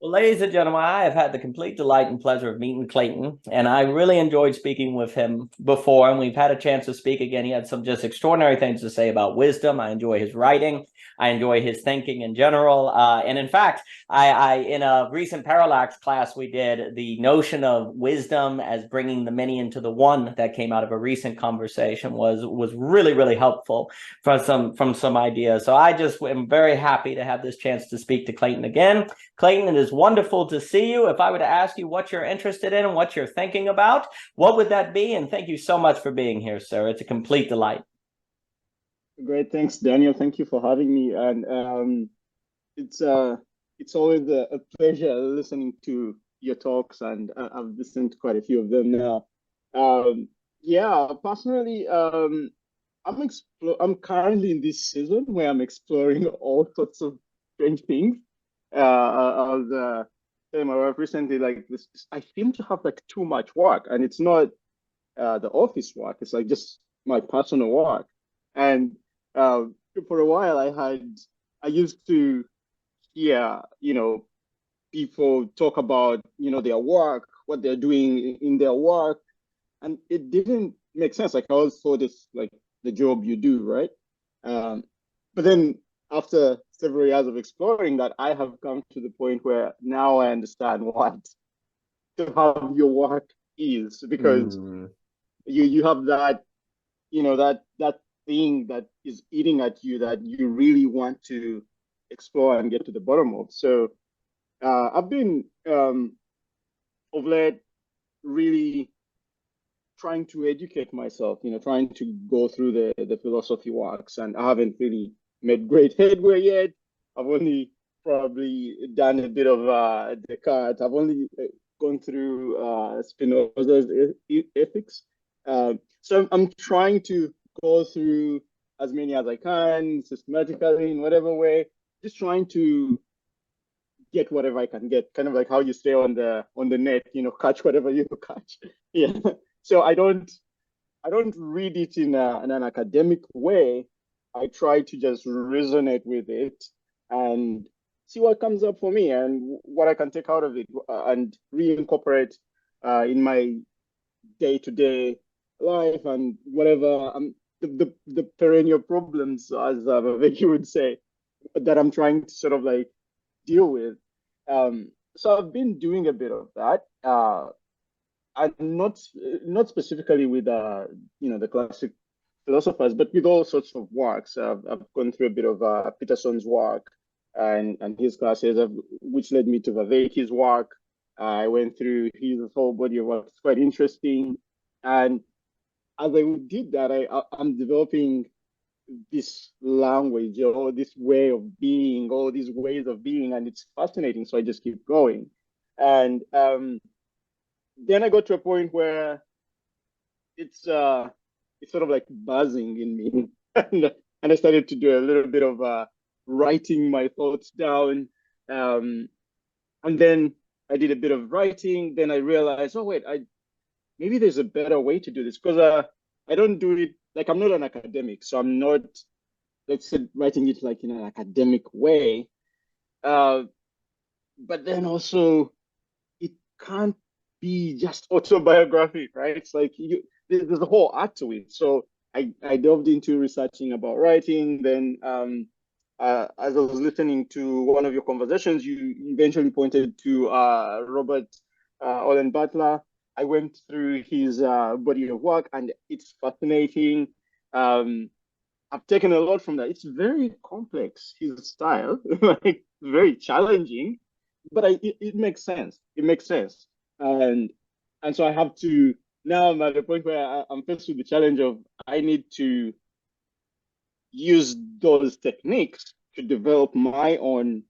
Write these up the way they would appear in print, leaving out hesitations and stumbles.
Well, ladies and gentlemen, I have had the complete delight and pleasure of meeting Clayton, and I really enjoyed speaking with him before, and we've had a chance to speak again. He had some just extraordinary things to say about wisdom. I enjoy his writing. I enjoy his thinking in general. And in fact, I in a recent parallax class we did, the notion of wisdom as bringing the many into the one that came out of a recent conversation was really helpful from some ideas. So I just am very happy to have this chance to speak to Clayton again. Clayton, it is wonderful to see you. If I were to ask you what you're interested in and what you're thinking about, what would that be? And thank you so much for being here, sir. It's a complete delight. Great, thanks, Daniel. Thank you for having me. And it's uh, it's always a pleasure listening to your talks, and I've listened to quite a few of them now. Yeah, personally, I'm currently in this season where I'm exploring all sorts of strange things. I was telling my wife recently, like this, I seem to have like too much work, and it's not the office work. It's like just my personal work. And uh, for a while, I used to hear, people talk about, their work, what they're doing in their work, and it didn't make sense. Like I always thought it's like the job you do, right? Um, but then after several years of exploring that, I have come to the point where now I understand what to have your work is, because Mm. you have that, that thing that is eating at you that you really want to explore and get to the bottom of. So I've been of late really trying to educate myself, trying to go through the philosophy works, and I haven't really made great headway yet. I've only probably done a bit of Descartes. I've only gone through Spinoza's ethics. So I'm trying to go through as many as I can systematically in whatever way, just trying to get whatever I can get, kind of like how you stay on the net, catch whatever you catch. Yeah. So I don't read it in an academic way. I try to just resonate with it and see what comes up for me and what I can take out of it and reincorporate in my day-to-day life and whatever the perennial problems, as Viveki would say, that I'm trying to sort of like deal with. So I've been doing a bit of that. And not specifically with the classic philosophers, but with all sorts of works. I've gone through a bit of Peterson's work and his classes, which led me to Vaveki's work. I went through his whole body of work. It's quite interesting, and as I did that, I'm developing this language or this way of being, all these ways of being, and it's fascinating. So I just keep going, and then I got to a point where it's uh it's sort of like buzzing in me, and I started to do a little bit of writing my thoughts down, um, and then I did a bit of writing. Then I realized, oh wait, I maybe there's a better way to do this, because I don't do it like I'm not an academic, so I'm not, let's say, writing it like in an academic way. Uh, but then also it can't be just autobiography, right? It's like there's a whole art to it. So I delved into researching about writing. Then as I was listening to one of your conversations, you eventually pointed to Robert Olin Butler. I went through his body of work, and it's fascinating. Um, I've taken a lot from that. It's very complex, his style, like very challenging, but it makes sense. It makes sense. And and so I have to, now I'm at the point where I'm faced with the challenge of I need to use those techniques to develop my own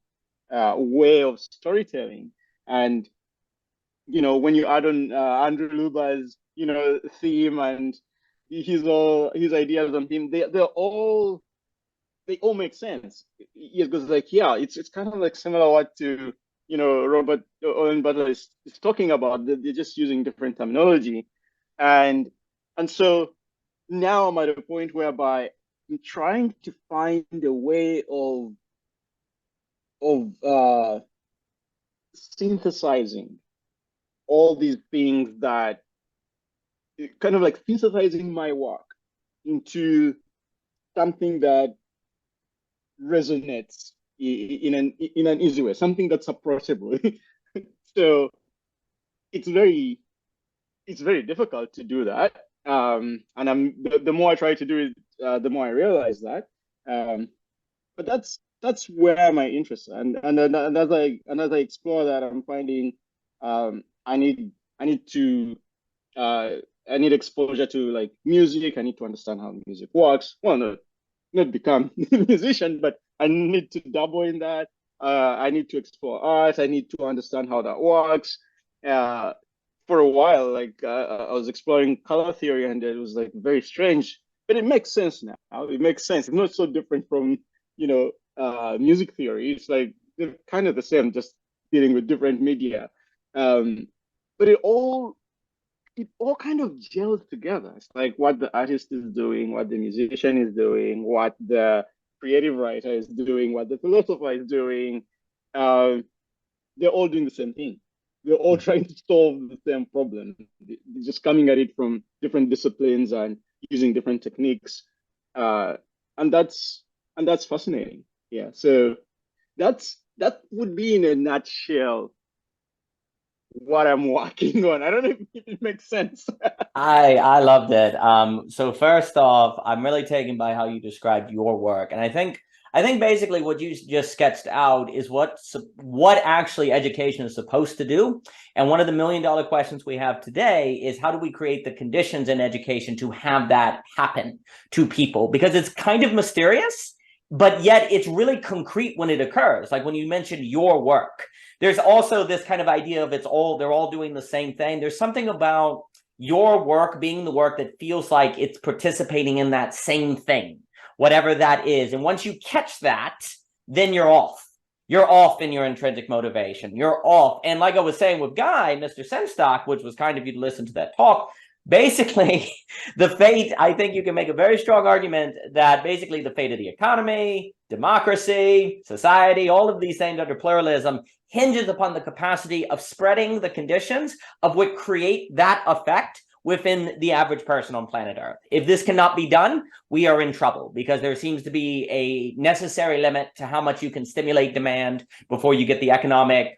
way of storytelling. And when you add on Andrew Luba's theme and his ideas on him, they all make sense. Yeah, because like yeah, it's kind of like similar what to Robert Owen Butler is talking about. They're just using different terminology, and and so now I'm at a point whereby I'm trying to find a way of synthesizing all these things that kind of like synthesizing my work into something that resonates in an easy way, something that's approachable. So it's very difficult to do that. And the more I try to do it, the more I realize that. But that's where my interests are. And as I explore that, I'm finding I need to I need exposure to like music. I need to understand how music works. Well, not become a musician, but I need to dabble in that. I need to explore art. I need to understand how that works. For a while, like I was exploring color theory, and it was like very strange, but it makes sense now. It makes sense. It's not so different from music theory. It's like they're kind of the same, just dealing with different media. But it all kind of gels together. It's like what the artist is doing, what the musician is doing, what the creative writer is doing, what the philosopher is doing. They're all doing the same thing. They're all trying to solve the same problem. They're just coming at it from different disciplines and using different techniques. And that's fascinating. Yeah. So that would be in a nutshell what I'm working on. I don't know if it makes sense. I loved it. So first off, I'm really taken by how you described your work, and I think basically what you just sketched out is what actually education is supposed to do. And one of the $1,000,000 questions we have today is, how do we create the conditions in education to have that happen to people? Because it's kind of mysterious, but yet it's really concrete when it occurs. Like when you mentioned your work, there's also this kind of idea of they're all doing the same thing. There's something about your work being the work that feels like it's participating in that same thing, whatever that is. And once you catch that, then you're off. You're off in your intrinsic motivation. You're off. And like I was saying with Guy, Mr. Senstock, which was kind of you to listen to that talk, basically the fate, I think you can make a very strong argument that basically the fate of the economy, democracy, society, all of these things under pluralism hinges upon the capacity of spreading the conditions of what create that effect within the average person on planet Earth. If this cannot be done, we are in trouble, because there seems to be a necessary limit to how much you can stimulate demand before you get the economic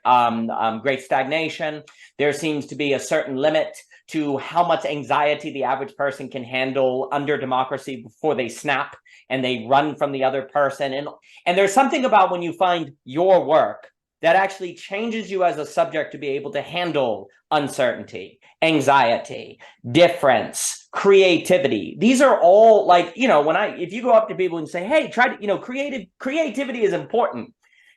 great stagnation. There seems to be a certain limit to how much anxiety the average person can handle under democracy before they snap and they run from the other person. And there's something about when you find your work that actually changes you as a subject to be able to handle uncertainty, anxiety, difference, creativity. These are all like, if you go up to people and say, hey, try to, creativity is important.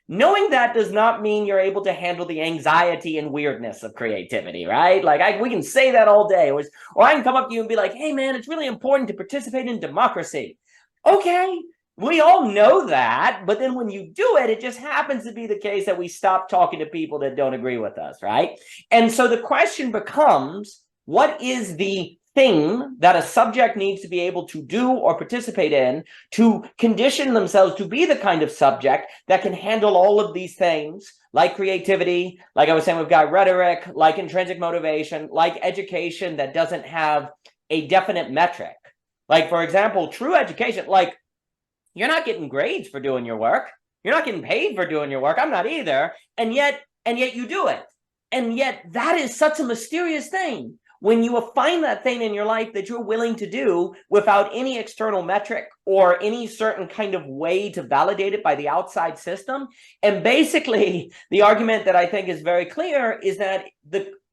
Knowing that does not mean you're able to handle the anxiety and weirdness of creativity, right? Like we can say that all day, or I can come up to you and be like, hey man, it's really important to participate in democracy. Okay, we all know that, but then when you do it, it just happens to be the case that we stop talking to people that don't agree with us, right? And so the question becomes, what is the thing that a subject needs to be able to do or participate in to condition themselves to be the kind of subject that can handle all of these things, like creativity, like I was saying with Guy, rhetoric, like intrinsic motivation, like education that doesn't have a definite metric. Like, for example, true education, like you're not getting grades for doing your work. You're not getting paid for doing your work. I'm not either. And yet you do it. And yet that is such a mysterious thing. When you find that thing in your life that you're willing to do without any external metric or any certain kind of way to validate it by the outside system. And basically, the argument that I think is very clear is that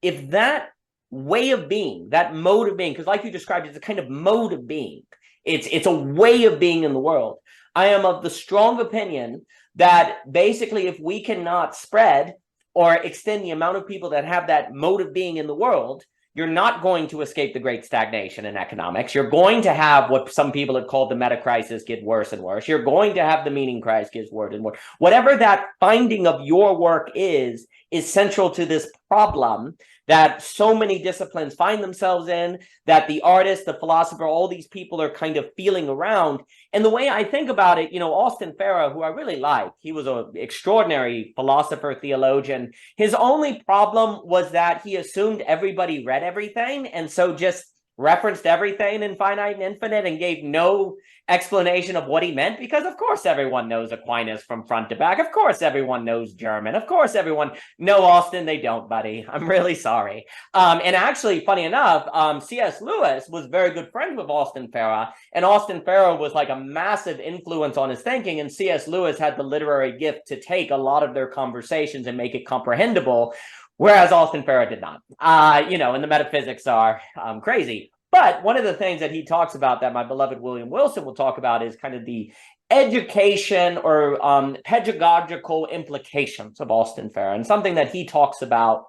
if that way of being, that mode of being, because like you described, it's a kind of mode of being. It's a way of being in the world. I am of the strong opinion that basically if we cannot spread or extend the amount of people that have that mode of being in the world, you're not going to escape the great stagnation in economics. You're going to have what some people have called the meta crisis get worse and worse. You're going to have the meaning crisis get worse and worse. Whatever that finding of your work is central to this problem that so many disciplines find themselves in, that the artist, the philosopher, all these people are kind of feeling around. And the way I think about it, Austin Farrer, who I really like, he was an extraordinary philosopher, theologian. His only problem was that he assumed everybody read everything, and so just referenced everything in finite and infinite and gave no explanation of what he meant, because of course everyone knows Aquinas from front to back. Of course everyone knows German. Of course everyone. No, Austin, they don't, buddy. I'm really sorry. And actually, funny enough, C.S. Lewis was very good friends with Austin Farrer, and Austin Farrer was like a massive influence on his thinking, and C.S. Lewis had the literary gift to take a lot of their conversations and make it comprehensible, whereas Austin Farrer did not. And the metaphysics are crazy. But one of the things that he talks about that my beloved William Wilson will talk about is kind of the education or pedagogical implications of Austin Farrer. And something that he talks about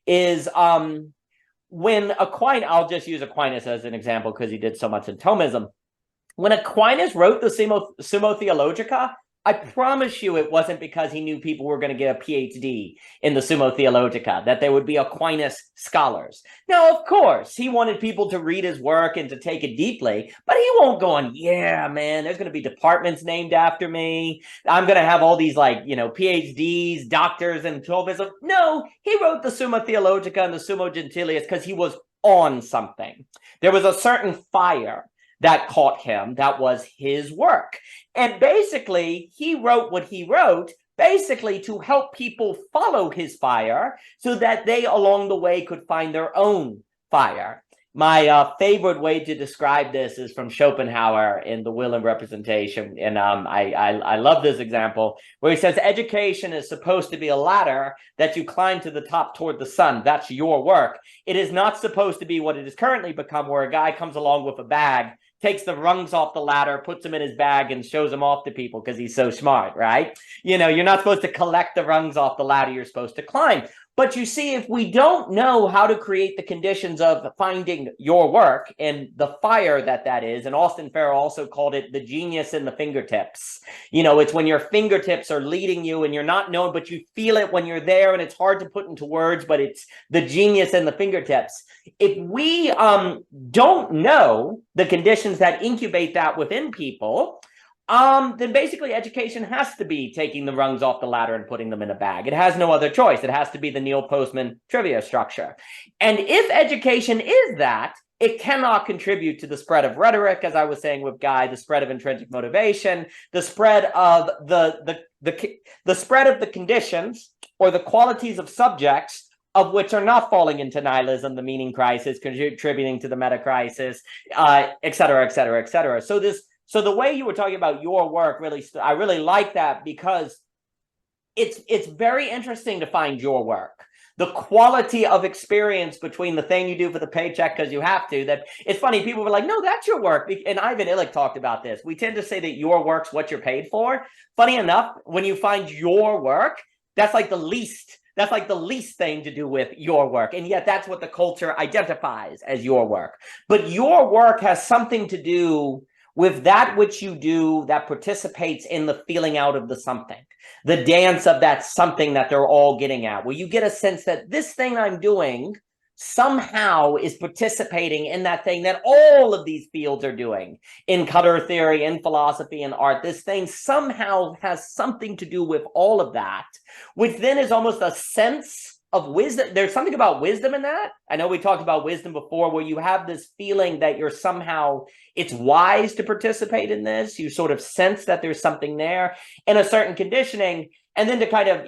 is when Aquinas, I'll just use Aquinas as an example because he did so much in Thomism. When Aquinas wrote the Summa Theologica, I promise you it wasn't because he knew people were going to get a PhD in the Summa Theologica, that there would be Aquinas scholars. Now, of course, he wanted people to read his work and to take it deeply, but he won't go on, yeah, man, there's going to be departments named after me. I'm going to have all these PhDs, doctors, and Thomism. No, he wrote the Summa Theologica and the Summa Gentilius because he was on something. There was a certain fire that caught him, that was his work. And basically, he wrote what he wrote basically to help people follow his fire so that they along the way could find their own fire. My favorite way to describe this is from Schopenhauer in The Will and Representation. And I love this example where he says, education is supposed to be a ladder that you climb to the top toward the sun. That's your work. It is not supposed to be what it has currently become, where a guy comes along with a bag, takes the rungs off the ladder, puts them in his bag, and shows them off to people because he's so smart, right? You're not supposed to collect the rungs off the ladder. You're supposed to climb. But you see, if we don't know how to create the conditions of finding your work and the fire that is, and Austin Farrer also called it the genius in the fingertips. It's when your fingertips are leading you and you're not known, but you feel it when you're there, and it's hard to put into words, but it's the genius in the fingertips. If we don't know the conditions that incubate that within people, then basically education has to be taking the rungs off the ladder and putting them in a bag. It has no other choice. It has to be the Neil Postman trivia structure. And if education is that, it cannot contribute to the spread of rhetoric, as I was saying with Guy, the spread of intrinsic motivation, the spread of the spread of the conditions or the qualities of subjects of which are not falling into nihilism, the meaning crisis, contributing to the meta crisis, et cetera, et cetera, et cetera. So the way you were talking about your work I really like that, because it's very interesting to find your work. The quality of experience between the thing you do for the paycheck because you have to, that it's funny, people were like, no, that's your work. And Ivan Illich talked about this. We tend to say that your work's what you're paid for. Funny enough, when you find your work, that's like the least thing to do with your work. And yet that's what the culture identifies as your work. But your work has something to do with that which you do that participates in the feeling out of the something, the dance of that something that they're all getting at, where you get a sense that this thing I'm doing somehow is participating in that thing that all of these fields are doing, in color theory, in philosophy, and art. This thing somehow has something to do with all of that, which then is almost a sense of wisdom. There's something about wisdom in that. I know we talked about wisdom before, where you have this feeling that you're somehow, it's wise to participate in this. You sort of sense that there's something there and a certain conditioning. And then to kind of,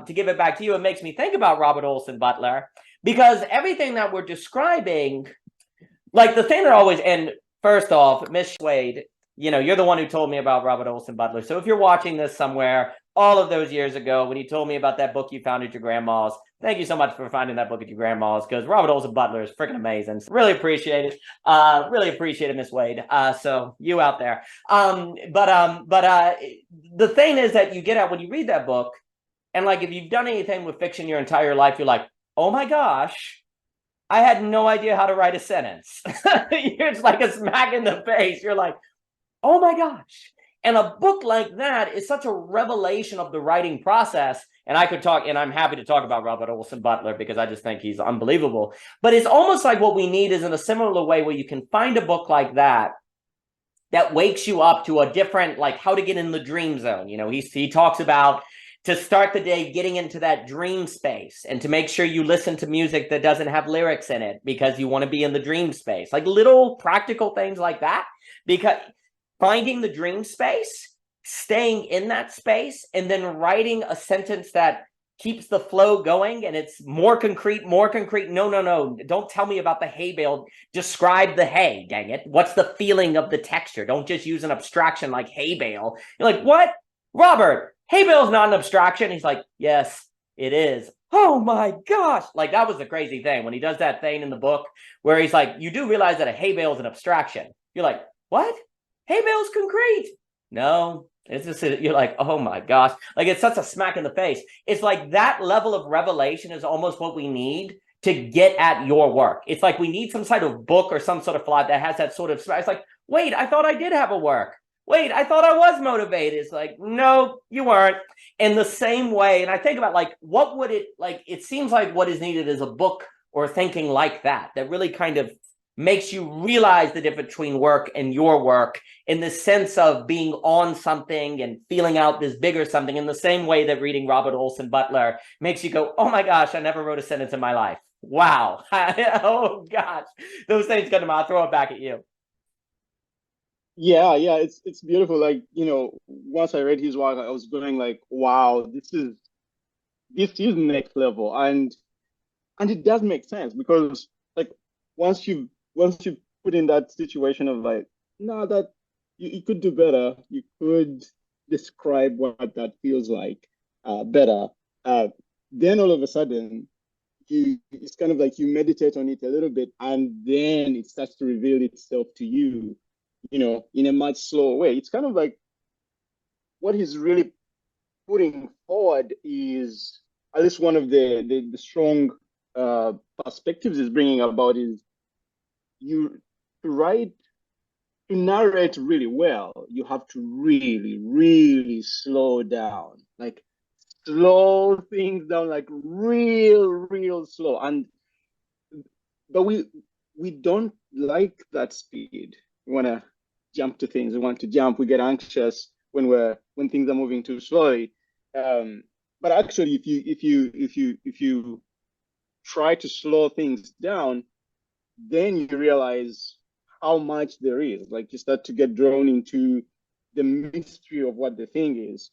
to give it back to you, it makes me think about Robert Olson Butler, because everything that we're describing, like the thing that always, and first off, Miss Wade, you're the one who told me about Robert Olson Butler. So if you're watching this somewhere, all of those years ago, when you told me about that book you found at your grandma's, thank you so much for finding that book at your grandma's, because Robert Olson Butler is freaking amazing. Really appreciate it. Really appreciate it, Miss Wade. So you out there. But the thing is that you get out when you read that book, and like if you've done anything with fiction your entire life, you're like, oh my gosh, I had no idea how to write a sentence. It's like a smack in the face. You're like, oh my gosh. And a book like that is such a revelation of the writing process. And I could talk, and I'm happy to talk about Robert Olson Butler because I just think he's unbelievable. But it's almost like what we need is in a similar way where you can find a book like that that wakes you up to a different, like how to get in the dream zone. You know, he talks about to start the day getting into that dream space and to make sure you listen to music that doesn't have lyrics in it because you want to be in the dream space, like little practical things like that. Because finding the dream space, staying in that space, and then writing a sentence that keeps the flow going and it's more concrete, more concrete. No. Don't tell me about the hay bale. Describe the hay, dang it. What's the feeling of the texture? Don't just use an abstraction like hay bale. You're like, what? Robert, hay bale's not an abstraction. He's like, yes, it is. Oh my gosh. Like that was the crazy thing when he does that thing in the book where he's like, you do realize that a hay bale is an abstraction. You're like, what? Hay bale's concrete. No, it's just, you're like, oh my gosh. Like it's such a smack in the face. It's like that level of revelation is almost what we need to get at your work. It's like we need some sort of book or some sort of plot that has that sort of, it's like, wait, I thought I did have a work. Wait, I thought I was motivated. It's like, no, you weren't. In the same way, and I think about like, what would it, like, it seems like what is needed is a book or thinking like that really kind of makes you realize the difference between work and your work in the sense of being on something and feeling out this bigger something in the same way that reading Robert Olson Butler makes you go, oh my gosh, I never wrote a sentence in my life. Wow. Oh gosh. Those things come to mind. I'll throw it back at you. Yeah, it's beautiful. Like, once I read his work, I was going like, wow, this is next level. And it does make sense because like once you put in that situation of like, no, that you could do better. You could describe what that feels like better. Uh, then all of a sudden, it's kind of like you meditate on it a little bit, and then it starts to reveal itself to you, in a much slower way. It's kind of like what he's really putting forward is at least one of the strong uh, perspectives is bringing about is you to write to narrate really well, you have to really, really slow down, like slow things down, like real slow. And but we don't like that speed. We want to jump to things. We want to jump. We get anxious when things are moving too slowly. But actually, if you try to slow things down, then you realize how much there is. Like you start to get drawn into the mystery of what the thing is.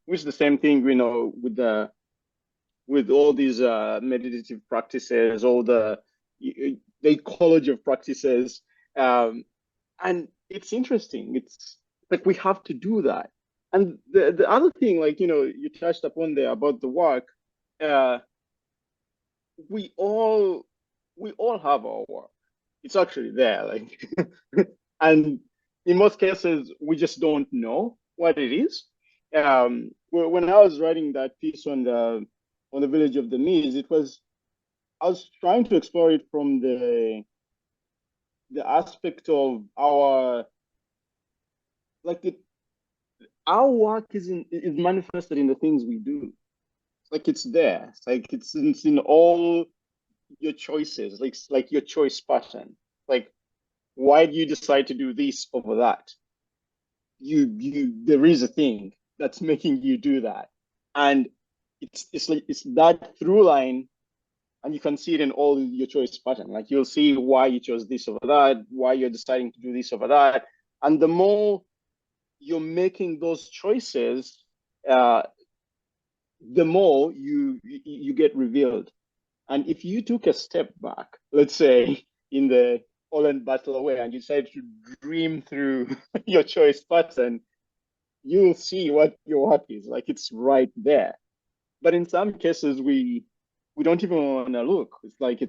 Which is the same thing, with all these meditative practices, all the ecology of practices, and it's interesting. It's like we have to do that. And the other thing, like you touched upon there about the work, uh, we all we all have our work. It's actually there, like, and in most cases, we just don't know what it is. When I was writing that piece on the village of the Medes, I was trying to explore it from the aspect of like it, our work is manifested in the things we do. It's like it's there. It's like it's in all your choices, like your choice pattern. Like, why do you decide to do this over that? There is a thing that's making you do that, and it's like it's that through line, and you can see it in all your choice pattern. Like you'll see why you chose this over that, why you're deciding to do this over that, and the more you're making those choices, uh, the more you get revealed. And if you took a step back, let's say in the Holland battle away, and you decided to dream through your choice pattern, you'll see what your work is. Like it's right there. But in some cases, we don't even want to look. It's like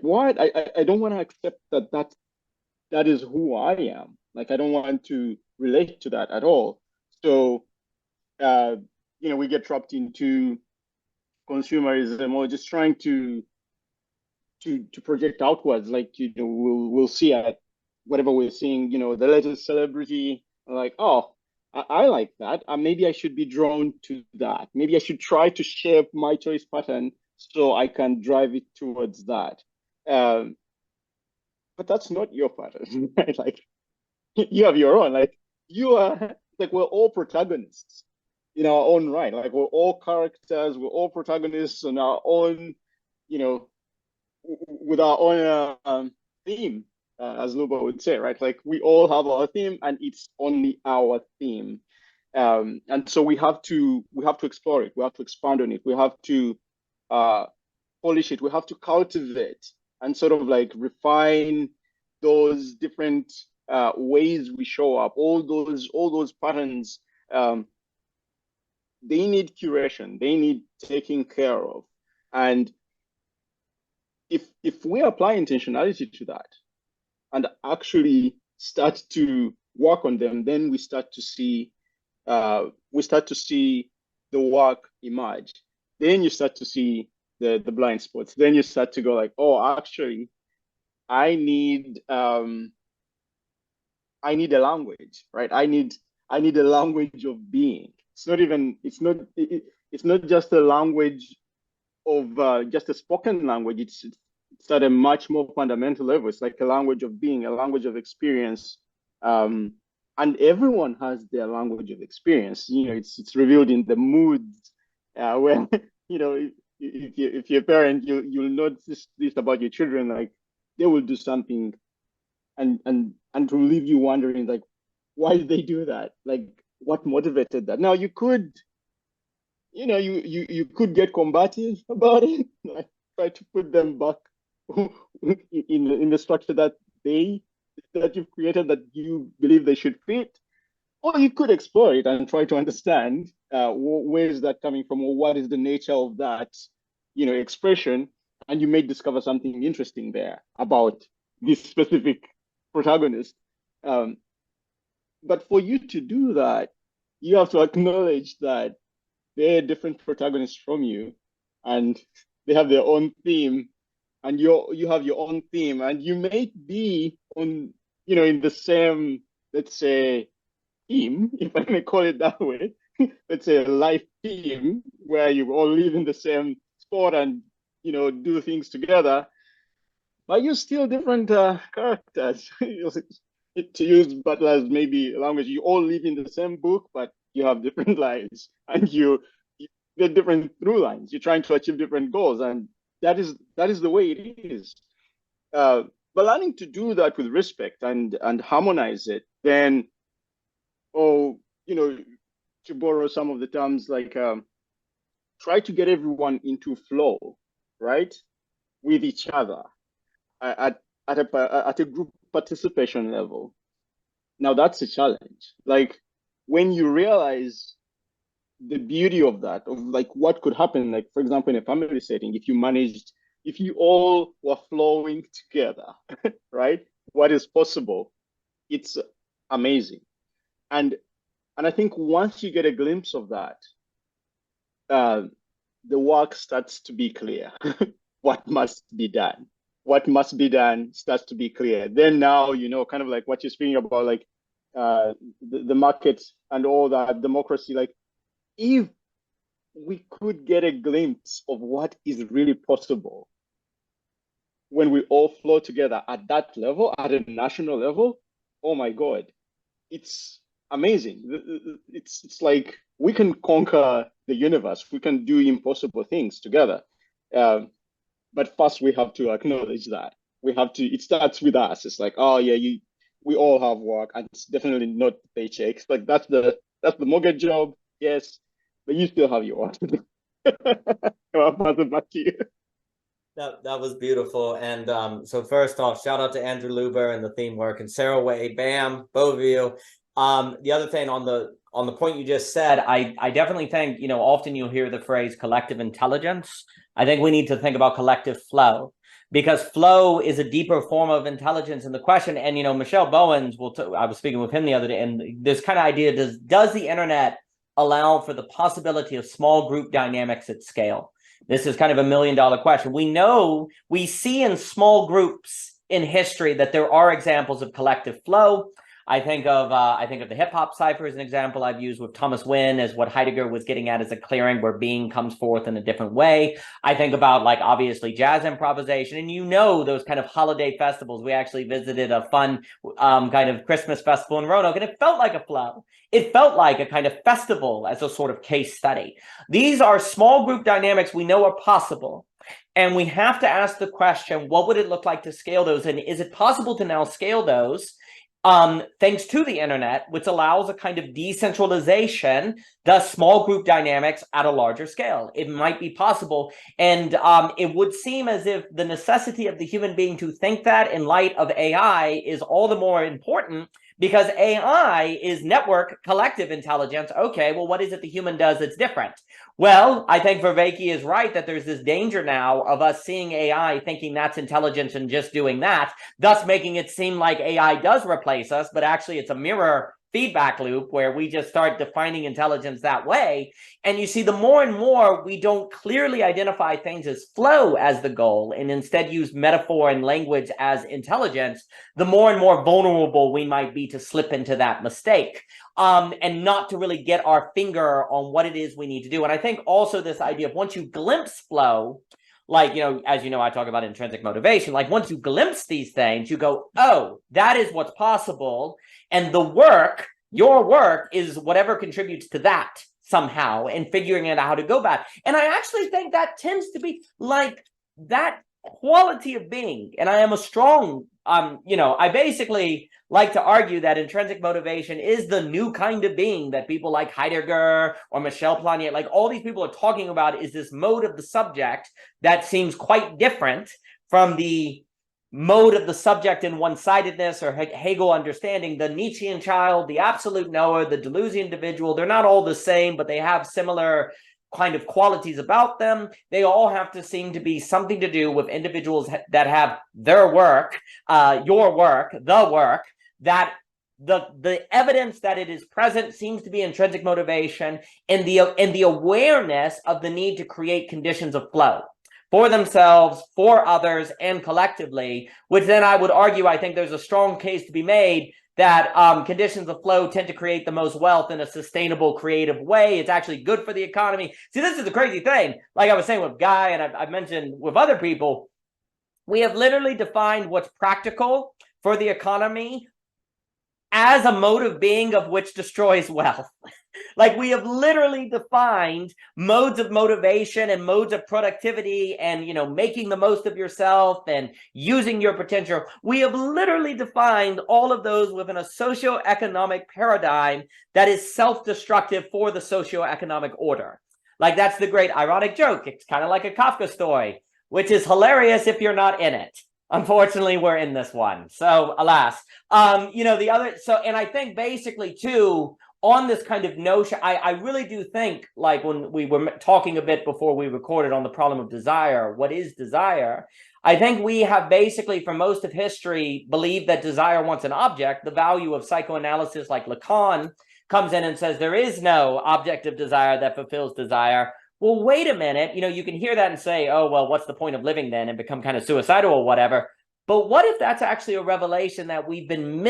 what I don't want to accept that is who I am. Like I don't want to relate to that at all. So uh, we get trapped into consumerism or just trying to project outwards. Like we'll see at whatever we're seeing, the latest celebrity, like, oh, I like that. Maybe I should be drawn to that. Maybe I should try to shape my choice pattern so I can drive it towards that. Um, but that's not your pattern, right? Like you have your own. Like you are like we're all protagonists in our own right. Like we're all characters, we're all protagonists in our own, you know, with our own theme, as Luba would say, right? Like we all have our theme, and it's only our theme. And so we have to explore it. We have to expand on it. We have to uh, polish it. We have to cultivate and sort of like refine those different ways we show up. All those patterns. They need curation. They need taking care of. And if we apply intentionality to that and actually start to work on them, then we start to see the work emerge. Then you start to see the blind spots. Then you start to go like, oh, actually, I need I need a language, right? I need a language of being. It's not just a language of just a spoken language. It's at a much more fundamental level. It's like a language of being, a language of experience. Um, and everyone has their language of experience. It's revealed in the moods where if you're a parent, you'll notice this about your children. Like they will do something and to leave you wondering like why did they do that? Like what motivated that? Now you could get combative about it, like try to put them back in the structure that you've created that you believe they should fit, or you could explore it and try to understand where is that coming from, or what is the nature of that, expression, and you may discover something interesting there about this specific protagonist. Um, but for you to do that, you have to acknowledge that they're different protagonists from you, and they have their own theme, and you have your own theme, and you may be in the same, let's say, team, if I may call it that way. Let's say a life team where you all live in the same sport and do things together, but you're still different characters. To use Butler's maybe language, you all live in the same book, but you have different lives, and you get different through lines. You're trying to achieve different goals, and that is the way it is. But learning to do that with respect and harmonize it, then, oh, to borrow some of the terms, like try to get everyone into flow, right, with each other at a group participation level. Now that's a challenge. Like when you realize the beauty of that, of like what could happen, like for example, in a family setting, if you all were flowing together, right? What is possible? It's amazing. And and I think once you get a glimpse of that, uh, the work starts to be clear. What must be done? What must be done starts to be clear. Then now, kind of like what you're speaking about, like the market and all that democracy. Like if we could get a glimpse of what is really possible when we all flow together at that level, at a national level, oh my God, it's amazing. It's like we can conquer the universe. We can do impossible things together. Um, but first, we have to acknowledge that we have to. It starts with us. It's like, oh yeah, we all have work, and it's definitely not paychecks. Like that's the mortgage job, yes, but you still have your work to do. I'll pass it back to you. That was beautiful. And so first off, shout out to Andrew Luber and the theme work, and Sarah Wade, bam, both of you. The other thing on the point you just said, I definitely think, often you'll hear the phrase collective intelligence. I think we need to think about collective flow, because flow is a deeper form of intelligence. And the question, and Michelle Bowens, I was speaking with him the other day, and this kind of idea, does the internet allow for the possibility of small group dynamics at scale? This is kind of $1 million question. We see in small groups in history that there are examples of collective flow. I think of the hip hop cipher as an example I've used with Thomas Wynne as what Heidegger was getting at as a clearing where being comes forth in a different way. I think about like obviously jazz improvisation, and those kind of holiday festivals. We actually visited a fun kind of Christmas festival in Roanoke, and it felt like a flow. It felt like a kind of festival as a sort of case study. These are small group dynamics we know are possible. And we have to ask the question, what would it look like to scale those? And is it possible to now scale those thanks to the internet, which allows a kind of decentralization, thus small group dynamics at a larger scale? It might be possible. And it would seem as if the necessity of the human being to think that in light of AI is all the more important, because AI is network collective intelligence. Okay, well, what is it the human does that's different? Well, I think Vervaeke is right that there's this danger now of us seeing AI thinking that's intelligence and just doing that, thus making it seem like AI does replace us, but actually it's a mirror feedback loop where we just start defining intelligence that way. And you see, the more and more we don't clearly identify things as flow as the goal and instead use metaphor and language as intelligence, the more and more vulnerable we might be to slip into that mistake. And not to really get our finger on what it is we need to do. And I think also this idea of once you glimpse flow, like, as you know, I talk about intrinsic motivation, like once you glimpse these things, you go, oh, that is what's possible. And the work, your work, is whatever contributes to that somehow and figuring out how to go back. And I actually think that tends to be like that quality of being. And I am a strong, I basically like to argue that intrinsic motivation is the new kind of being that people like Heidegger or Michel Planier, like all these people are talking about, is this mode of the subject that seems quite different from the mode of the subject in one-sidedness or Hegel understanding. The Nietzschean child, the absolute knower, the Deleuzian individual, they're not all the same, but they have similar kind of qualities about them. They all have to seem to be something to do with individuals that have their work, your work, the work, that the evidence that it is present seems to be intrinsic motivation and the awareness of the need to create conditions of flow for themselves, for others, and collectively, which then I would argue, I think there's a strong case to be made that conditions of flow tend to create the most wealth in a sustainable, creative way. It's actually good for the economy. See, this is the crazy thing. Like I was saying with Guy, and I've mentioned with other people, we have literally defined what's practical for the economy as a mode of being of which destroys wealth. Like we have literally defined modes of motivation and modes of productivity and, making the most of yourself and using your potential. We have literally defined all of those within a socioeconomic paradigm that is self-destructive for the socioeconomic order. Like that's the great ironic joke. It's kind of like a Kafka story, which is hilarious if you're not in it. Unfortunately, we're in this one. So alas, the other, and I think basically too, on this kind of notion, I really do think, like when we were talking a bit before we recorded on the problem of desire, what is desire? I think we have basically for most of history believed that desire wants an object. The value of psychoanalysis like Lacan comes in and says there is no objective desire that fulfills desire. Well, wait a minute, you can hear that and say, oh, well, what's the point of living then, and become kind of suicidal or whatever. But what if that's actually a revelation that we've been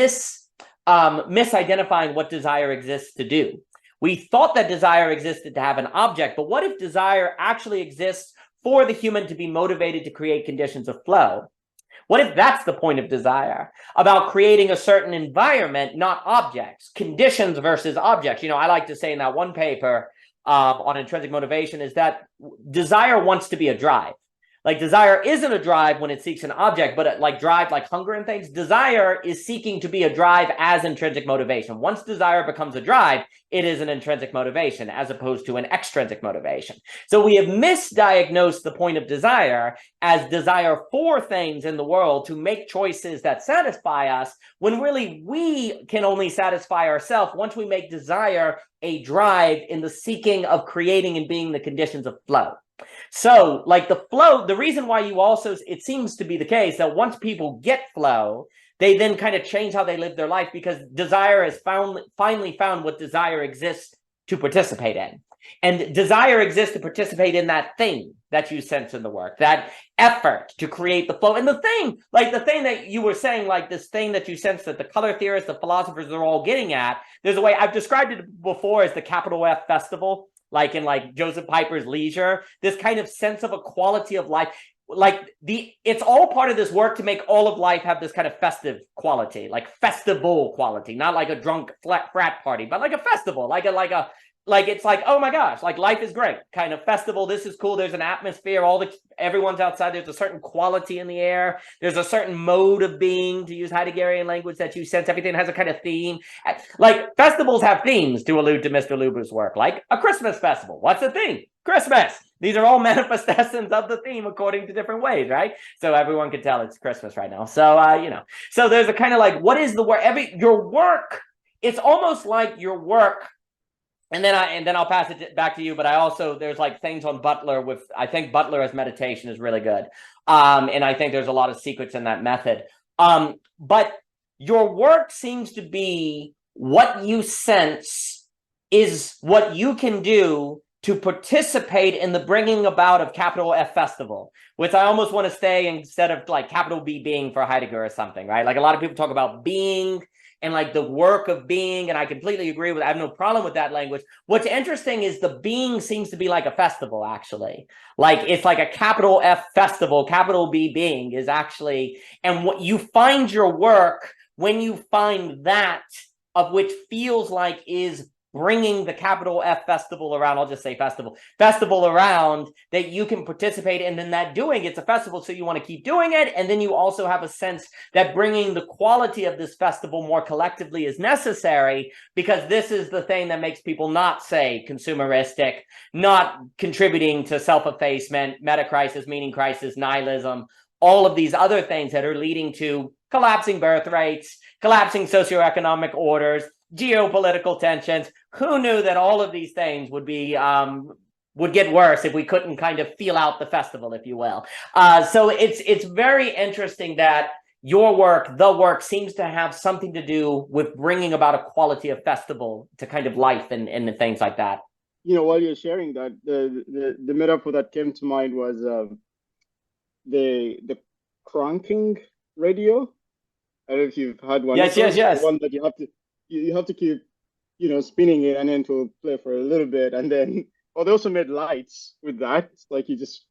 misidentifying what desire exists to do? We thought that desire existed to have an object, but what if desire actually exists for the human to be motivated to create conditions of flow? What if that's the point of desire, about creating a certain environment, not objects, conditions versus objects? I like to say in that one paper, on intrinsic motivation, is that desire wants to be a drive. Like desire isn't a drive when it seeks an object, but like drive, like hunger and things, desire is seeking to be a drive as intrinsic motivation. Once desire becomes a drive, it is an intrinsic motivation as opposed to an extrinsic motivation. So we have misdiagnosed the point of desire as desire for things in the world to make choices that satisfy us, when really we can only satisfy ourselves once we make desire a drive in the seeking of creating and being the conditions of flow. So like the flow, the reason why it seems to be the case that once people get flow, they then kind of change how they live their life, because desire has finally found what desire exists to participate in. And desire exists to participate in that thing that you sense in the work, that effort to create the flow. And the thing, like the thing that you were saying, like this thing that you sense that the color theorists, the philosophers are all getting at, there's a way, I've described it before as the capital F festival, like in like Joseph Piper's Leisure, this kind of sense of a quality of life. Like it's all part of this work to make all of life have this kind of festive quality, like festival quality, not like a drunk frat party, but like a festival, like it's like, oh my gosh, like life is great kind of festival. This is cool. There's an atmosphere. Everyone's outside. There's a certain quality in the air. There's a certain mode of being, to use Heideggerian language, that you sense. Everything has a kind of theme. Like festivals have themes, to allude to Mr. Luber's work, like a Christmas festival. What's the theme? Christmas. These are all manifestations of the theme according to different ways, right? So everyone can tell it's Christmas right now. So, so there's a kind of like, what is the work? Your work, it's almost like your work. And then I'll pass it back to you. But there's like things on Butler I think Butler as meditation is really good. And I think there's a lot of secrets in that method. But your work seems to be what you sense is what you can do to participate in the bringing about of capital F festival, which I almost want to say instead of like capital B being for Heidegger or something, right? Like a lot of people talk about being and like the work of being, and I completely agree with, I have no problem with that language. What's interesting is the being seems to be like a festival, actually. Like it's like a capital F festival, capital B being is actually, and what you find your work, when you find that of which feels like is bringing the capital F festival around, I'll just say festival around, that you can participate in, and that doing it's a festival, so you want to keep doing it. And then you also have a sense that bringing the quality of this festival more collectively is necessary, because this is the thing that makes people not, say, consumeristic, not contributing to self-effacement, meta-crisis, meaning crisis, nihilism, all of these other things that are leading to collapsing birth rates, collapsing socioeconomic orders, geopolitical tensions. Who knew that all of these things would get worse if we couldn't kind of feel out the festival, if you will. So it's very interesting that your work, the work, seems to have something to do with bringing about a quality of festival to kind of life and things like that. While you're sharing that, the metaphor that came to mind was the cranking radio. I don't know if you've had one. Yes. The one that you have to keep, spinning it, and then it will play for a little bit, and then, they also made lights with that. It's like you just,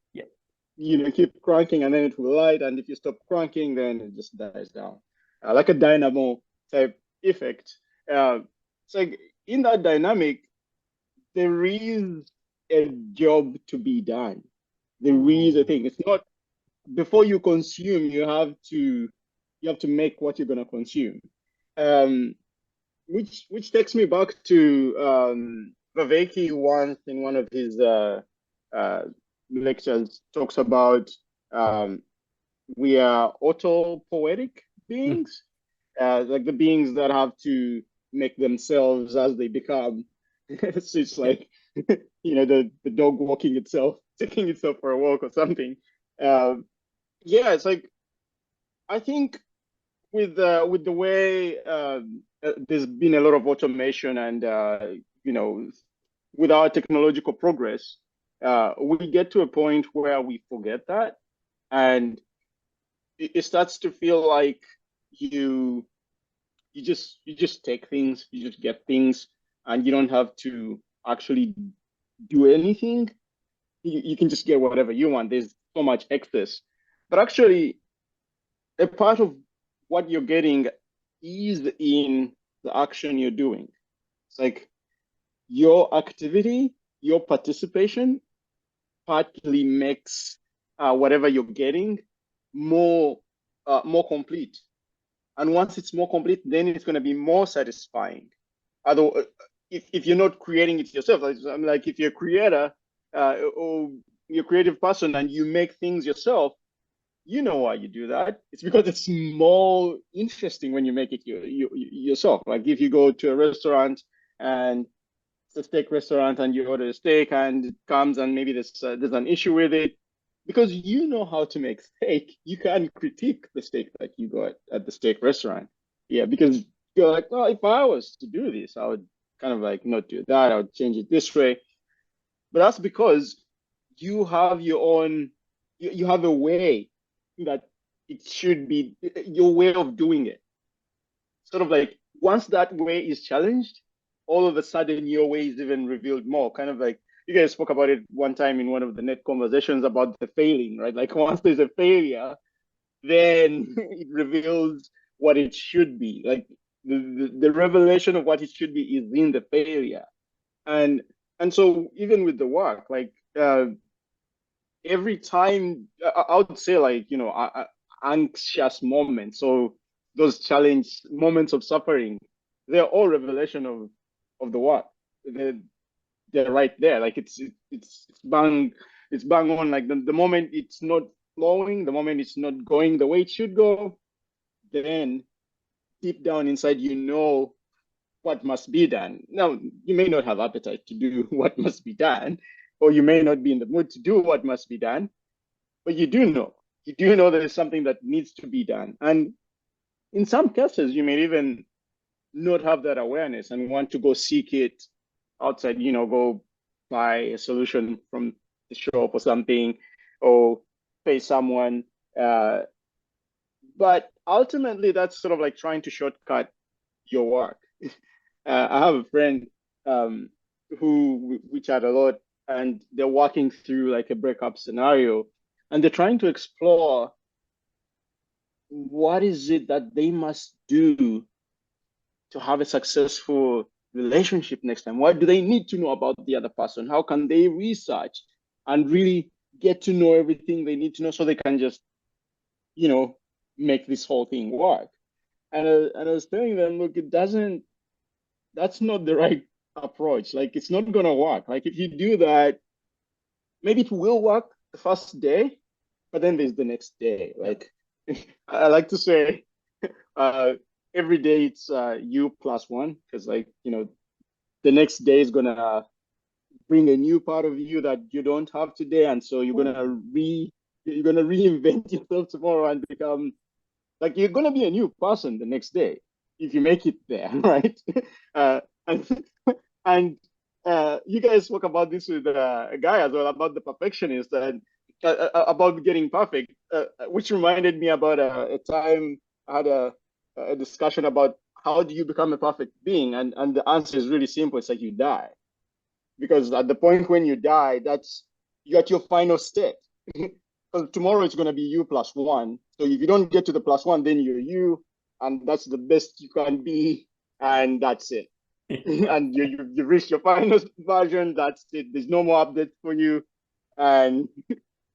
keep cranking, and then it will light, and if you stop cranking, then it just dies down, like a dynamo type effect. It's like in that dynamic, there is a job to be done. There is a thing. It's not before you consume, you have to make what you're going to consume. Which takes me back to Viveki once in one of his lectures talks about we are auto-poetic beings, like the beings that have to make themselves as they become. It's like the dog walking itself, taking itself for a walk or something. It's like, I think with the way there's been a lot of automation, and with our technological progress, we get to a point where we forget that, and it starts to feel like you just take things, you just get things, and you don't have to actually do anything. You can just get whatever you want. There's so much excess, but actually, a part of what you're getting is in the action you're doing. It's like your activity, your participation partly makes whatever you're getting more complete. And once it's more complete, then it's going to be more satisfying. Although, if you're not creating it yourself, like if you're a creator or you're a creative person and you make things yourself, you know why you do that. It's because it's more interesting when you make it yourself. Like if you go to a restaurant and it's a steak restaurant and you order a steak and it comes and maybe there's an issue with it, because you know how to make steak, you can critique the steak that you got at the steak restaurant. Yeah, because you're like, well, if I was to do this, I would kind of like not do that. I would change it this way. But that's because you have your own, you have a way that it should be, your way of doing it. Sort of like once that way is challenged, all of a sudden your way is even revealed more. Kind of like you guys spoke about it one time in one of the net conversations about the failing, right? Like once there's a failure, then it reveals what it should be. Like the revelation of what it should be is in the failure. And and so even with the work, like every time I would say like, anxious moments, so those challenge moments of suffering, they're all revelation of the work. They're right there. Like it's bang on. Like the moment it's not flowing, the moment it's not going the way it should go, then deep down inside, what must be done. Now, you may not have appetite to do what must be done, or you may not be in the mood to do what must be done, but you do know. You do know there is something that needs to be done. And in some cases, you may even not have that awareness and want to go seek it outside, go buy a solution from the shop or something, or pay someone. But ultimately, that's sort of like trying to shortcut your work. I have a friend who we chat a lot, and they're walking through like a breakup scenario, and they're trying to explore what is it that they must do to have a successful relationship next time. What do they need to know about the other person? How can they research and really get to know everything they need to know so they can just, make this whole thing work? And I was telling them, look, that's not the right approach. Like, it's not going to work. Like, if you do that, maybe it will work the first day, but then there's the next day. Like, I like to say, every day it's you plus one, because, like, the next day is going to bring a new part of you that you don't have today. And so you're going to reinvent yourself tomorrow and become like, you're going to be a new person the next day if you make it there, right? And you guys spoke about this with a guy as well, about the perfectionist and about getting perfect, which reminded me about a time I had a discussion about how do you become a perfect being, and the answer is really simple. It's like you die, because at the point when you die, you're at your final state. Because tomorrow it's going to be you plus one. So if you don't get to the plus one, then you're you, and that's the best you can be, and that's it. And you reached your final version. That's it. There's no more updates for you, and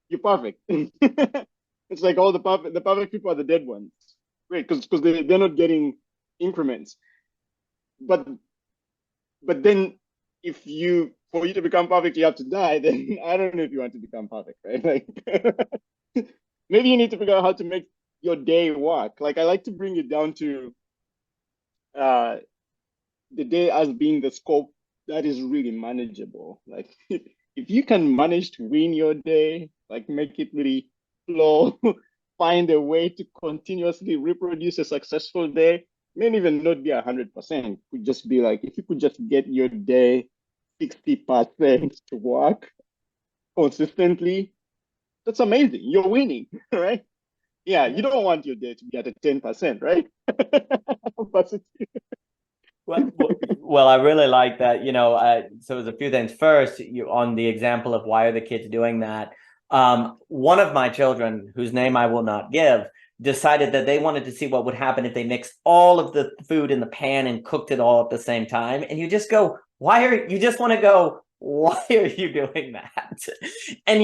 you're perfect. It's like all the perfect people are the dead ones. Great, because they're not getting increments. But then for you to become perfect, you have to die. Then I don't know if you want to become perfect, right? Like maybe you need to figure out how to make your day work. Like I like to bring it down to the day as being the scope that is really manageable. Like if you can manage to win your day, like make it really flow, find a way to continuously reproduce a successful day, may even not be 100%. Could just be like, if you could just get your day 60% to work consistently, that's amazing. You're winning, right? Yeah, you don't want your day to be at a 10%, right? Well, I really like that. So there's a few things. First, on the example of why are the kids doing that? One of my children, whose name I will not give, decided that they wanted to see what would happen if they mixed all of the food in the pan and cooked it all at the same time. And you just go, you just want to go, why are you doing that? And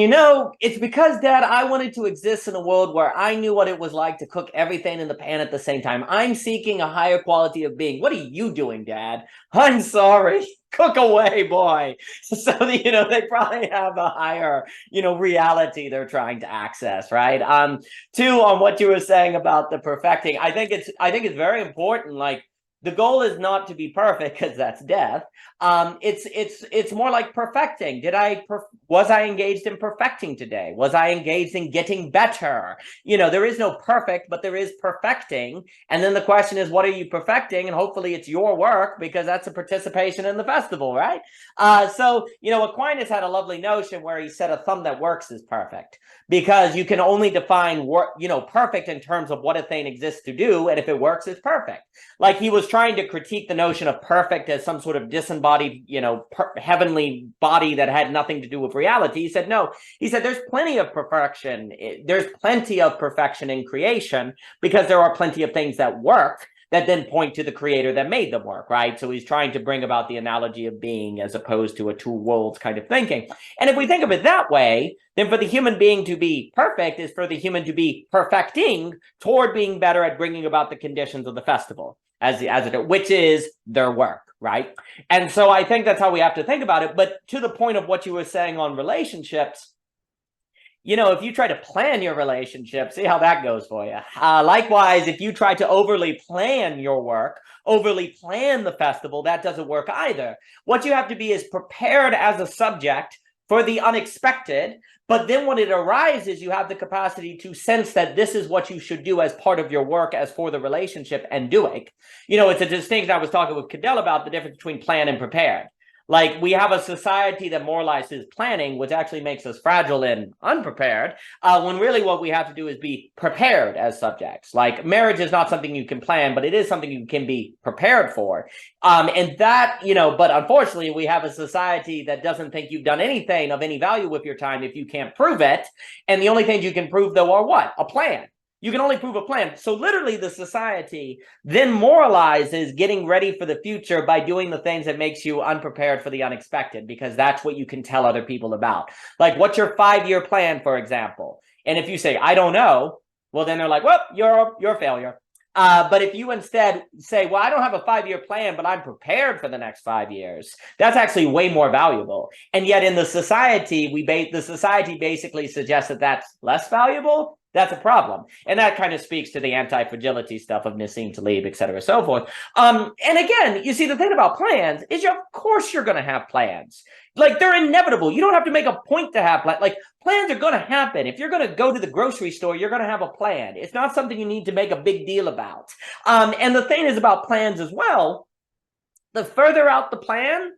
it's because, Dad, I wanted to exist in a world where I knew what it was like to cook everything in the pan at the same time. I'm seeking a higher quality of being. What are you doing, Dad? I'm sorry. Cook away, boy. So they probably have a higher, reality they're trying to access, right? Two, on what you were saying about the perfecting, I think it's very important. Like, The goal is not to be perfect because that's death. It's more like perfecting. Was I engaged in perfecting today? Was I engaged in getting better? There is no perfect, but there is perfecting. And then the question is, what are you perfecting? And hopefully it's your work, because that's a participation in the festival, right? So Aquinas had a lovely notion where he said a thumb that works is perfect, because you can only define perfect in terms of what a thing exists to do, and if it works, it's perfect. Like, he was trying to critique the notion of perfect as some sort of disembodied, heavenly body that had nothing to do with reality. He said, no. He said, there's plenty of perfection. There's plenty of perfection in creation, because there are plenty of things that work that then point to the creator that made them work, right? So he's trying to bring about the analogy of being as opposed to a two worlds kind of thinking. And if we think of it that way, then for the human being to be perfect is for the human to be perfecting toward being better at bringing about the conditions of the festival, which is their work, right? And so I think that's how we have to think about it. But to the point of what you were saying on relationships, if you try to plan your relationship, see how that goes for you. Likewise, if you try to overly plan your work, overly plan the festival, that doesn't work either. What you have to be is prepared as a subject for the unexpected, but then when it arises, you have the capacity to sense that this is what you should do as part of your work as for the relationship, and doing. It's a distinction. I was talking with Cadell about the difference between plan and prepared. Like, we have a society that moralizes planning, which actually makes us fragile and unprepared, when really what we have to do is be prepared as subjects. Like, marriage is not something you can plan, but it is something you can be prepared for. And that, but unfortunately, we have a society that doesn't think you've done anything of any value with your time if you can't prove it. And the only things you can prove, though, are what? A plan. You can only prove a plan. So literally the society then moralizes getting ready for the future by doing the things that makes you unprepared for the unexpected, because that's what you can tell other people about. Like, what's your 5-year plan, for example? And if you say, I don't know, well, then they're like, well, you're a failure. But if you instead say, well, I don't have a 5-year plan, but I'm prepared for the next 5 years, that's actually way more valuable. And yet in the society, the society basically suggests that that's less valuable. That's a problem. And that kind of speaks to the anti-fragility stuff of Nassim Taleb, et cetera, so forth. And again, you see, the thing about plans is, of course you're going to have plans. Like, they're inevitable. You don't have to make a point to have plans. Like, plans are going to happen. If you're going to go to the grocery store, you're going to have a plan. It's not something you need to make a big deal about. And the thing is about plans as well, the further out the plan,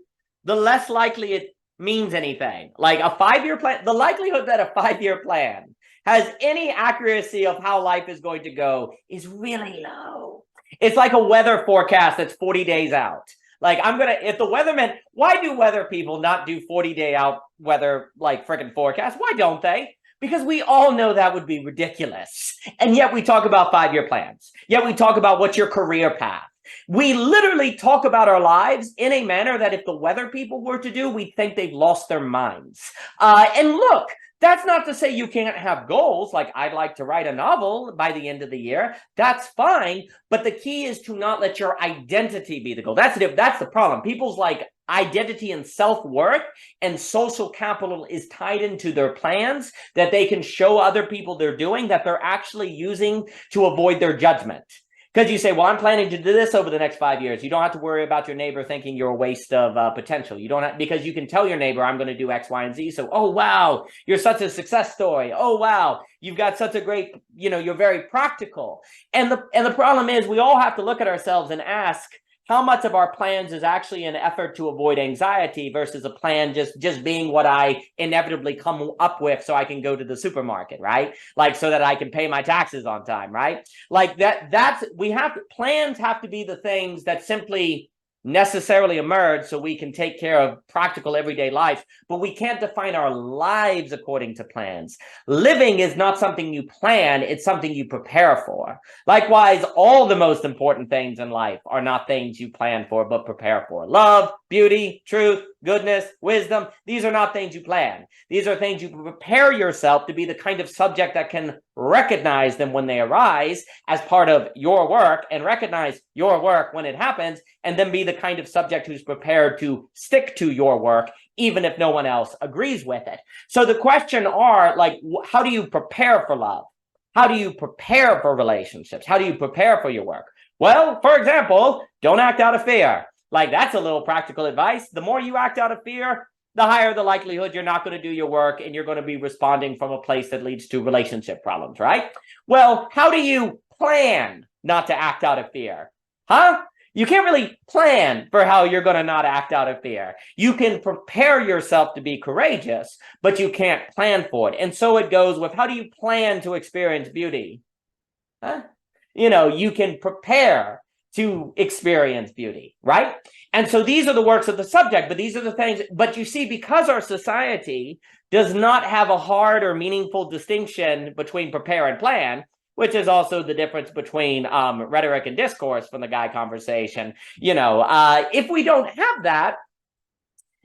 the less likely it means anything. Like, a 5-year plan, the likelihood that a 5-year plan has any accuracy of how life is going to go is really low. It's like a weather forecast that's 40 days out. Like, if the weatherman, why do weather people not do 40-day out weather, like, freaking forecasts? Why don't they? Because we all know that would be ridiculous. And yet we talk about 5-year plans. Yet we talk about what's your career path. We literally talk about our lives in a manner that if the weather people were to do, we think they've lost their minds. And look, that's not to say you can't have goals, like I'd like to write a novel by the end of the year. That's fine, but the key is to not let your identity be the goal. That's the problem. People's like identity and self-worth and social capital is tied into their plans that they can show other people they're doing, that they're actually using to avoid their judgment. Because you say, well, I'm planning to do this over the next 5 years. You don't have to worry about your neighbor thinking you're a waste of potential. You don't have, because you can tell your neighbor, I'm going to do X, Y, and Z. So, oh, wow, you're such a success story. Oh, wow, you've got such a great, you're very practical. And the problem is we all have to look at ourselves and ask, how much of our plans is actually an effort to avoid anxiety versus a plan just being what I inevitably come up with so I can go to the supermarket, right? Like, so that I can pay my taxes on time, right? Like plans have to be the things that simply necessarily emerge so we can take care of practical everyday life, but we can't define our lives according to plans. Living is not something you plan, it's something you prepare for. Likewise, all the most important things in life are not things you plan for, but prepare for. Love, beauty, truth, goodness, wisdom, these are not things you plan. These are things you prepare yourself to be the kind of subject that can recognize them when they arise as part of your work, and recognize your work when it happens, and then be the kind of subject who's prepared to stick to your work, even if no one else agrees with it. So the question are, like, how do you prepare for love? How do you prepare for relationships? How do you prepare for your work? Well, for example, don't act out of fear. Like, that's a little practical advice. The more you act out of fear, the higher the likelihood you're not going to do your work and you're going to be responding from a place that leads to relationship problems, right? Well, how do you plan not to act out of fear? Huh? You can't really plan for how you're going to not act out of fear. You can prepare yourself to be courageous, but you can't plan for it. And so it goes with, how do you plan to experience beauty? Huh? You can prepare to experience beauty, right? And so these are the works of the subject, but these are the things. But you see, because our society does not have a hard or meaningful distinction between prepare and plan, which is also the difference between rhetoric and discourse from the guy conversation. If we don't have that,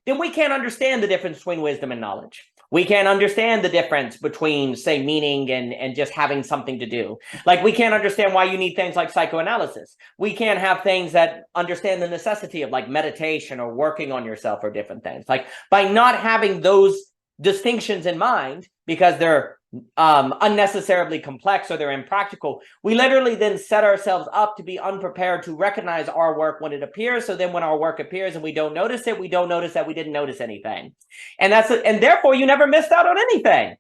then we can't understand the difference between wisdom and knowledge. We can't understand the difference between, say, meaning and just having something to do. Like, we can't understand why you need things like psychoanalysis. We can't have things that understand the necessity of, like, meditation or working on yourself or different things. Like, by not having those distinctions in mind, because they're unnecessarily complex or they're impractical, we literally then set ourselves up to be unprepared to recognize our work when it appears. So then when our work appears and we don't notice it, we don't notice that we didn't notice anything. And therefore you never missed out on anything.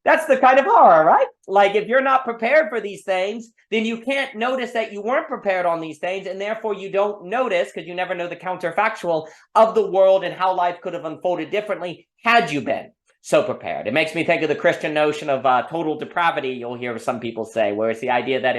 That's the kind of horror, right? Like, if you're not prepared for these things, then you can't notice that you weren't prepared on these things, and therefore you don't notice, because you never know the counterfactual of the world and how life could have unfolded differently had you been so prepared. It makes me think of the Christian notion of total depravity. You'll hear some people say, where it's the idea that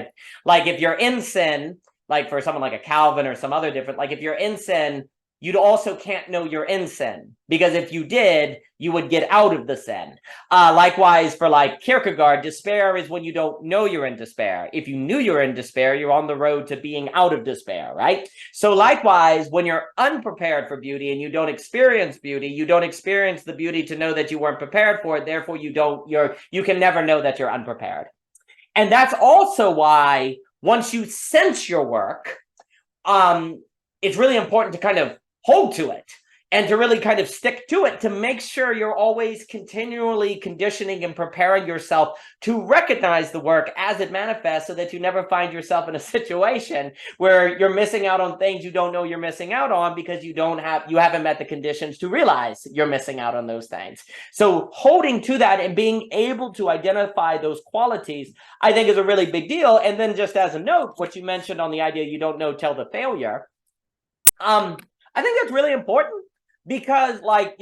if you're in sin, like for someone like a Calvin or some other different, like if you're in sin, you also can't know you're in sin, because if you did, you would get out of the sin. Likewise, for like Kierkegaard, despair is when you don't know you're in despair. If you knew you're in despair, you're on the road to being out of despair, right? So likewise, when you're unprepared for beauty and you don't experience beauty, you don't experience the beauty to know that you weren't prepared for it. Therefore, you can never know that you're unprepared. And that's also why once you sense your work, it's really important to kind of hold to it and to really kind of stick to it, to make sure you're always continually conditioning and preparing yourself to recognize the work as it manifests, so that you never find yourself in a situation where you're missing out on things you don't know you're missing out on, because you haven't met the conditions to realize you're missing out on those things. So holding to that and being able to identify those qualities, I think, is a really big deal. And then, just as a note, what you mentioned on the idea you don't know till the failure, I think that's really important, because like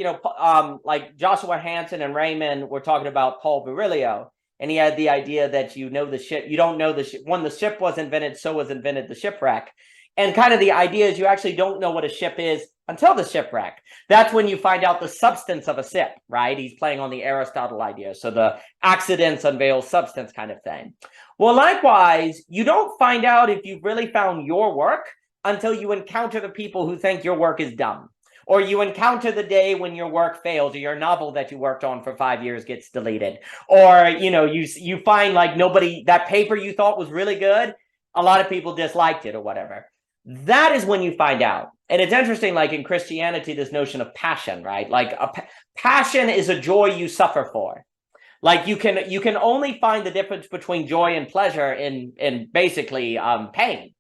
Joshua Hanson and Raymond were talking about Paul Virilio, and he had the idea that you don't know the ship. When the ship was invented, so was invented the shipwreck. And kind of the idea is you actually don't know what a ship is until the shipwreck. That's when you find out the substance of a ship, right? He's playing on the Aristotle idea. So the accidents unveil substance kind of thing. Well, likewise, you don't find out if you've really found your work until you encounter the people who think your work is dumb, or you encounter the day when your work fails, or your novel that you worked on for 5 years gets deleted, or you find like that paper you thought was really good, a lot of people disliked it or whatever. That is when you find out. And it's interesting, like in Christianity, this notion of passion, right? Like passion is a joy you suffer for. Like you can only find the difference between joy and pleasure in basically pain,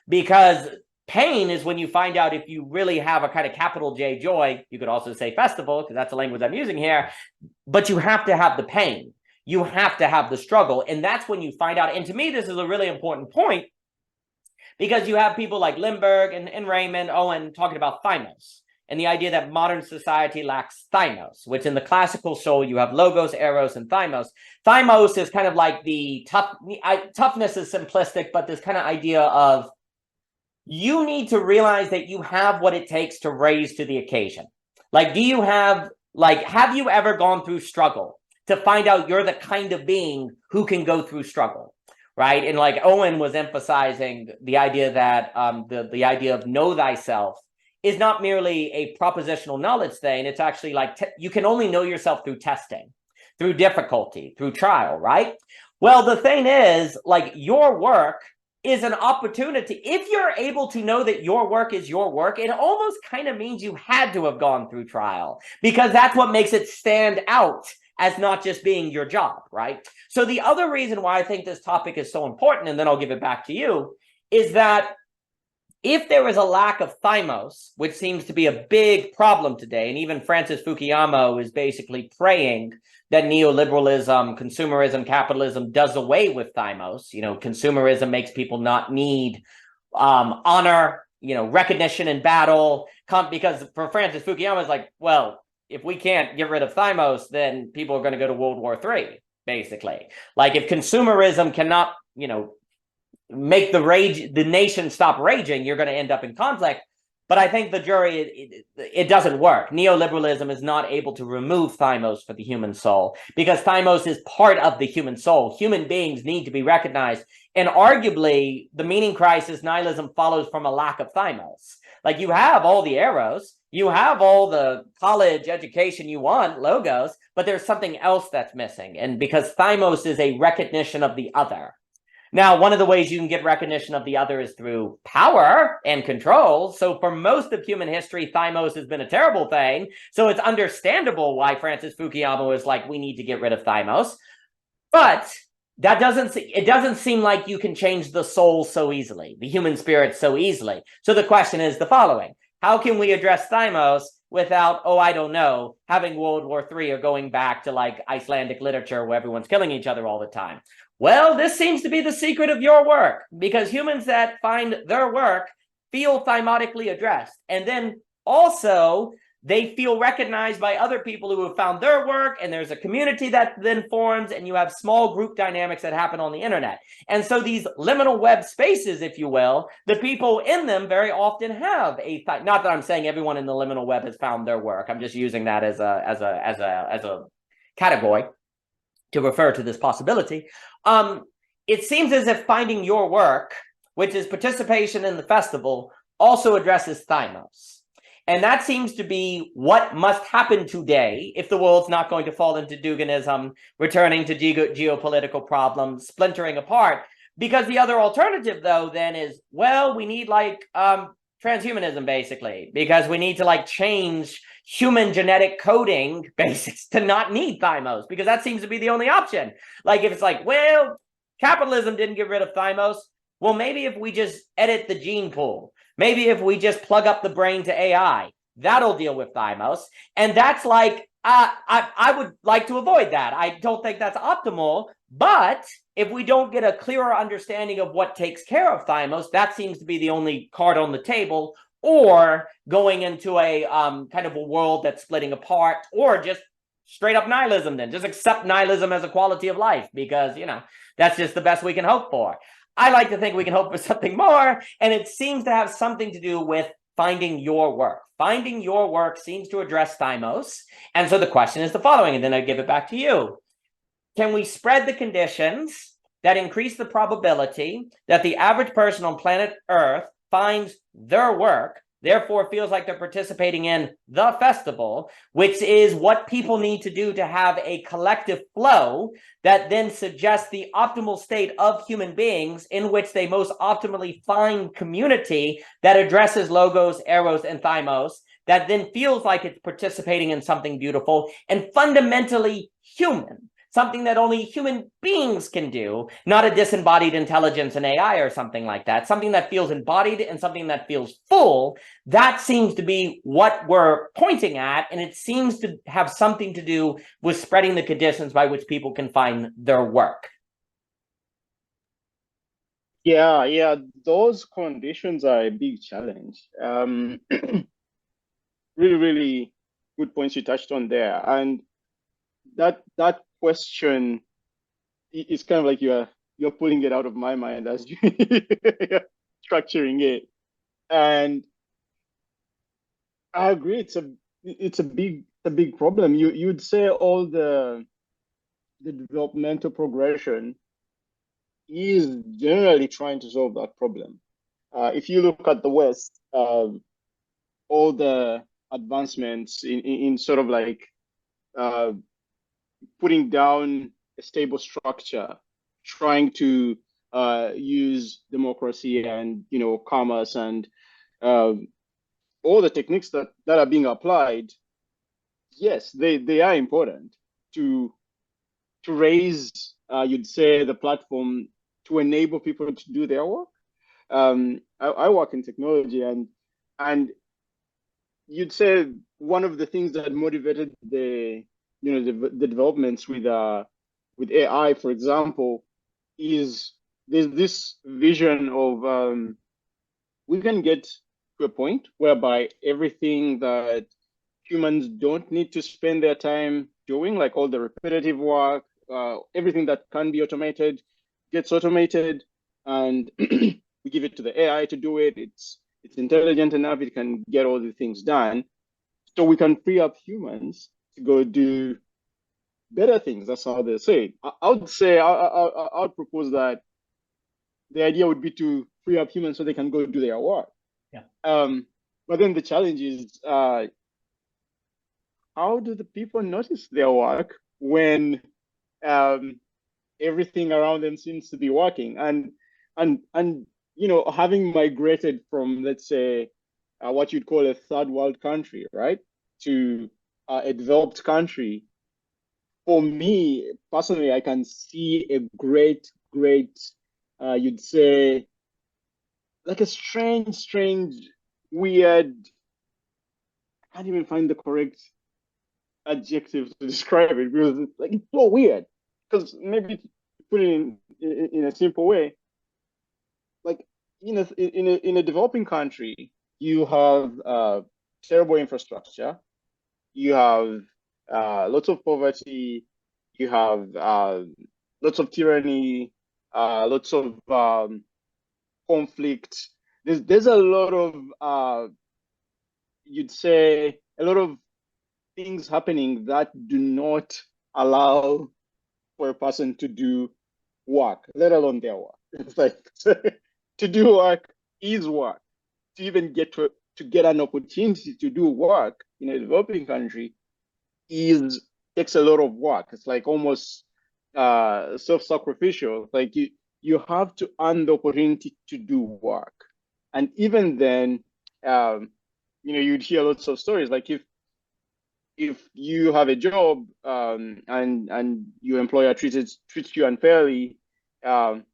because pain is when you find out if you really have a kind of capital J joy. You could also say festival, because that's the language I'm using here. But you have to have the pain. You have to have the struggle. And that's when you find out. And to me, this is a really important point, because you have people like Lindbergh and Raymond Owen talking about thymos, and the idea that modern society lacks thymos, which in the classical soul, you have logos, eros, and thymos. Thymos is kind of like toughness is simplistic, but this kind of idea of, you need to realize that you have what it takes to raise to the occasion. Like, have you ever gone through struggle to find out you're the kind of being who can go through struggle, right? And like Owen was emphasizing the idea that the idea of know thyself is not merely a propositional knowledge thing. It's actually like you can only know yourself through testing, through difficulty, through trial, right? Well, the thing is, like, your work is an opportunity. If you're able to know that your work is your work, it almost kind of means you had to have gone through trial, because that's what makes it stand out as not just being your job, right? So the other reason why I think this topic is so important, and then I'll give it back to you, is that if there is a lack of thymos, which seems to be a big problem today, and even Francis Fukuyama is basically praying that neoliberalism, consumerism, capitalism does away with thymos. Consumerism makes people not need honor, recognition in battle, because for Francis Fukuyama, it's like, well, if we can't get rid of thymos, then people are going to go to World War III, basically. Like if consumerism cannot, make the nation stop raging, you're going to end up in conflict. But I think the jury, it doesn't work. Neoliberalism is not able to remove thymos for the human soul, because thymos is part of the human soul. Human beings need to be recognized. And arguably, the meaning crisis nihilism follows from a lack of thymos. Like you have all the arrows, you have all the college education you want, logos, but there's something else that's missing. And because thymos is a recognition of the other. Now, one of the ways you can get recognition of the other is through power and control. So for most of human history, thymos has been a terrible thing. So it's understandable why Francis Fukuyama was like, we need to get rid of thymos. But it doesn't seem like you can change the soul so easily, the human spirit so easily. So the question is the following: how can we address thymos without, I don't know, having World War III or going back to like Icelandic literature where everyone's killing each other all the time? Well, this seems to be the secret of your work, because humans that find their work feel thymotically addressed. And then also they feel recognized by other people who have found their work, and there's a community that then forms, and you have small group dynamics that happen on the internet. And so these liminal web spaces, if you will, the people in them very often have not that I'm saying everyone in the liminal web has found their work. I'm just using that as a category to refer to this possibility. It seems as if finding your work, which is participation in the festival, also addresses thymos. And that seems to be what must happen today if the world's not going to fall into Duginism, returning to geopolitical problems, splintering apart. Because the other alternative, though, then is, well, we need like transhumanism, basically, because we need to like change human genetic coding basics to not need thymos, because that seems to be the only option. Like if it's like, well, capitalism didn't get rid of thymos, well, maybe if we just edit the gene pool, maybe if we just plug up the brain to AI, that'll deal with thymos. And that's like, I would like to avoid that. I don't think that's optimal. But if we don't get a clearer understanding of what takes care of thymos, that seems to be the only card on the table, or going into a kind of a world that's splitting apart, or just straight up nihilism, then just accept nihilism as a quality of life, because, that's just the best we can hope for. I like to think we can hope for something more, and it seems to have something to do with finding your work. Finding your work seems to address thymos. And so the question is the following, and then I give it back to you. Can we spread the conditions that increase the probability that the average person on planet Earth finds their work, therefore feels like they're participating in the festival, which is what people need to do to have a collective flow that then suggests the optimal state of human beings in which they most optimally find community that addresses logos, arrows, and thymos, that then feels like it's participating in something beautiful and fundamentally human. Something that only human beings can do, not a disembodied intelligence and AI or something like that. Something that feels embodied and something that feels full. That seems to be what we're pointing at, and it seems to have something to do with spreading the conditions by which people can find their work. Yeah, those conditions are a big challenge. Really, really good points you touched on there. And that question is kind of like you're pulling it out of my mind as you're structuring it. And I agree, it's a big problem. You'd say all the developmental progression is generally trying to solve that problem. If you look at the West, all the advancements in sort of like putting down a stable structure, trying to use democracy and commerce and all the techniques that are being applied. Yes, they are important to raise, you'd say, the platform to enable people to do their work. I work in technology, and you'd say one of the things that motivated the developments with AI, for example, is there's this vision of we can get to a point whereby everything that humans don't need to spend their time doing, like all the repetitive work, everything that can be automated gets automated, and we give it to the AI to do it. It's intelligent enough; it can get all the things done, so we can free up humans to go do better things. That's how they say it. I would say I would propose that the idea would be to free up humans so they can go do their work. Yeah. But then the challenge is how do the people notice their work when um, everything around them seems to be working? And having migrated from, let's say, what you'd call a third world country, right, to a developed country, for me personally, I can see a great, you'd say, like a strange, weird. I can't even find the correct adjective to describe it because it's so weird. Because maybe to put it in a simple way, like in a developing country, you have terrible infrastructure, you have lots of poverty, you have lots of tyranny, lots of conflict. There's a lot of you'd say a lot of things happening that do not allow for a person to do work, let alone their work. It's like to do work is work. To even to get an opportunity to do work in a developing country is takes a lot of work. It's like almost self-sacrificial. Like you have to earn the opportunity to do work, and even then, um, you'd hear lots of stories like if you have a job and your employer treats you unfairly, um,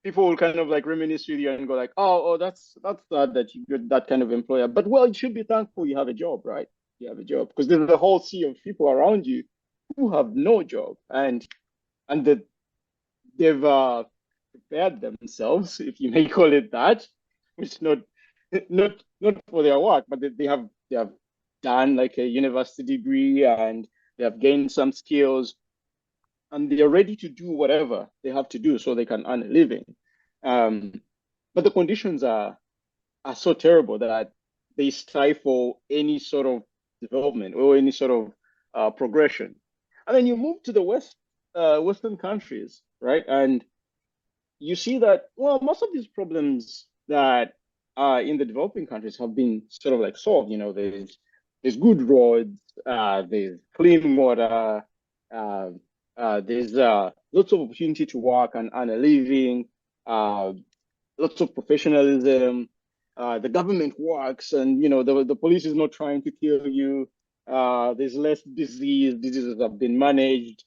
people will kind of like reminisce with you and go like, oh, that's sad that you're that kind of employer. But well, you should be thankful you have a job, right? You have a job because there's a whole sea of people around you who have no job and that they've prepared themselves, if you may call it that, which not for their work, but they have done like a university degree and they have gained some skills and they're ready to do whatever they have to do so they can earn a living. Um, but the conditions are so terrible that they stifle any sort of development or any sort of progression. And then you move to the Western countries, right? And you see that, well, most of these problems that are in the developing countries have been sort of like solved. There's good roads, there's clean water, uh, there's lots of opportunity to work and earn a living, uh, lots of professionalism. The government works, and the police is not trying to kill you. There's less disease. Diseases have been managed.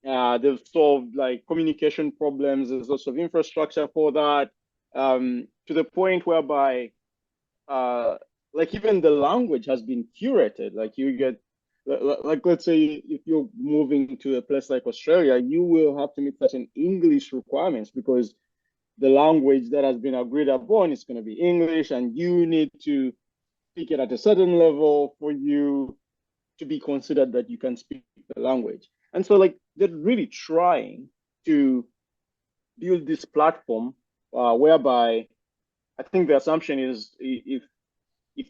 They've solved like communication problems. There's lots of infrastructure for that, to the point whereby, uh, like even the language has been curated. Like you get, like let's say if you're moving to a place like Australia, you will have to meet certain English requirements because the language that has been agreed upon is going to be English, and you need to speak it at a certain level for you to be considered that you can speak the language. And so, like, they're really trying to build this platform whereby I think the assumption is if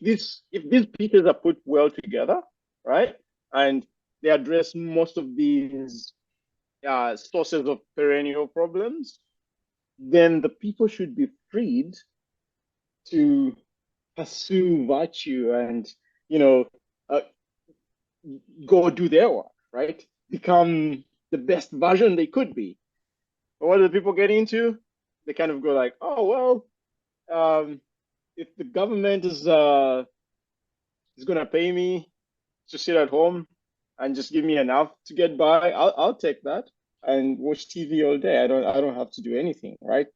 these pieces are put well together, right, and they address most of these sources of perennial problems, then the people should be freed to pursue virtue and you know uh, go do their work, right? Become the best version they could be. But what do people get into? They kind of go like, oh well, if the government is gonna pay me to sit at home and just give me enough to get by, I'll take that and watch TV all day. I don't have to do anything, right?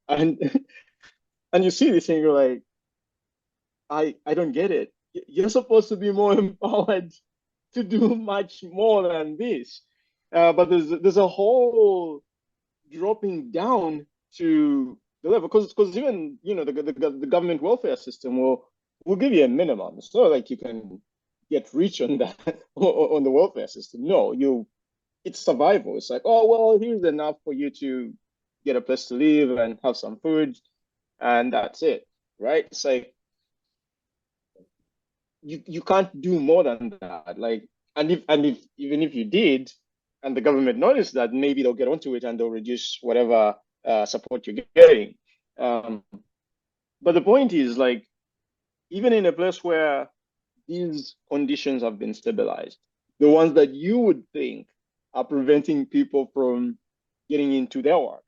And And you see this and you're like, I don't get it. You're supposed to be more empowered to do much more than this. But there's a whole dropping down to the level, because even the government welfare system will give you a minimum. It's not like you can get rich on that on the welfare system. No, it's survival. It's like, oh well, here's enough for you to get a place to live and have some food, and that's it, right? It's like you can't do more than that. Like, and if even if you did, and the government noticed that, maybe they'll get onto it and they'll reduce whatever support you're getting. Um, but the point is, like, even in a place where these conditions have been stabilized, the ones that you would think are preventing people from getting into their work,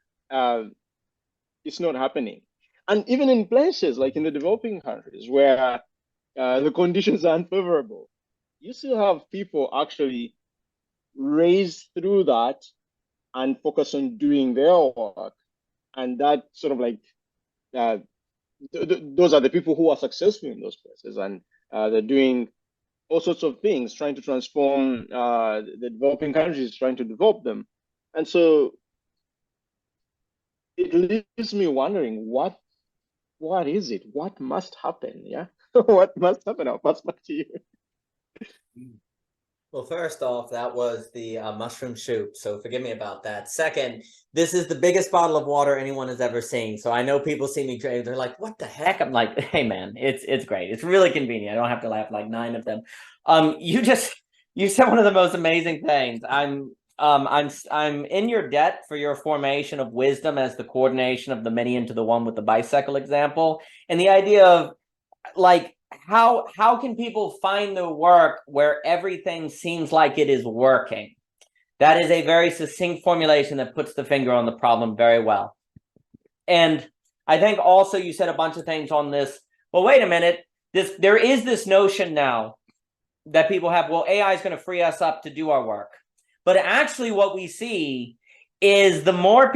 it's not happening. And even in places like in the developing countries where the conditions are unfavorable, you still have people actually raise through that and focus on doing their work. And that sort of like, uh, those are the people who are successful in those places. And they're doing all sorts of things, trying to transform the developing countries, trying to develop them. And so it leaves me wondering, what is it? What must happen? Yeah. What must happen? I'll pass back to you. Well, first off, that was the mushroom soup, so forgive me about that. Second, this is the biggest bottle of water anyone has ever seen, so I know people see me drink, they're like, what the heck? I'm like, hey man, it's great. It's really convenient. I don't have to laugh like 9 of them. You said one of the most amazing things. I'm in your debt for your formation of wisdom as the coordination of the many into the one with the bicycle example, and the idea of, like, how can people find the work where everything seems like it is working? That is a very succinct formulation that puts the finger on the problem very well. And I think also you said a bunch of things on this. Well, wait a minute. There is this notion now that people have, well, AI is going to free us up to do our work. But actually what we see is the more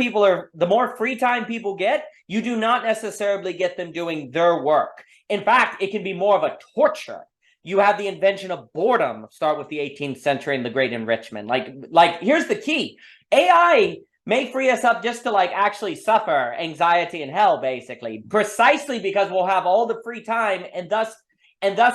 free time people get, you do not necessarily get them doing their work. In fact, it can be more of a torture. You have the invention of boredom start with the 18th century and the Great Enrichment. Like here's the key. AI may free us up just to like actually suffer anxiety and hell, basically, precisely because we'll have all the free time, and thus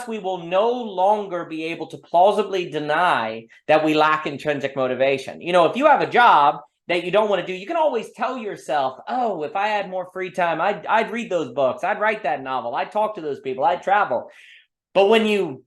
we will no longer be able to plausibly deny that we lack intrinsic motivation. You know, if you have a job that you don't want to do, you can always tell yourself, oh, if I had more free time, I'd read those books, I'd write that novel, I'd talk to those people, I'd travel. But when you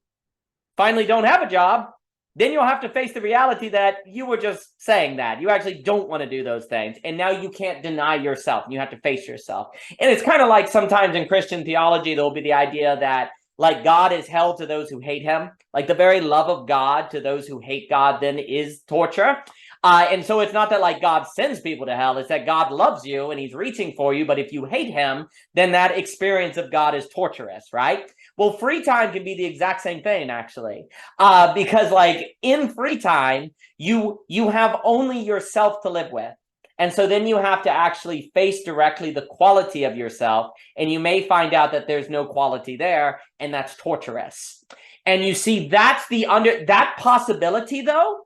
finally don't have a job, then you'll have to face the reality that you were just saying that. You actually don't want to do those things. And now you can't deny yourself. You have to face yourself. And it's kind of like sometimes in Christian theology, there'll be the idea that, like, God is hell to those who hate him. Like, the very love of God to those who hate God then is torture. And so it's not that like God sends people to hell, it's that God loves you and he's reaching for you. But if you hate him, then that experience of God is torturous, right? Well, free time can be the exact same thing, actually, because like in free time, you have only yourself to live with. And so then you have to actually face directly the quality of yourself, and you may find out that there's no quality there, and that's torturous. And you see, that's that possibility, though,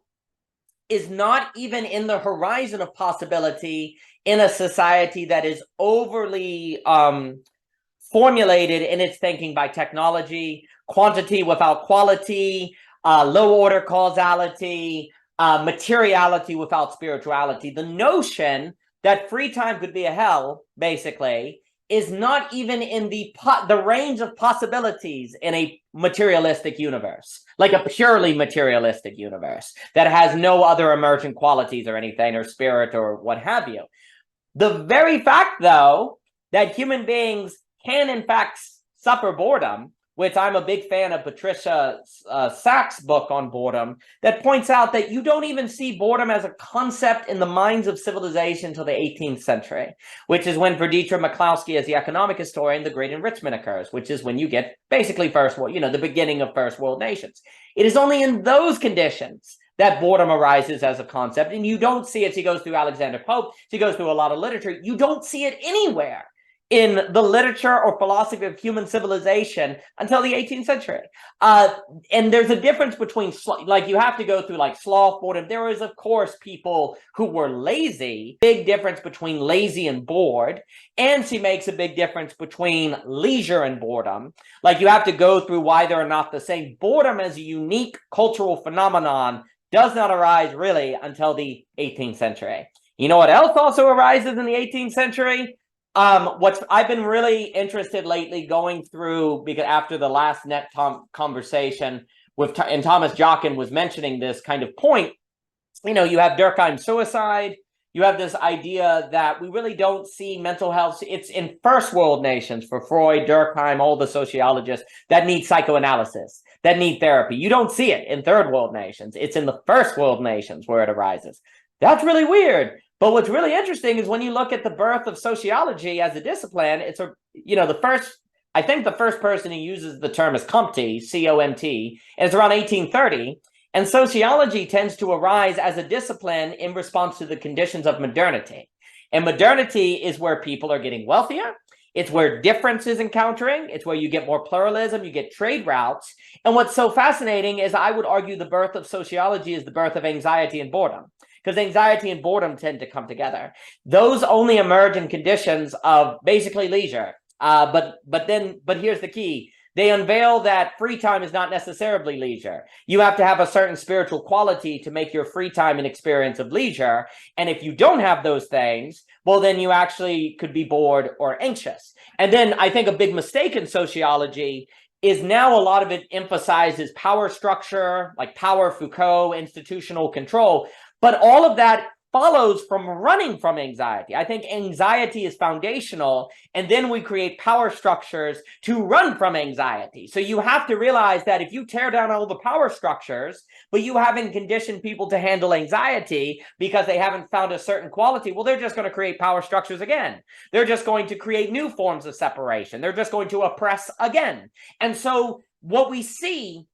is not even in the horizon of possibility in a society that is overly formulated in its thinking by technology, quantity without quality, low order causality, materiality without spirituality. The notion that free time could be a hell, basically, is not even in the range of possibilities in a materialistic universe, like a purely materialistic universe that has no other emergent qualities or anything, or spirit or what have you. The very fact, though, that human beings can in fact suffer boredom, which I'm a big fan of Patricia Sachs' book on boredom, that points out that you don't even see boredom as a concept in the minds of civilization until the 18th century, which is when for Dietrich McCloskey, as the economic historian, the Great Enrichment occurs, which is when you get basically first world, the beginning of first world nations. It is only in those conditions that boredom arises as a concept, and you don't see it. She goes through Alexander Pope, she goes through a lot of literature. You don't see it anywhere in the literature or philosophy of human civilization until the 18th century. And there's a difference between, like, you have to go through like sloth, boredom. There is, of course, people who were lazy. Big difference between lazy and bored. And she makes a big difference between leisure and boredom. Like, you have to go through why they're not the same. Boredom as a unique cultural phenomenon does not arise really until the 18th century. You know what else also arises in the 18th century? What I've been really interested lately going through, because after the last net conversation with, and Thomas Jockin was mentioning this kind of point, you know, you have Durkheim suicide, you have this idea that we really don't see mental health. It's in first world nations for Freud, Durkheim, all the sociologists that need psychoanalysis, that need therapy. You don't see it in third world nations. It's in the first world nations where it arises. That's really weird. But what's really interesting is when you look at the birth of sociology as a discipline, it's a, you know, I think the first person who uses the term is Comte, C-O-M-T, and it's around 1830. And sociology tends to arise as a discipline in response to the conditions of modernity. And modernity is where people are getting wealthier. It's where difference is encountering. It's where you get more pluralism, you get trade routes. And what's so fascinating is I would argue the birth of sociology is the birth of anxiety and boredom, because anxiety and boredom tend to come together. Those only emerge in conditions of basically leisure. But here's the key. They unveil that free time is not necessarily leisure. You have to have a certain spiritual quality to make your free time an experience of leisure. And if you don't have those things, well, then you actually could be bored or anxious. And then I think a big mistake in sociology is now a lot of it emphasizes power structure, like power, Foucault, institutional control. But all of that follows from running from anxiety. I think anxiety is foundational, and then we create power structures to run from anxiety. So you have to realize that if you tear down all the power structures, but you haven't conditioned people to handle anxiety because they haven't found a certain quality, well, they're just going to create power structures again. They're just going to create new forms of separation. They're just going to oppress again. And so what we see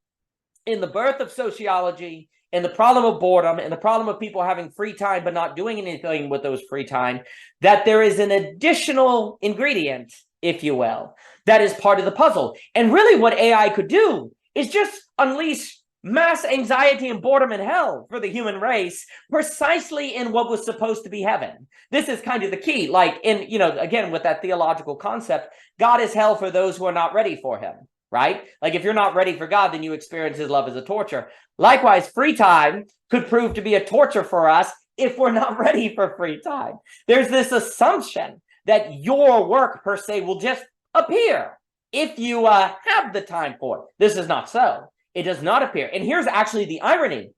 in the birth of sociology, and the problem of boredom, and the problem of people having free time but not doing anything with those free time, that there is an additional ingredient, if you will, that is part of the puzzle. And really what AI could do is just unleash mass anxiety and boredom and hell for the human race, precisely in what was supposed to be heaven. This is kind of the key. Like in, you know, again, with that theological concept, God is hell for those who are not ready for him. Right? Like if you're not ready for God, then you experience his love as a torture. Likewise, free time could prove to be a torture for us if we're not ready for free time. There's this assumption that your work per se will just appear if you have the time for it. This is not so. It does not appear. And here's actually the irony.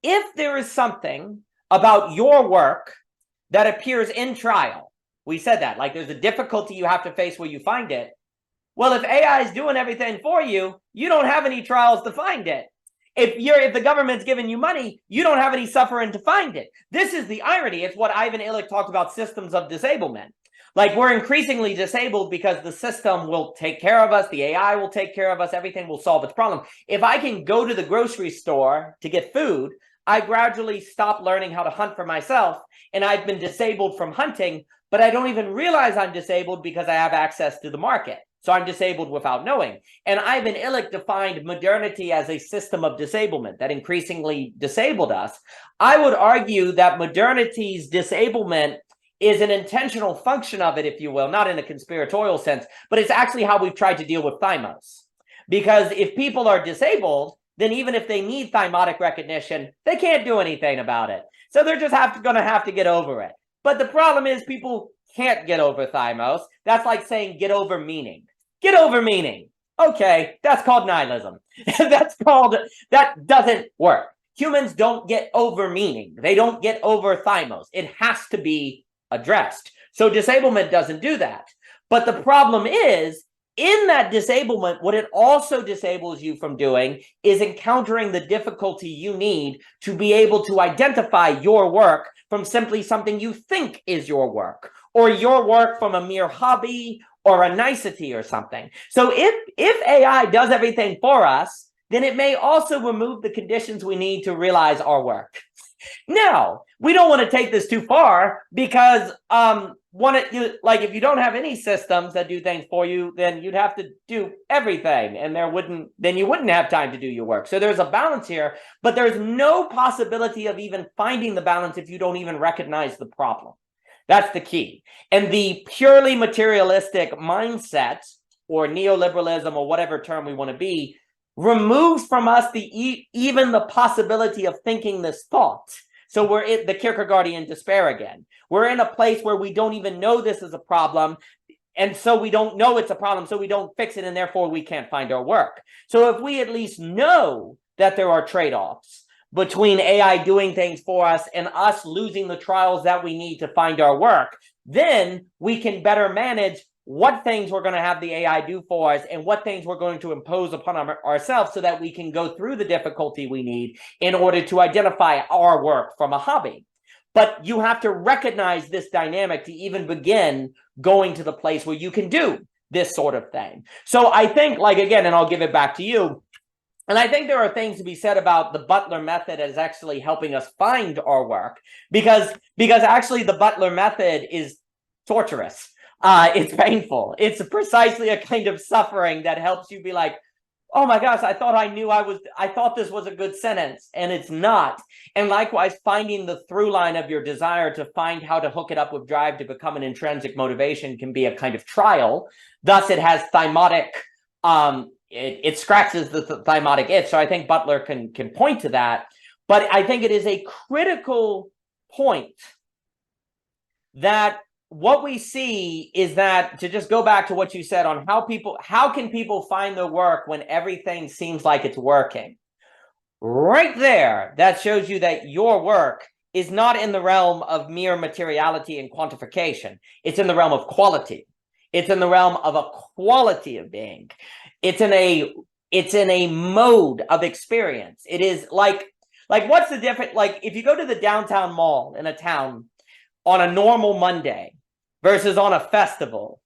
If there is something about your work that appears in trial, we said that, like there's a difficulty you have to face where you find it. Well, if AI is doing everything for you, you don't have any trials to find it. If the government's giving you money, you don't have any suffering to find it. This is the irony. It's what Ivan Illich talked about, systems of disablement. Like we're increasingly disabled because the system will take care of us. The AI will take care of us. Everything will solve its problem. If I can go to the grocery store to get food, I gradually stop learning how to hunt for myself. And I've been disabled from hunting, but I don't even realize I'm disabled because I have access to the market. So I'm disabled without knowing. And Ivan Illich defined modernity as a system of disablement that increasingly disabled us. I would argue that modernity's disablement is an intentional function of it, if you will, not in a conspiratorial sense, but it's actually how we've tried to deal with thymos. Because if people are disabled, then even if they need thymotic recognition, they can't do anything about it. So they're just going to have to get over it. But the problem is people can't get over thymos. That's like saying get over meaning. Get over meaning. Okay, that's called nihilism. That doesn't work. Humans don't get over meaning. They don't get over thymos. It has to be addressed. So disablement doesn't do that. But the problem is, in that disablement, what it also disables you from doing is encountering the difficulty you need to be able to identify your work from simply something you think is your work, or your work from a mere hobby or a nicety or something. So if AI does everything for us, then it may also remove the conditions we need to realize our work. Now, we don't want to take this too far because like if you don't have any systems that do things for you, then you'd have to do everything, and then you wouldn't have time to do your work. So there's a balance here, but there's no possibility of even finding the balance if you don't even recognize the problem. That's the key. And the purely materialistic mindset, or neoliberalism, or whatever term we want to be, removes from us even the possibility of thinking this thought. So we're in the Kierkegaardian despair again. We're in a place where we don't even know this is a problem, and so we don't know it's a problem, so we don't fix it, and therefore we can't find our work. So if we at least know that there are trade-offs between AI doing things for us and us losing the trials that we need to find our work, then we can better manage what things we're going to have the AI do for us and what things we're going to impose upon ourselves, so that we can go through the difficulty we need in order to identify our work from a hobby. But you have to recognize this dynamic to even begin going to the place where you can do this sort of thing. So I think, like, again, and I'll give it back to you, and I think there are things to be said about the Butler method as actually helping us find our work, because actually the Butler method is torturous. It's painful. It's precisely a kind of suffering that helps you be like, oh my gosh, I thought this was a good sentence, and it's not. And likewise, finding the through line of your desire to find how to hook it up with drive to become an intrinsic motivation can be a kind of trial. Thus, it has thymotic, it scratches the thymotic itch. So I think Butler can point to that. But I think it is a critical point that what we see is that, to just go back to what you said on how can people find their work when everything seems like it's working? Right there, that shows you that your work is not in the realm of mere materiality and quantification. It's in the realm of quality. It's in the realm of a quality of being. It's in a mode of experience. It is like what's the difference? Like, if you go to the downtown mall in a town on a normal Monday versus on a festival,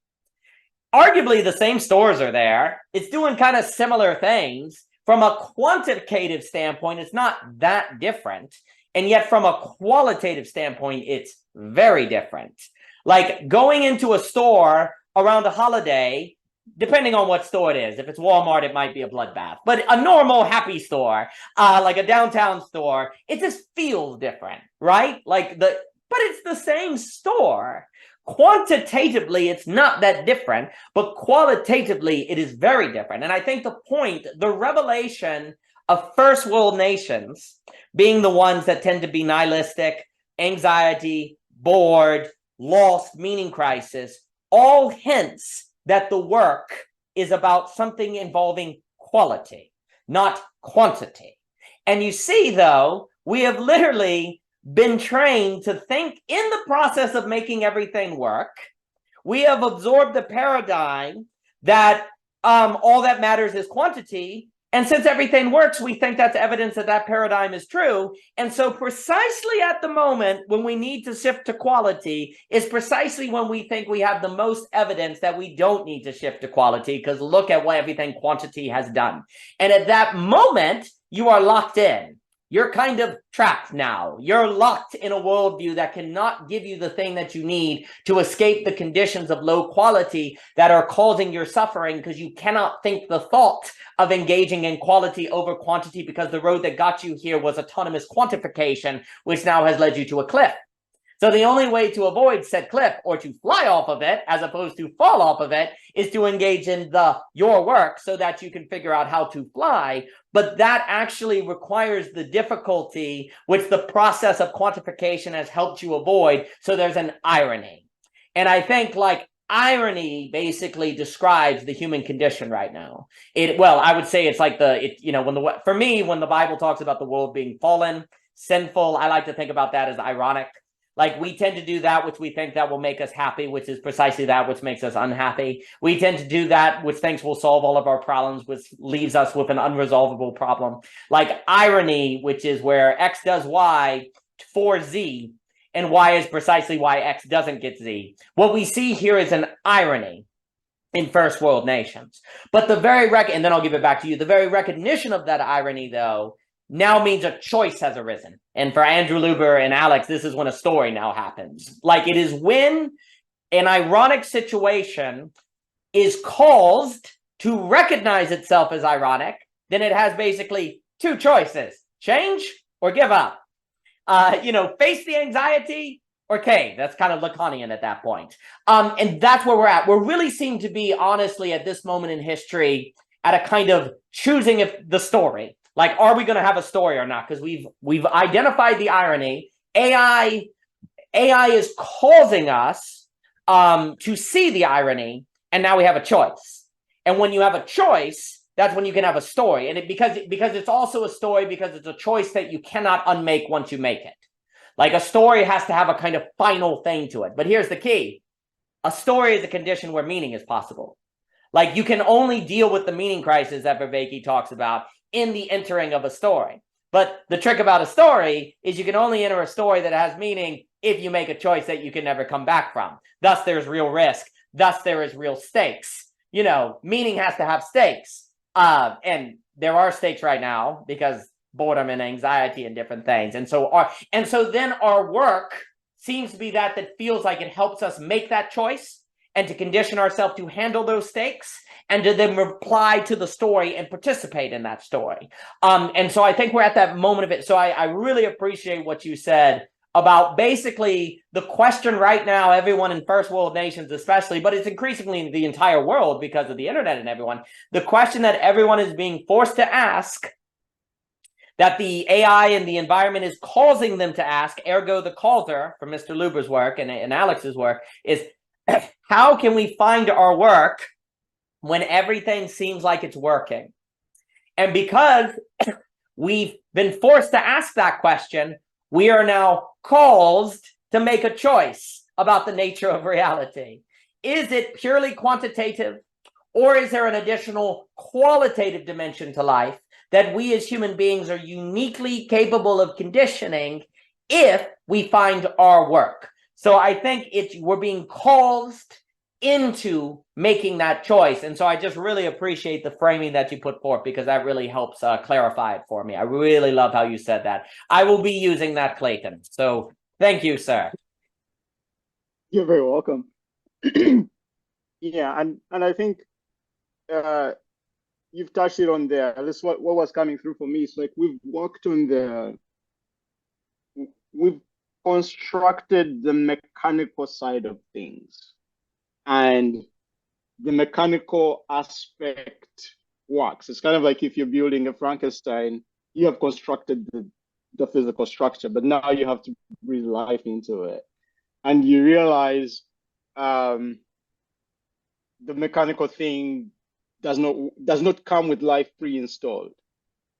arguably the same stores are there. It's doing kind of similar things. From a quantitative standpoint, it's not that different. And yet from a qualitative standpoint, it's very different. Like going into a store around a holiday, depending on what store it is. If it's Walmart, it might be a bloodbath. But a normal happy store, like a downtown store, it just feels different, right? But it's the same store. Quantitatively, it's not that different, but qualitatively, it is very different. And I think the revelation of first world nations being the ones that tend to be nihilistic, anxiety, bored, lost, meaning crisis, all hints that the work is about something involving quality, not quantity. And you see, though, we have literally been trained to think in the process of making everything work. We have absorbed the paradigm that all that matters is quantity. And since everything works, we think that's evidence that that paradigm is true. And so precisely at the moment when we need to shift to quality is precisely when we think we have the most evidence that we don't need to shift to quality, because look at what everything quantity has done. And at that moment, you are locked in. You're kind of trapped now. You're locked in a worldview that cannot give you the thing that you need to escape the conditions of low quality that are causing your suffering, because you cannot think the thought of engaging in quality over quantity, because the road that got you here was autonomous quantification, which now has led you to a cliff. So the only way to avoid said cliff, or to fly off of it as opposed to fall off of it, is to engage in your work so that you can figure out how to fly. But that actually requires the difficulty which the process of quantification has helped you avoid. So there's an irony. And I think irony basically describes the human condition right now. I would say it's like for me, when the Bible talks about the world being fallen, sinful, I like to think about that as ironic. Like, we tend to do that which we think that will make us happy, which is precisely that which makes us unhappy. We tend to do that which thinks will solve all of our problems, which leaves us with an unresolvable problem. Like irony, which is where X does Y for Z, and Y is precisely why X doesn't get Z. What we see here is an irony in first world nations. But and then I'll give it back to you, the very recognition of that irony, though, now means a choice has arisen. And for Andrew Luber and Alex, this is when a story now happens. Like, it is when an ironic situation is caused to recognize itself as ironic, then it has basically two choices: change or give up. Face the anxiety or cave. That's kind of Lacanian at that point. And that's where we're at. We really seem to be, honestly, at this moment in history, at a kind of choosing if the story. Like, are we going to have a story or not? Because we've identified the irony. AI is causing us to see the irony, and now we have a choice. And when you have a choice, that's when you can have a story. And because it's also a story, because it's a choice that you cannot unmake once you make it. Like, a story has to have a kind of final thing to it. But here's the key. A story is a condition where meaning is possible. Like, you can only deal with the meaning crisis that Vervaeke talks about in the entering of a story. But the trick about a story is you can only enter a story that has meaning if you make a choice that you can never come back from. Thus, there's real risk. Thus, there is real stakes. Meaning has to have stakes. And there are stakes right now because boredom and anxiety and different things. And so then our work seems to be that feels like it helps us make that choice and to condition ourselves to handle those stakes and to then reply to the story and participate in that story. And so I think we're at that moment of it. So I really appreciate what you said about basically the question right now, everyone in first world nations especially, but it's increasingly the entire world because of the internet and everyone, the question that everyone is being forced to ask, that the AI and the environment is causing them to ask, ergo the causer from Mr. Luber's work and Alex's work, is how can we find our work when everything seems like it's working? And because we've been forced to ask that question, we are now caused to make a choice about the nature of reality. Is it purely quantitative, or is there an additional qualitative dimension to life that we as human beings are uniquely capable of conditioning if we find our work? So I think we're being caused into making that choice. And so I just really appreciate the framing that you put forth, because that really helps clarify it for me. I really love how you said that. I will be using that, Clayton. So thank you, sir. You're very welcome. Yeah, and I think you've touched it on there. At least what was coming through for me is like we've constructed the mechanical side of things, and the mechanical aspect works. It's kind of like if you're building a Frankenstein, you have constructed the physical structure, but now you have to breathe life into it. And you realize the mechanical thing does not come with life pre-installed.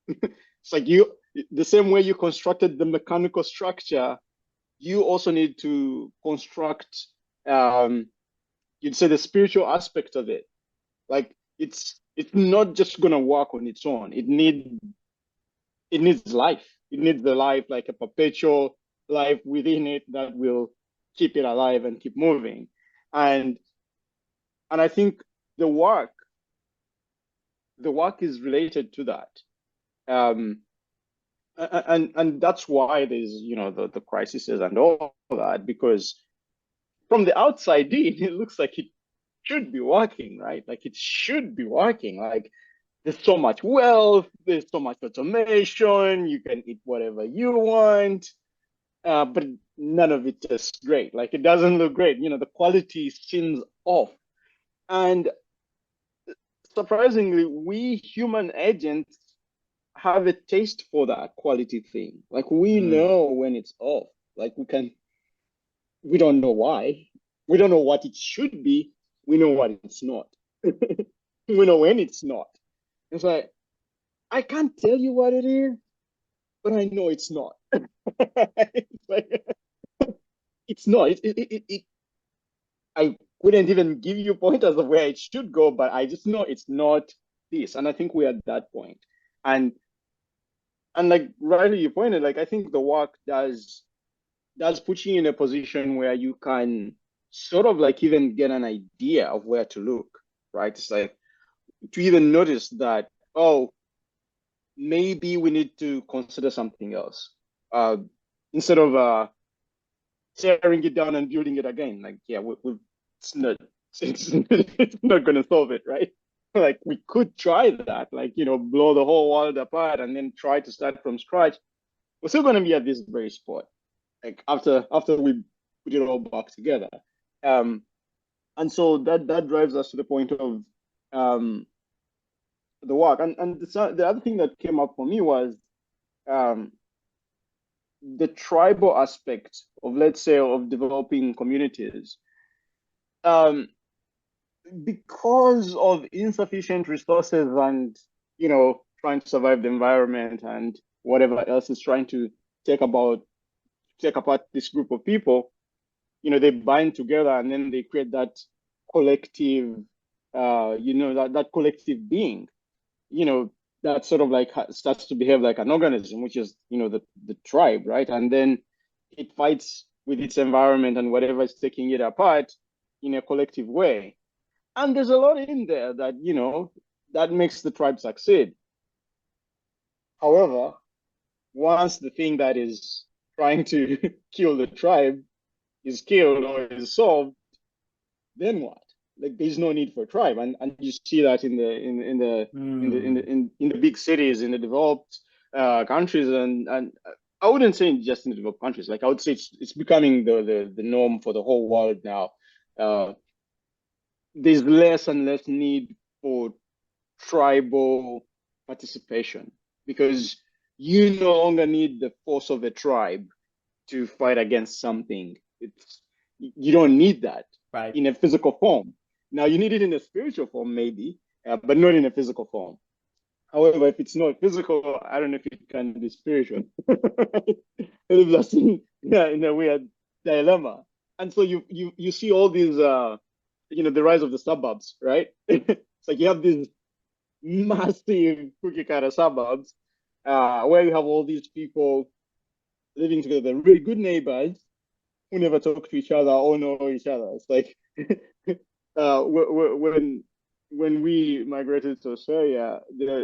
It's like the same way you constructed the mechanical structure, you also need to construct you'd say the spiritual aspect of it. Like it's not just gonna work on its own. It needs life. It needs the life, like a perpetual life within it that will keep it alive and keep moving. And I think the work is related to that. And that's why there's the crises and all that, because from the outside in, it looks like it should be working, right? Like it should be working. Like there's so much wealth, there's so much automation, you can eat whatever you want, but none of it tastes great. Like it doesn't look great. The quality seems off. And surprisingly, we human agents have a taste for that quality thing. Like we know when it's off. Like we don't know why. We don't know what it should be. We know what it's not. We know when it's not. It's like, I can't tell you what it is, but I know it's not. It's like, it's not. I couldn't even give you pointers of where it should go, but I just know it's not this. And I think we're at that point. And like rightly you pointed, like I think the work does put you in a position where you can sort of like even get an idea of where to look, right? It's like to even notice that, oh, maybe we need to consider something else instead of tearing it down and building it again. Like, yeah, it's not it's not going to solve it, right? Like we could try that, like, blow the whole world apart and then try to start from scratch. We're still going to be at this very spot, like after we put it all back together. Um, and so that drives us to the point of um, the work. And the other thing that came up for me was um, the tribal aspect of, let's say, of developing communities. Um, because of insufficient resources and, trying to survive the environment and whatever else is trying to take apart this group of people, they bind together and then they create that collective, that collective being, that sort of like starts to behave like an organism, which is, the tribe, right? And then it fights with its environment and whatever is taking it apart in a collective way. And there's a lot in there that, that makes the tribe succeed. However, once the thing that is trying to kill the tribe is killed or is solved, then what? Like there's no need for a tribe, and you see that in the big cities, in the developed countries, and I wouldn't say just in the developed countries. Like I would say it's becoming the norm for the whole world now. There's less and less need for tribal participation because you no longer need the force of a tribe to fight against something. You don't need that Right. in a physical form. Now you need it in a spiritual form, maybe, but not in a physical form. However, if it's not physical, I don't know if it can be spiritual. It lives in a weird dilemma. And so you see all these, the rise of the suburbs, right? It's like you have these massive cookie cutter suburbs where you have all these people living together, really good neighbors who never talk to each other or know each other. It's like when we migrated to Australia,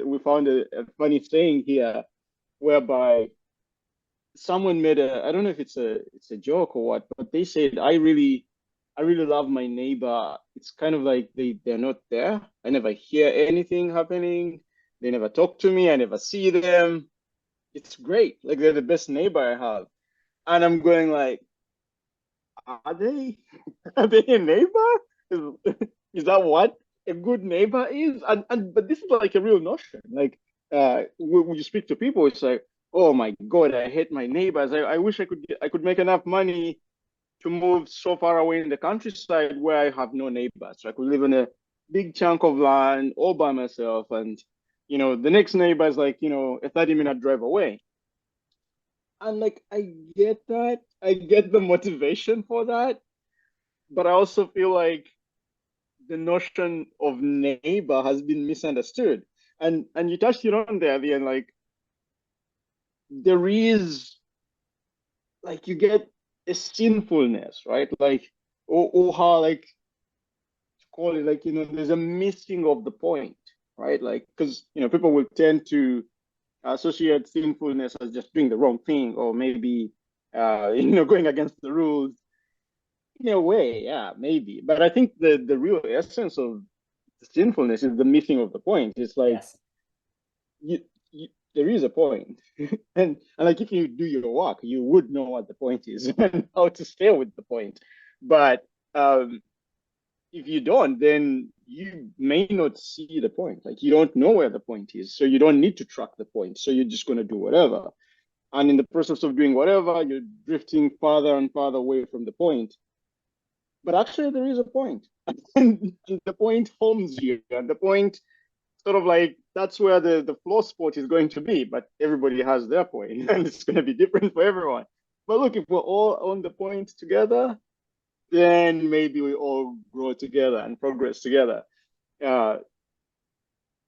we found a funny saying here whereby someone made I don't know if it's a joke or what, but they said, I really love my neighbor. It's kind of like they're not there. I never hear anything happening. They never talk to me. I never see them. It's great. Like they're the best neighbor I have. And I'm going like, are they? Are they a neighbor? Is, is that what a good neighbor is? And but this is like a real notion. Like when you speak to people, it's like, oh my God, I hate my neighbors. I wish I could make enough money to move so far away in the countryside where I have no neighbors. So I could live in a big chunk of land all by myself. And, the next neighbor is like, a 30-minute drive away. And like, I get that. I get the motivation for that. But I also feel like the notion of neighbor has been misunderstood. And you touched it on there at the end, like, there is, like, you get a sinfulness, right? Like, or how, like, to call it, like, there's a missing of the point, right? Like, because, people will tend to associate sinfulness as just doing the wrong thing or maybe, going against the rules. In a way, yeah, maybe. But I think the real essence of the sinfulness is the missing of the point. It's like, Yes. there is a point. and like if you do your work, you would know what the point is and how to stay with the point. But if you don't, then you may not see the point. Like you don't know where the point is. So you don't need to track the point. So you're just going to do whatever. And in the process of doing whatever, you're drifting farther and farther away from the point. But actually, there is a point. And the point homes you. And the point sort of like that's where the floor sport is going to be, but everybody has their point and it's going to be different for everyone. But look, if we're all on the point together, then maybe we all grow together and progress together. And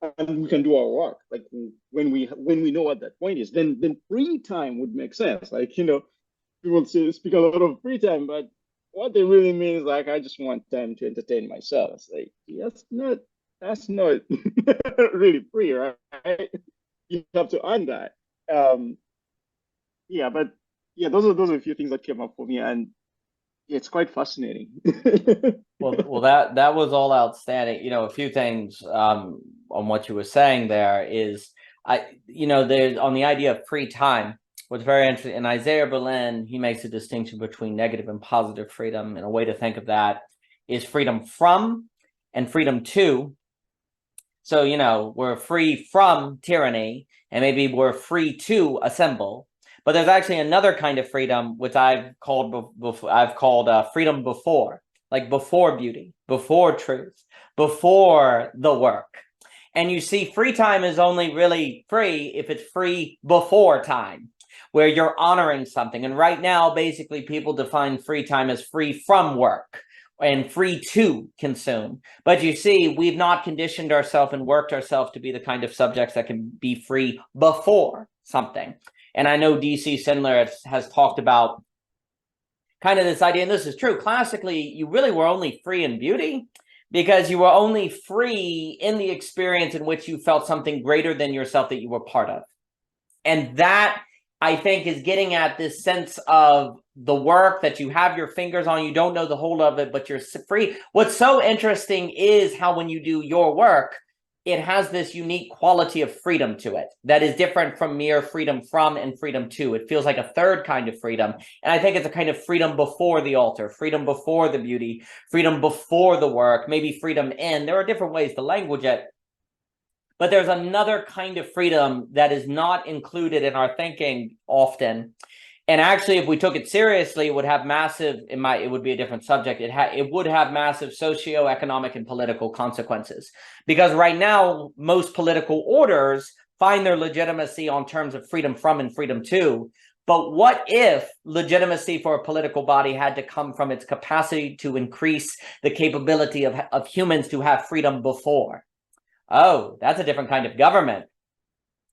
we can do our work. Like when we know what that point is, then free time would make sense. Like, people speak a lot of free time, but what they really mean is like, I just want time to entertain myself. It's like, that's not really free, right? You have to earn that. Yeah, but yeah, those are a few things that came up for me. And it's quite fascinating. Well, that was all outstanding. A few things on what you were saying there is there's on the idea of free time. What's very interesting in Isaiah Berlin, he makes a distinction between negative and positive freedom, and a way to think of that is freedom from and freedom to. So we're free from tyranny, and maybe we're free to assemble. But there's actually another kind of freedom which I've called freedom before. Like before beauty, before truth, before the work. And you see, free time is only really free if it's free before time, where you're honoring something. And right now, basically, people define free time as free from work and free to consume. But you see, we've not conditioned ourselves and worked ourselves to be the kind of subjects that can be free before something. And I know D.C. Sindler has talked about kind of this idea, and this is true. Classically, you really were only free in beauty because you were only free in the experience in which you felt something greater than yourself that you were part of. And that, I think, is getting at this sense of the work that you have your fingers on. You don't know the whole of it, but you're free. What's so interesting is how when you do your work, it has this unique quality of freedom to it that is different from mere freedom from and freedom to. It feels like a third kind of freedom. And I think it's a kind of freedom before the altar, freedom before the beauty, freedom before the work, maybe freedom in. There are different ways to language it. But there's another kind of freedom that is not included in our thinking often. And actually, if we took it seriously, it would have massive, it would be a different subject. It would have massive socioeconomic and political consequences. Because right now, most political orders find their legitimacy on terms of freedom from and freedom to. But what if legitimacy for a political body had to come from its capacity to increase the capability of humans to have freedom before? Oh, that's a different kind of government.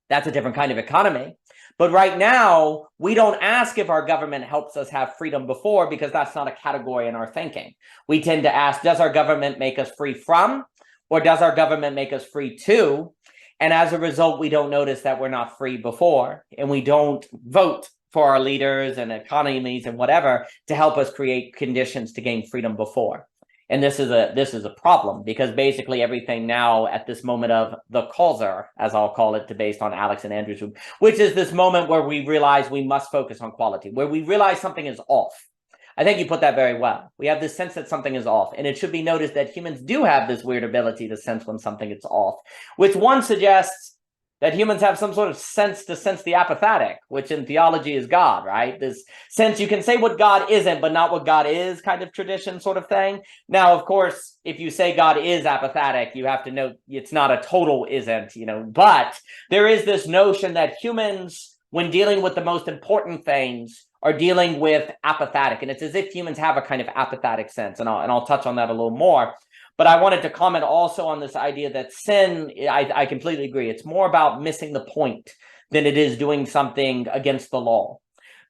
That's a different kind of economy. But right now, we don't ask if our government helps us have freedom before, because that's not a category in our thinking. We tend to ask, does our government make us free from, or does our government make us free to? And as a result, we don't notice that we're not free before, and we don't vote for our leaders and economies and whatever to help us create conditions to gain freedom before. And this is a problem, because basically everything now at this moment of the causer, as I'll call it, based on Alex and Andrew's, which is this moment where we realize we must focus on quality, where we realize something is off. I think you put that very well. We have this sense that something is off, and it should be noticed that humans do have this weird ability to sense when something is off, which one suggests that humans have some sort of sense to sense the apophatic, which in theology is God, right? This sense you can say what God isn't, but not what God is kind of tradition sort of thing. Now, of course, if you say God is apophatic, you have to note it's not a total isn't, but there is this notion that humans, when dealing with the most important things, are dealing with apophatic. And it's as if humans have a kind of apophatic sense. And I'll touch on that a little more. But I wanted to comment also on this idea that sin, I completely agree. It's more about missing the point than it is doing something against the law.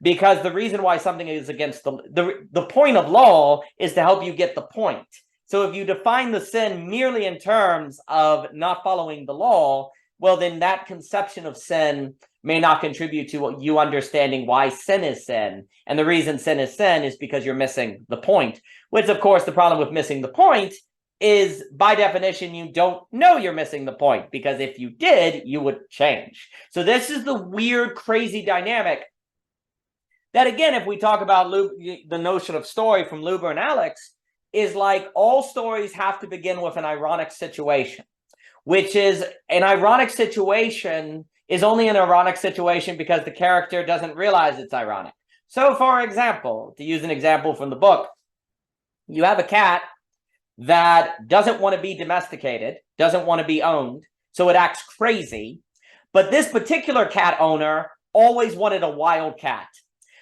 Because the reason why something is against the point of law is to help you get the point. So if you define the sin merely in terms of not following the law, well, then that conception of sin may not contribute to you understanding why sin is sin. And the reason sin is because you're missing the point, which, of course, the problem with missing the point is, by definition, you don't know you're missing the point, because if you did, you would change. So this is the weird, crazy dynamic that, again, if we talk about the notion of story from Luber and Alex, is like all stories have to begin with an ironic situation, which is an ironic situation is only an ironic situation because the character doesn't realize it's ironic. So, for example, to use an example from the book, you have a cat that doesn't want to be domesticated, doesn't want to be owned, so it acts crazy. But this particular cat owner always wanted a wild cat.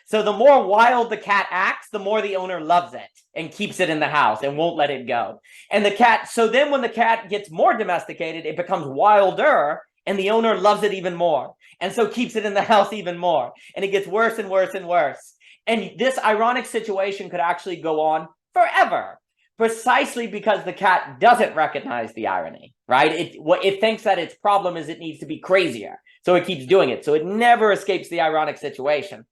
So the more wild the cat acts, the more the owner loves it and keeps it in the house and won't let it go. And the cat, so then when the cat gets more domesticated, it becomes wilder, and the owner loves it even more, and so keeps it in the house even more. And it gets worse and worse and worse. And this ironic situation could actually go on forever, precisely because the cat doesn't recognize the irony, right? It thinks that its problem is it needs to be crazier, so it keeps doing it. So it never escapes the ironic situation.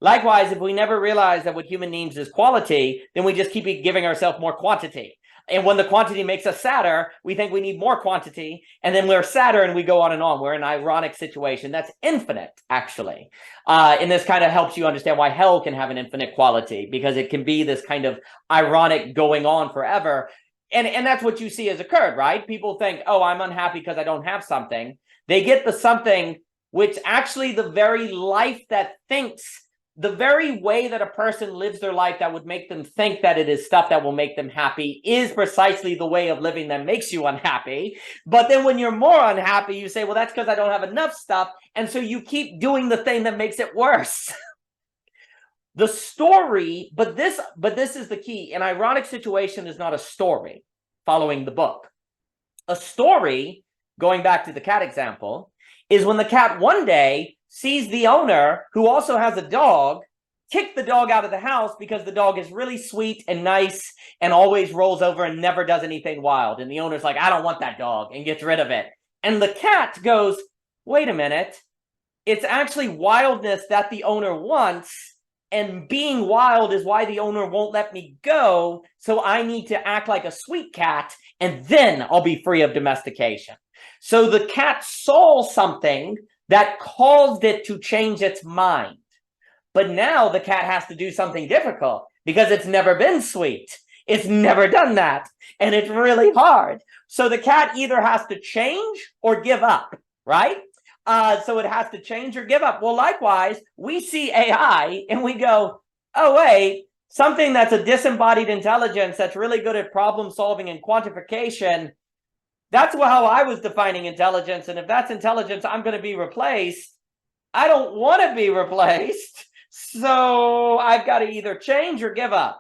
Likewise, if we never realize that what human needs is quality, then we just keep giving ourselves more quantity. And when the quantity makes us sadder, we think we need more quantity, and then we're sadder, and we go on and on. We're in an ironic situation that's infinite, actually. And this kind of helps you understand why hell can have an infinite quality, because it can be this kind of ironic going on forever. And that's what you see has occurred, right? People think, oh, I'm unhappy because I don't have something. They get the something, which actually the very life that thinks, the very way that a person lives their life that would make them think that it is stuff that will make them happy is precisely the way of living that makes you unhappy. But then when you're more unhappy, you say, well, that's because I don't have enough stuff. And so you keep doing the thing that makes it worse. The story, but this is the key. An ironic situation is not a story, following the book. A story, going back to the cat example, is when the cat one day sees the owner, who also has a dog, kick the dog out of the house because the dog is really sweet and nice and always rolls over and never does anything wild. And the owner's like, I don't want that dog, and gets rid of it. And the cat goes, wait a minute, it's actually wildness that the owner wants, and being wild is why the owner won't let me go, so I need to act like a sweet cat, and then I'll be free of domestication. So the cat saw something that caused it to change its mind. But now the cat has to do something difficult because it's never been sweet. It's never done that. And it's really hard. So the cat either has to change or give up, right? So it has to change or give up. Well, likewise, we see AI and we go, oh, wait, something that's a disembodied intelligence that's really good at problem solving and quantification. That's how I was defining intelligence. And if that's intelligence, I'm going to be replaced. I don't want to be replaced. So I've got to either change or give up.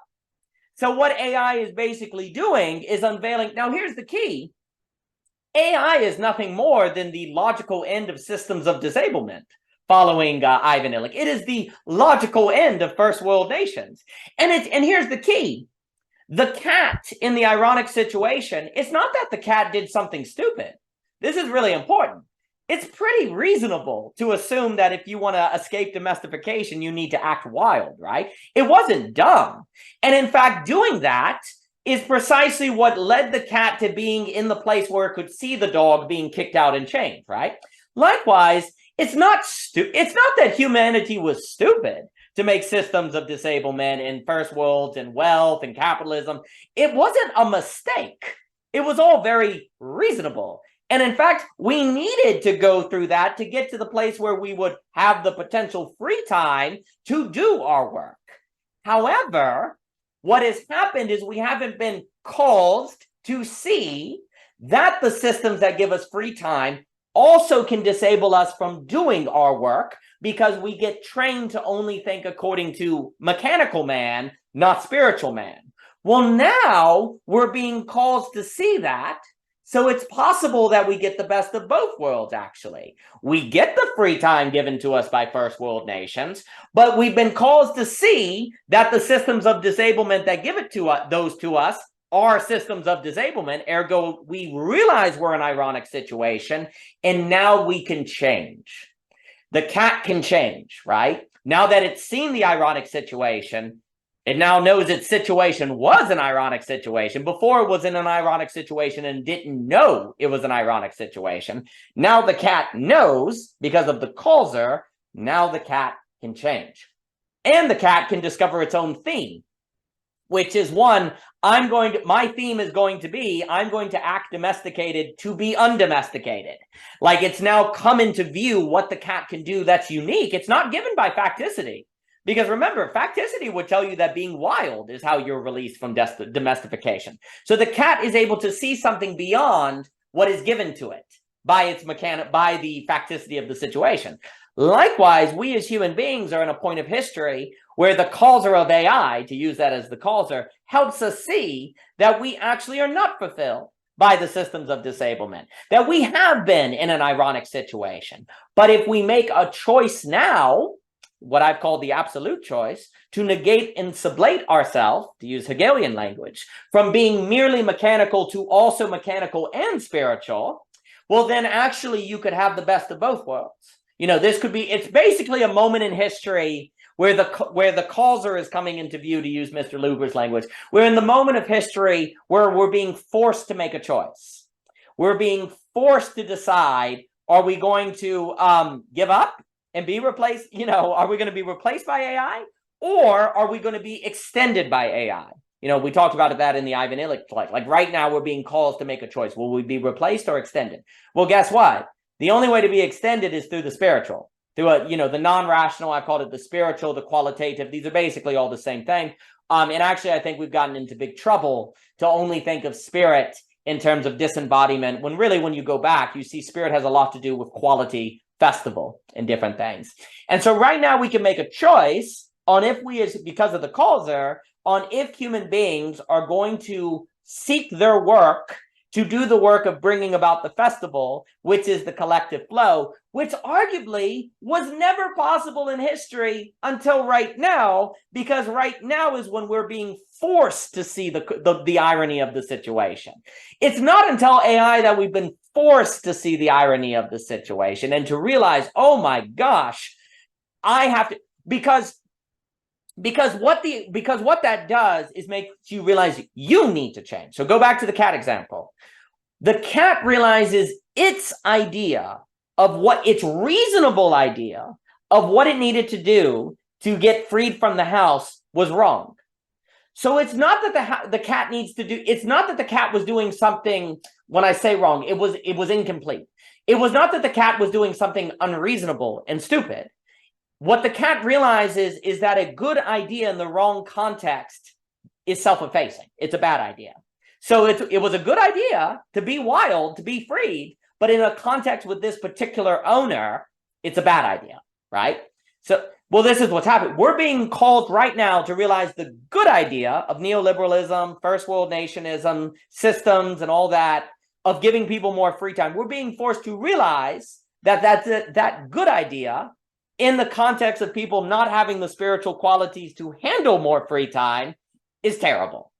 So what AI is basically doing is unveiling. Now, here's the key. AI is nothing more than the logical end of systems of disablement, following Ivan Illich. It is the logical end of first world nations. And here's the key. The cat in the ironic situation, it's not that the cat did something stupid. This is really important. It's pretty reasonable to assume that if you want to escape domestication, you need to act wild, right? It wasn't dumb. And in fact, doing that is precisely what led the cat to being in the place where it could see the dog being kicked out and chained, right? Likewise, it's not that humanity was stupid to make systems of disablement in first worlds and wealth and capitalism. It wasn't a mistake. It was all very reasonable. And in fact, we needed to go through that to get to the place where we would have the potential free time to do our work. However, what has happened is we haven't been caused to see that the systems that give us free time also can disable us from doing our work, because we get trained to only think according to mechanical man, not spiritual man. Well, now we're being caused to see that. So it's possible that we get the best of both worlds, actually. We get the free time given to us by first world nations, but we've been caused to see that the systems of disablement that give it to us, those to us, are systems of disablement. Ergo, we realize we're in an ironic situation, and now we can change. The cat can change, right? Now that it's seen the ironic situation, it now knows its situation was an ironic situation. Before, it was in an ironic situation and didn't know it was an ironic situation. Now the cat knows because of the causer. Now the cat can change. And the cat can discover its own theme, which is one, my theme is going to be, I'm going to act domesticated to be undomesticated. Like, it's now come into view what the cat can do that's unique. It's not given by facticity. Because remember, facticity would tell you that being wild is how you're released from domestication. So the cat is able to see something beyond what is given to it by by the facticity of the situation. Likewise, we as human beings are in a point of history where the causer of AI, to use that as the causer, helps us see that we actually are not fulfilled by the systems of disablement, that we have been in an ironic situation. But if we make a choice now, what I've called the absolute choice, to negate and sublate ourselves, to use Hegelian language, from being merely mechanical to also mechanical and spiritual, well, then actually you could have the best of both worlds. You know, this could be, it's basically a moment in history where the causer is coming into view, to use Mr. Luber's language. We're in the moment of history where we're being forced to make a choice. We're being forced to decide, are we going to give up and be replaced? Are we going to be replaced by AI, or are we going to be extended by AI? We talked about that in the Ivan Illich play. Like right now, we're being called to make a choice. Will we be replaced or extended? Well, guess what? The only way to be extended is through the spiritual, through the non-rational. I called it the spiritual, the qualitative. These are basically all the same thing. And actually, I think we've gotten into big trouble to only think of spirit in terms of disembodiment, when really, when you go back, you see spirit has a lot to do with quality, festival, and different things. And so right now, we can make a choice on if because of the causer, on if human beings are going to seek their work to do the work of bringing about the festival, which is the collective flow, which arguably was never possible in history until right now, because right now is when we're being forced to see the irony of the situation. It's not until AI that we've been forced to see the irony of the situation and to realize, oh my gosh, I have to, because what that does is make you realize you need to change. So go back to the cat example. The cat realizes its idea of its reasonable idea of what it needed to do to get freed from the house was wrong. So it's not that the cat needs to do, it's not that the cat was doing something, when I say wrong, it was incomplete. It was not that the cat was doing something unreasonable and stupid. What the cat realizes is that a good idea in the wrong context is self-effacing. It's a bad idea. So it was a good idea to be wild, to be freed, but in a context with this particular owner, it's a bad idea, right? So, well, this is what's happening. We're being called right now to realize the good idea of neoliberalism, first world nationism, systems, and all that, of giving people more free time. We're being forced to realize that good idea, in the context of people not having the spiritual qualities to handle more free time, is terrible.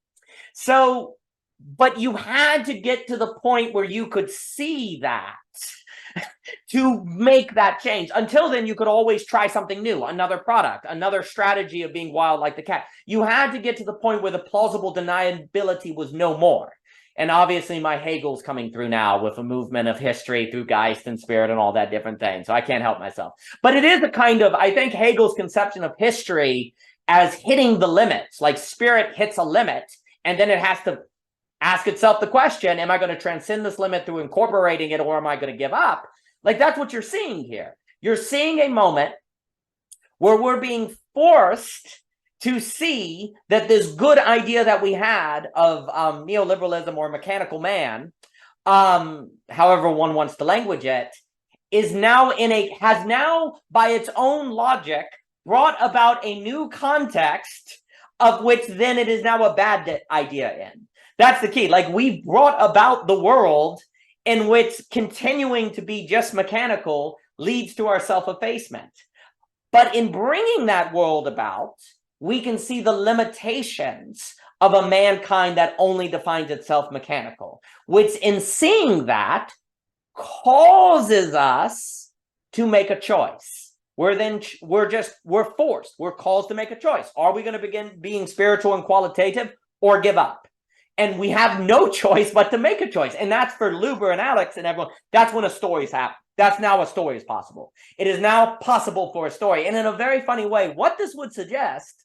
So, but you had to get to the point where you could see that to make that change. Until then, you could always try something new, another product, another strategy of being wild like the cat. You had to get to the point where the plausible deniability was no more. And obviously, my Hegel's coming through now with a movement of history through Geist and spirit and all that different thing. So I can't help myself. But it is a kind of, I think Hegel's conception of history as hitting the limits, like spirit hits a limit, and then it has to ask itself the question, am I going to transcend this limit through incorporating it, or am I going to give up? Like, that's what you're seeing here. You're seeing a moment where we're being forced to see that this good idea that we had of neoliberalism or mechanical man, however one wants to language it, has now by its own logic brought about a new context of which then it is now a bad idea in. That's the key. Like, we've brought about the world in which continuing to be just mechanical leads to our self-effacement. But in bringing that world about, we can see the limitations of a mankind that only defines itself mechanical, which in seeing that causes us to make a choice. We're forced. We're caused to make a choice. Are we going to begin being spiritual and qualitative, or give up? And we have no choice but to make a choice. And that's for Luber and Alex and everyone. That's when a story's happened. That's now a story is possible. It is now possible for a story. And in a very funny way, what this would suggest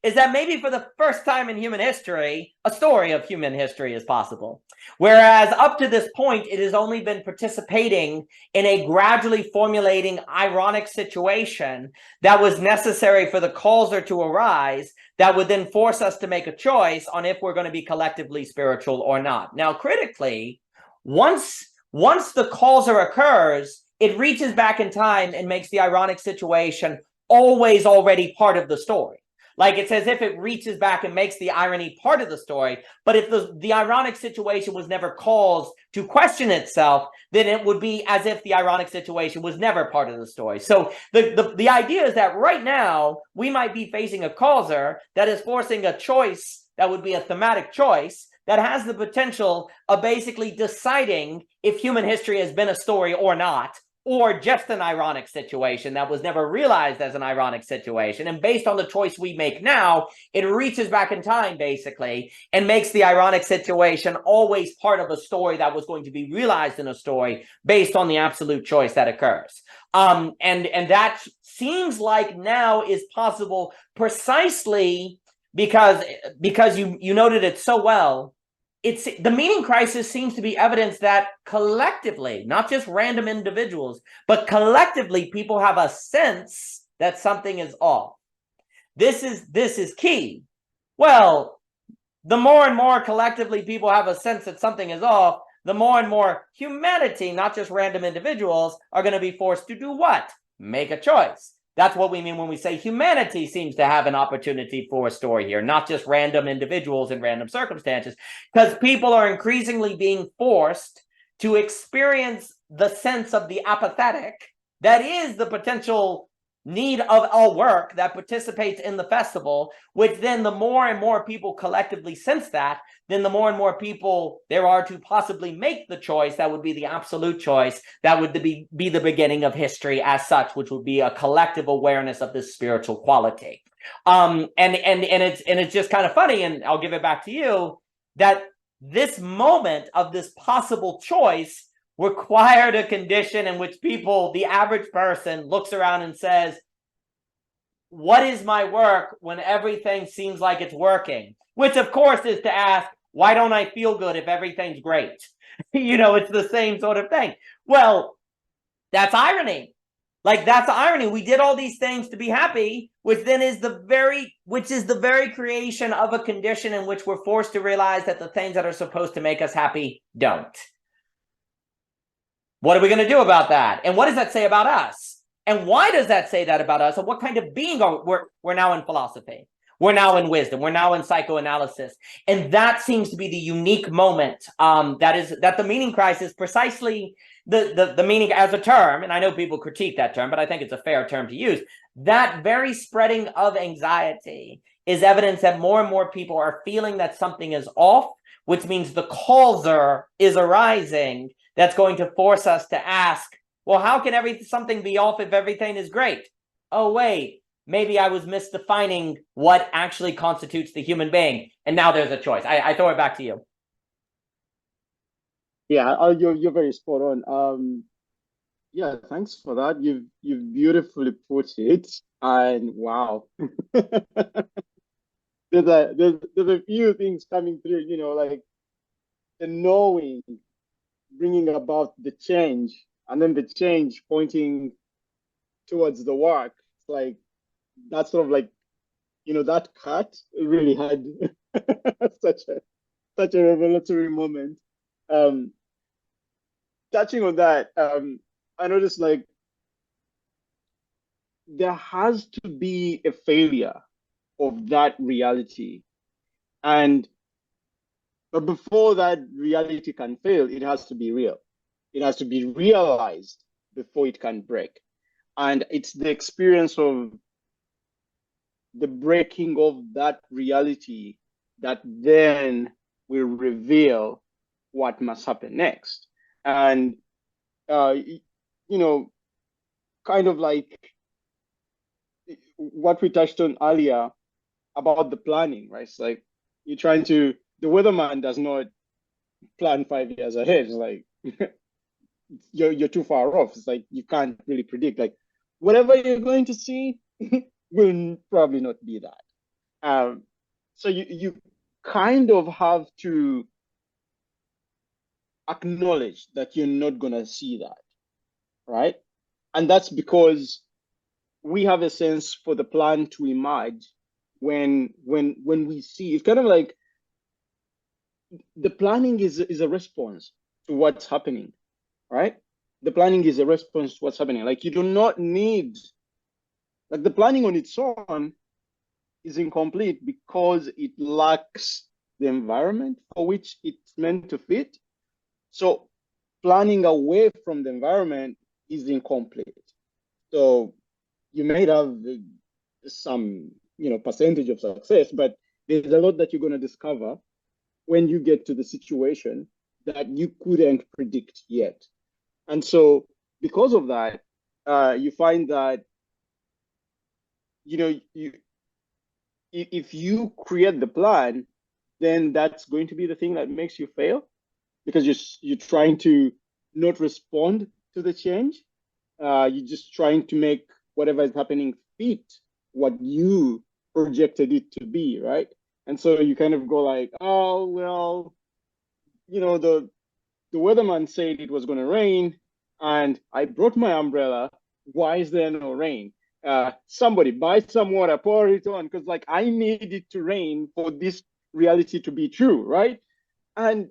is that maybe for the first time in human history, a story of human history is possible. Whereas up to this point, it has only been participating in a gradually formulating ironic situation that was necessary for the causer to arise, that would then force us to make a choice on if we're going to be collectively spiritual or not. Now, critically, once the causer occurs, it reaches back in time and makes the ironic situation always already part of the story. Like, it's as if it reaches back and makes the irony part of the story. But if the ironic situation was never caused to question itself, then it would be as if the ironic situation was never part of the story. So the idea is that right now, we might be facing a causer that is forcing a choice that would be a thematic choice that has the potential of basically deciding if human history has been a story or not, or just an ironic situation that was never realized as an ironic situation. And based on the choice we make now, it reaches back in time, basically, and makes the ironic situation always part of a story that was going to be realized in a story based on the absolute choice that occurs. And that seems like now is possible precisely because you noted it so well. It's the meaning crisis seems to be evidence that collectively, not just random individuals, but collectively, people have a sense that something is off. This is key. Well, the more and more collectively people have a sense that something is off, the more and more humanity, not just random individuals, are going to be forced to do what? Make a choice. That's what we mean when we say humanity seems to have an opportunity for a story here, not just random individuals in random circumstances, because people are increasingly being forced to experience the sense of the apophatic, that is the potential need of a work that participates in the festival, which then the more and more people collectively sense that, then the more and more people there are to possibly make the choice that would be the absolute choice that would be the beginning of history as such, which would be a collective awareness of this spiritual quality. And it's just kind of funny, and I'll give it back to you, that this moment of this possible choice required a condition in which people, the average person, looks around and says, what is my work when everything seems like it's working? Which, of course, is to ask, why don't I feel good if everything's great? It's the same sort of thing. Well, that's irony. Like, that's irony. We did all these things to be happy, which then is the very creation of a condition in which we're forced to realize that the things that are supposed to make us happy don't. What are we going to do about that? And what does that say about us? And why does that say that about us? And what kind of being are we're now in philosophy? We're now in wisdom. We're now in psychoanalysis. And that seems to be the unique moment that the meaning crisis, precisely the meaning as a term, and I know people critique that term, but I think it's a fair term to use, that very spreading of anxiety is evidence that more and more people are feeling that something is off, which means the causer is arising. That's going to force us to ask, well, how can something be off if everything is great? Oh, wait, maybe I was misdefining what actually constitutes the human being. And now there's a choice. I throw it back to you. Yeah, you're very spot on. Yeah, thanks for that. You've beautifully put it. And wow, there's a few things coming through. Like the knowing, bringing about the change, and then the change pointing towards the work. It's like that's sort of like, that cut really had such a revelatory moment. Touching on that, I noticed like there has to be a failure of that reality, but before that reality can fail, it has to be real. It has to be realized before it can break. And it's the experience of the breaking of that reality that then will reveal what must happen next. And, kind of like what we touched on earlier about the planning, right? It's like the weatherman does not plan 5 years ahead. It's like, you're too far off. It's like you can't really predict. Like whatever you're going to see will probably not be that. So you kind of have to acknowledge that you're not gonna see that, right? And that's because we have a sense for the plan to emerge when we see. It's kind of like the planning is a response to what's happening, right? The planning is a response to what's happening. Like you do not need, like the planning on its own is incomplete because it lacks the environment for which it's meant to fit. So planning away from the environment is incomplete. So you may have some, percentage of success, but there's a lot that you're going to discover when you get to the situation that you couldn't predict yet. And so because of that, you find that, if you create the plan, then that's going to be the thing that makes you fail, because you're trying to not respond to the change. You're just trying to make whatever is happening fit what you projected it to be, right? And so you kind of go like, oh well, the weatherman said it was going to rain, and I brought my umbrella. Why is there no rain? Somebody buy some water, pour it on, because like I need it to rain for this reality to be true, right? And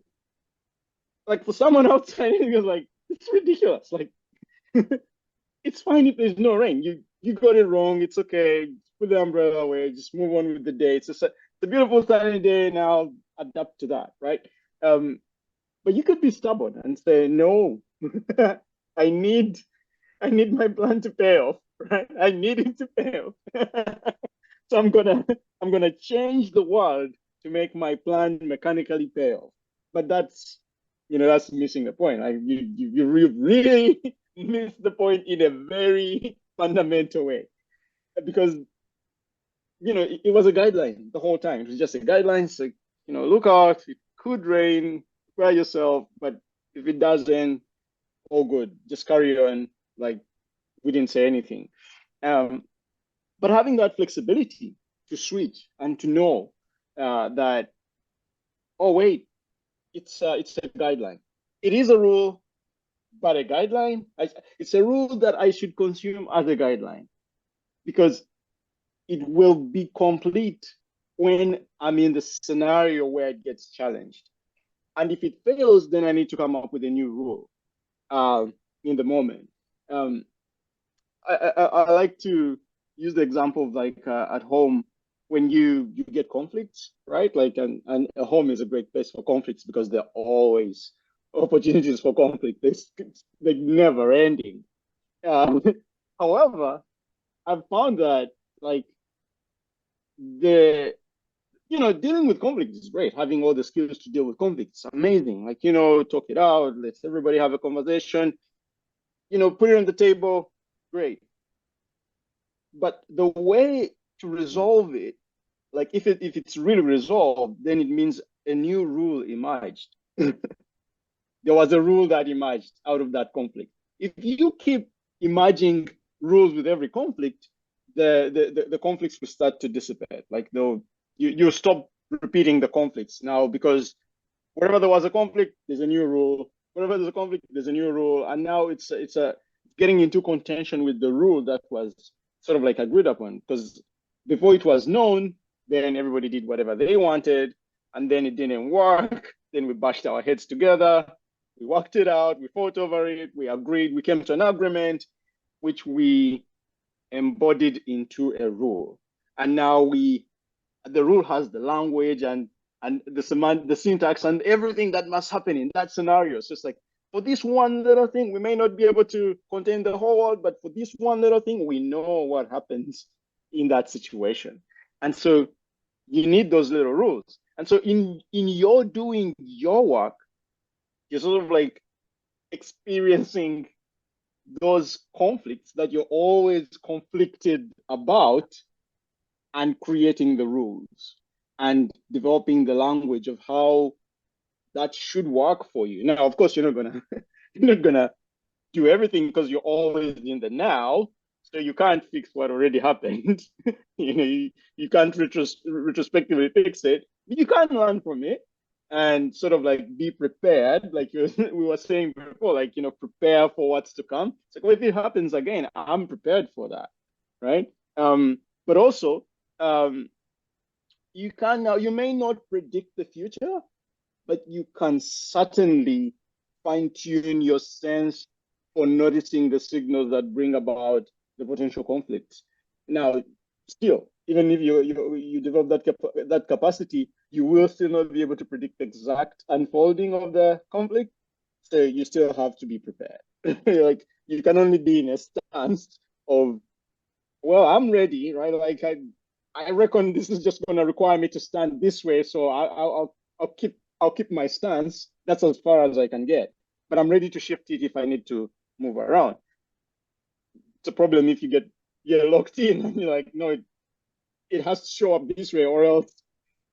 like for someone outside, it's like, it's ridiculous. Like it's fine if there's no rain. You got it wrong. It's okay. Put the umbrella away. Just move on with the day. It's a beautiful sunny day. Now adapt to that, right? But you could be stubborn and say, no, I need my plan to pay off, right? I need it to pay off. So I'm gonna change the world to make my plan mechanically pay off. But that's missing the point. Like you really missed the point in a very fundamental way, because it was a guideline the whole time. It was just a guideline. So look out, it could rain, prepare yourself, but if it doesn't, all good, just carry on like we didn't say anything. But having that flexibility to switch and to know that, oh wait, it's a guideline. It is a rule, but a guideline. It's a rule that I should consume as a guideline, because it will be complete when I'm in the scenario where it gets challenged. And if it fails, then I need to come up with a new rule in the moment. I like to use the example of like at home, when you get conflicts, right? Like, and a home is a great place for conflicts because there are always opportunities for conflict. It's like never ending. However, I've found that like dealing with conflict is great. Having all the skills to deal with conflict is amazing. Like, talk it out, let everybody have a conversation, put it on the table, great. But the way to resolve it, like if it's really resolved, then it means a new rule emerged. There was a rule that emerged out of that conflict. If you keep emerging rules with every conflict, the conflicts will start to dissipate. Like you stop repeating the conflicts now, because wherever there was a conflict, there's a new rule. Wherever there's a conflict, there's a new rule. And now it's getting into contention with the rule that was sort of like agreed upon, because before it was known, then everybody did whatever they wanted, and then it didn't work. Then we bashed our heads together, we worked it out, we fought over it, we agreed, we came to an agreement, which we embodied into a rule. And now the rule has the language and the syntax and everything that must happen in that scenario. So it's like, for this one little thing, we may not be able to contain the whole world, but for this one little thing, we know what happens in that situation. And so you need those little rules. And so in your doing your work, you're sort of like experiencing those conflicts that you're always conflicted about, and creating the rules and developing the language of how that should work for you. Now, of course, you're not gonna do everything, because you're always in the now, so you can't fix what already happened. You can't retrospectively fix it, but you can learn from it and sort of like be prepared, like we were saying before, like prepare for what's to come. It's like, well, if it happens again, I'm prepared for that, right? But also, you may not predict the future, but you can certainly fine-tune your sense for noticing the signals that bring about the potential conflicts. Now, still, even if you develop that capacity, you will still not be able to predict the exact unfolding of the conflict. So you still have to be prepared. Like, you can only be in a stance of, well, I'm ready, right? Like I reckon this is just going to require me to stand this way, so I'll keep my stance. That's as far as I can get, but I'm ready to shift it if I need to move around. It's a problem if you get locked in and you're like, no, it has to show up this way, or else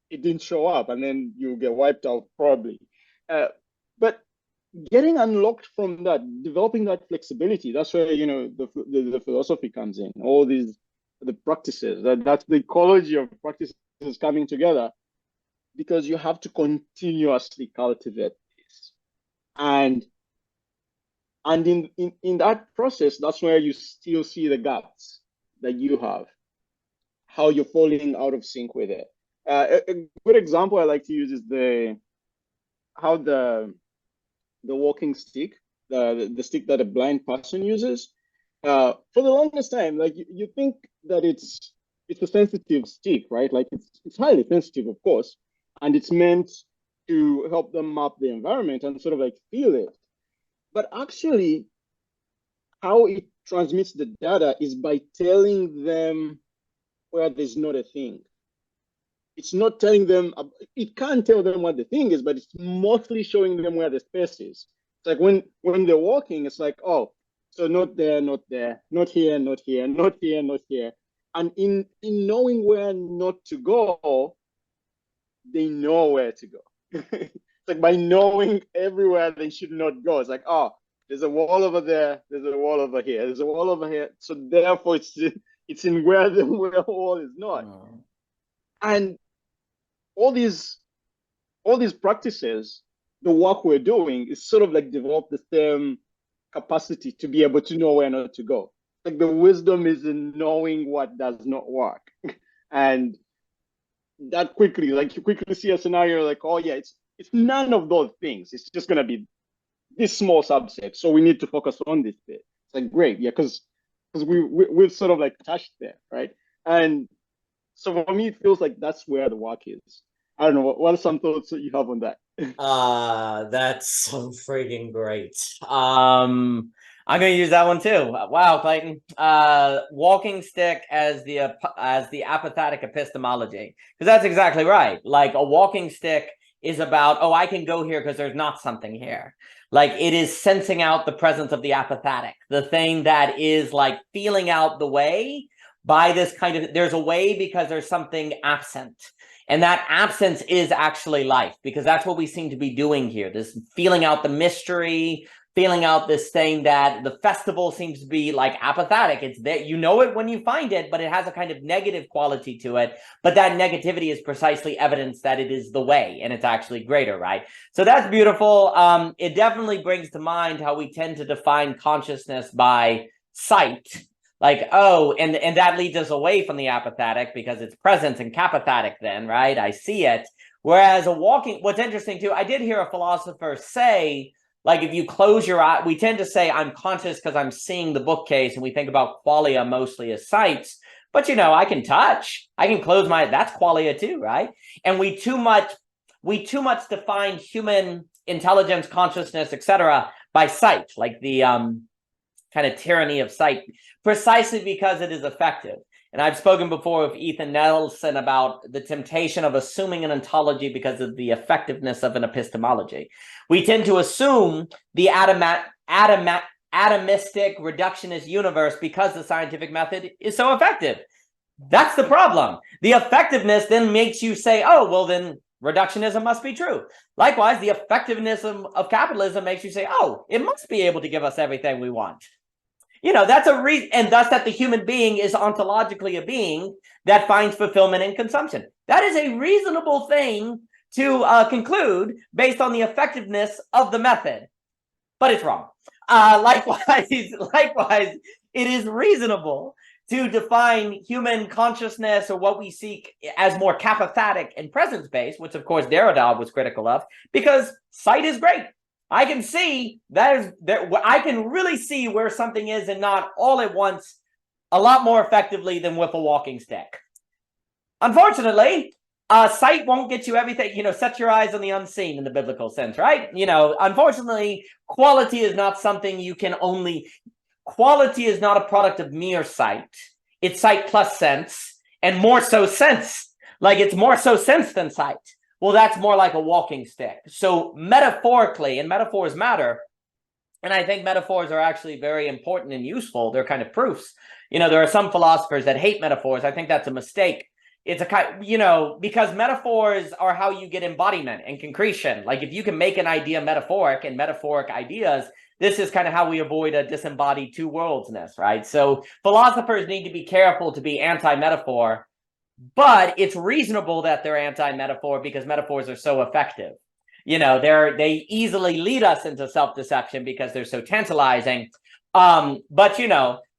it didn't show up, and then you get wiped out probably. But getting unlocked from that, developing that flexibility, that's where the philosophy comes in. All the practices, that's the ecology of practices coming together, because you have to continuously cultivate this. And in that process, that's where you still see the gaps that you have, how you're falling out of sync with it. A good example I like to use is how the walking stick, the stick that a blind person uses. For the longest time, like you think that it's a sensitive stick, right? Like it's highly sensitive, of course, and it's meant to help them map the environment and sort of like feel it. But actually, how it transmits the data is by telling them where there's not a thing. It's not telling them, it can't tell them what the thing is, but it's mostly showing them where the space is. It's like when they're walking, it's like, oh, so not there, not there, not here, not here, not here, not here. And in knowing where not to go, they know where to go. It's like by knowing everywhere they should not go. It's like, oh, there's a wall over there, there's a wall over here, there's a wall over here. So therefore it's in where the wall is not. Oh. And all these practices, the work we're doing is sort of like develop the same capacity to be able to know where not to go. Like the wisdom is in knowing what does not work. And that quickly, like you quickly see a scenario like, oh yeah, it's none of those things. It's just gonna be this small subset. So we need to focus on this bit. It's like, great, yeah, because we've sort of like touched there, right? And so for me, it feels like that's where the work is. I don't know. What are some thoughts that you have on that? That's so freaking great. I'm gonna use that one too. Wow, Clayton. Walking stick as the apophatic epistemology, because that's exactly right. Like a walking stick is about, oh, I can go here because there's not something here. Like it is sensing out the presence of the apophatic, the thing that is like feeling out the way by this kind of, there's a way because there's something absent. And that absence is actually life, because that's what we seem to be doing here. This feeling out the mystery, feeling out this thing that the festival seems to be like apophatic. It's there, you know it when you find it, but it has a kind of negative quality to it. But that negativity is precisely evidence that it is the way, and it's actually greater, right? So that's beautiful. It definitely brings to mind how we tend to define consciousness by sight. Like, oh, and that leads us away from the apophatic because it's present and capophatic then, right? I see it. Whereas what's interesting too, I did hear a philosopher say, like, if you close your eye, we tend to say I'm conscious because I'm seeing the bookcase, and we think about qualia mostly as sights. But, I can touch, I can close my, that's qualia too, right? And we too much define human intelligence, consciousness, etc. by sight, like the kind of tyranny of sight, precisely because it is effective. And I've spoken before with Ethan Nelson about the temptation of assuming an ontology because of the effectiveness of an epistemology. We tend to assume the atomistic reductionist universe because the scientific method is so effective. That's the problem. The effectiveness then makes you say, oh, well, then reductionism must be true. Likewise, the effectiveness of capitalism makes you say, oh, it must be able to give us everything we want. That's a reason, and thus that the human being is ontologically a being that finds fulfillment in consumption. That is a reasonable thing to conclude based on the effectiveness of the method, but it's wrong. Likewise, it is reasonable to define human consciousness or what we seek as more capophatic and presence-based, which of course Derrida was critical of, because sight is great. I can see I can really see where something is, and not all at once, a lot more effectively than with a walking stick. Unfortunately, sight won't get you everything. Set your eyes on the unseen in the biblical sense, right? Unfortunately, quality is not something you can only. Quality is not a product of mere sight. It's sight plus sense, and more so sense. Like it's more so sense than sight. Well, that's more like a walking stick. So metaphorically, and metaphors matter, And I think metaphors are actually very important and useful. They're kind of proofs. There are some philosophers that hate metaphors. I think that's a mistake. It's a kind, because metaphors are how you get embodiment and concretion. Like if you can make an idea metaphoric and metaphoric ideas, this is kind of how we avoid a disembodied two worldsness, right? So philosophers need to be careful to be anti-metaphor, but it's reasonable that they're anti-metaphor because metaphors are so effective. They easily lead us into self-deception because they're so tantalizing. But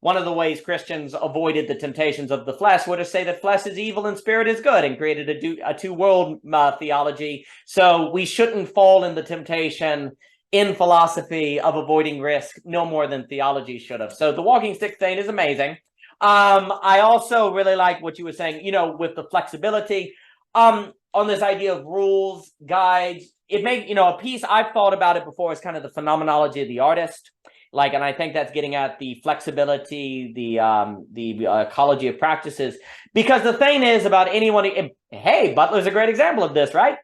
one of the ways Christians avoided the temptations of the flesh were to say that flesh is evil and spirit is good, and created a two-world theology. So we shouldn't fall in the temptation in philosophy of avoiding risk no more than theology should have. So the walking stick thing is amazing. I also really like what you were saying, with the flexibility on this idea of rules, guides. It made, a piece I've thought about it before is kind of the phenomenology of the artist. And I think that's getting at the flexibility, the ecology of practices. Because the thing is about anyone, hey, Butler's a great example of this, right?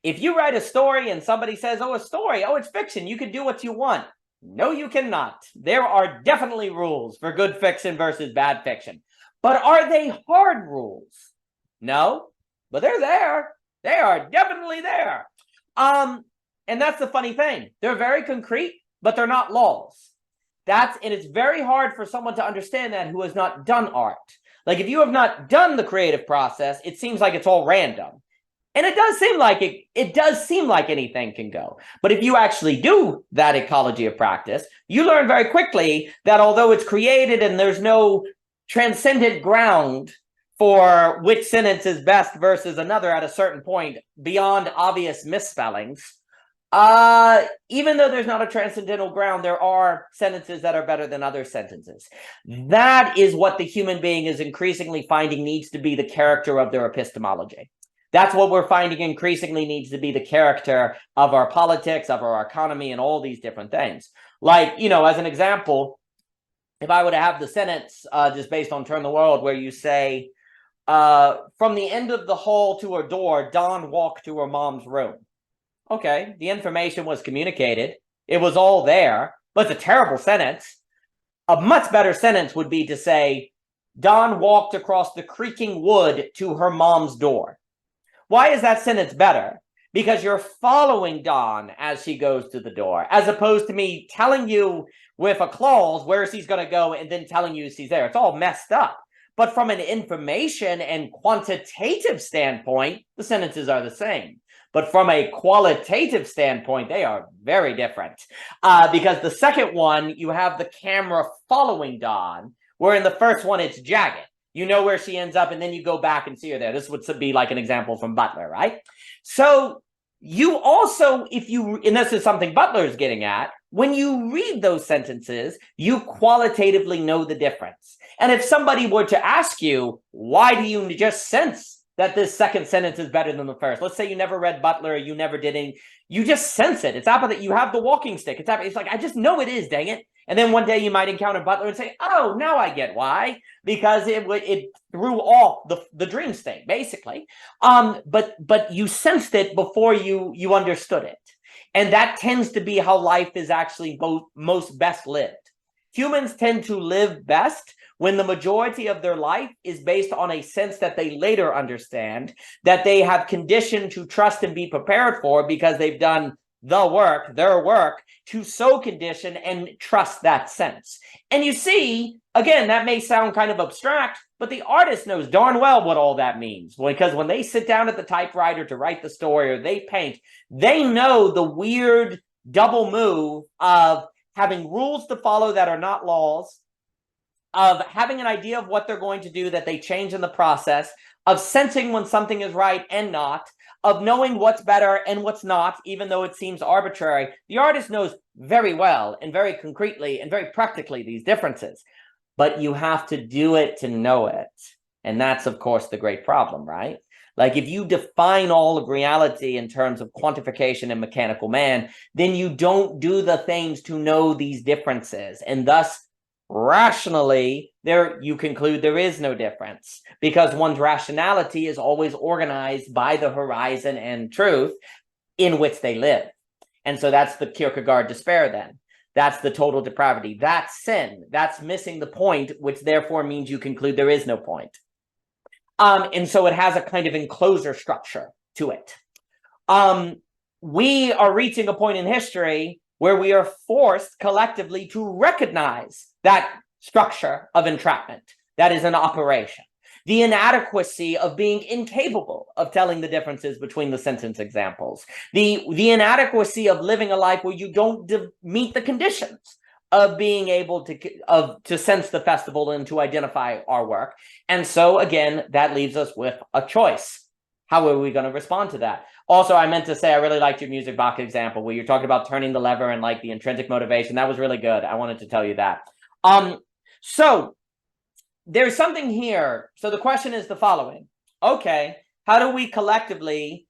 If you write a story and somebody says, oh, a story, oh, it's fiction, you can do what you want. No, you cannot. There are definitely rules for good fiction versus bad fiction. But are they hard rules? No, but they're there. They are definitely there. And that's the funny thing. They're very concrete, but they're not laws. And it's very hard for someone to understand that who has not done art. Like if you have not done the creative process, it seems like it's all random. And it does seem like it does seem like anything can go. But if you actually do that ecology of practice, you learn very quickly that although it's created and there's no transcendent ground for which sentence is best versus another at a certain point beyond obvious misspellings, even though there's not a transcendental ground, there are sentences that are better than other sentences. That is what the human being is increasingly finding needs to be the character of their epistemology. That's what we're finding increasingly needs to be the character of our politics, of our economy, and all these different things. Like, as an example, if I were to have the sentence just based on Turn the World, where you say, from the end of the hall to her door, Dawn walked to her mom's room. Okay, the information was communicated. It was all there, but it's a terrible sentence. A much better sentence would be to say, Dawn walked across the creaking wood to her mom's door. Why is that sentence better? Because you're following Dawn as she goes to the door, as opposed to me telling you with a clause where she's going to go and then telling you she's there. It's all messed up. But from an information and quantitative standpoint, the sentences are the same. But from a qualitative standpoint, they are very different. Because the second one, you have the camera following Dawn, where in the first one, it's jagged. You know where she ends up, and then you go back and see her there. This would be like an example from Butler, right? So you also, and this is something Butler is getting at, when you read those sentences, you qualitatively know the difference. And if somebody were to ask you, why do you just sense that this second sentence is better than the first? Let's say you never read Butler, or you never did any, you just sense it. It's apathy. You have the walking stick. It's like, I just know it is, dang it. And then one day you might encounter Butler and say, oh, now I get why. Because it threw off the dream state, basically. But you sensed it before you understood it. And that tends to be how life is actually most best lived. Humans tend to live best when the majority of their life is based on a sense that they later understand, that they have conditioned to trust and be prepared for because they've done their work, to so condition and trust that sense. And you see, again, that may sound kind of abstract, but the artist knows darn well what all that means. Because when they sit down at the typewriter to write the story or they paint, they know the weird double move of having rules to follow that are not laws, of having an idea of what they're going to do that they change in the process, of sensing when something is right and not, of knowing what's better and what's not, even though it seems arbitrary. The artist knows very well and very concretely and very practically these differences, but you have to do it to know it. And that's, of course, the great problem, right? Like if you define all of reality in terms of quantification and mechanical man, then you don't do the things to know these differences. And thus, rationally, you conclude there is no difference because one's rationality is always organized by the horizon and truth in which they live. And so that's the Kierkegaard despair then. That's the total depravity. That's sin. That's missing the point, which therefore means you conclude there is no point. And so it has a kind of enclosure structure to it. We are reaching a point in history where we are forced collectively to recognize that structure of entrapment that is an operation. The inadequacy of being incapable of telling the differences between the sentence examples. The inadequacy of living a life where you don't meet the conditions of being able to sense the festival and to identify our work. And so, again, that leaves us with a choice. How are we going to respond to that? Also, I meant to say I really liked your music box example where you're talking about turning the lever and like the intrinsic motivation. That was really good. I wanted to tell you that. So there's something here. So the question is the following. Okay, how do we collectively,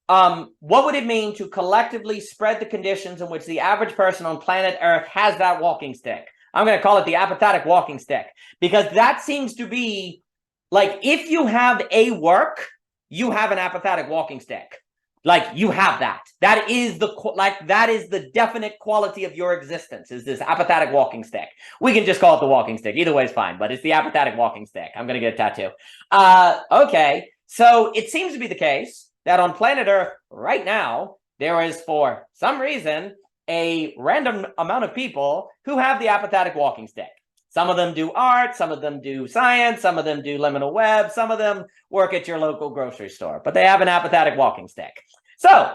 what would it mean to collectively spread the conditions in which the average person on planet Earth has that walking stick? I'm going to call it the apophatic walking stick, because that seems to be like, if you have a work, you have an apophatic walking stick. Like, you have that. That is the definite quality of your existence, is this apophatic walking stick. We can just call it the walking stick. Either way is fine, but it's the apophatic walking stick. I'm going to get a tattoo. Okay, so it seems to be the case that on planet Earth right now, there is, for some reason, a random amount of people who have the apophatic walking stick. Some of them do art, some of them do science, some of them do liminal web, some of them work at your local grocery store, but they have an apophatic walking stick. So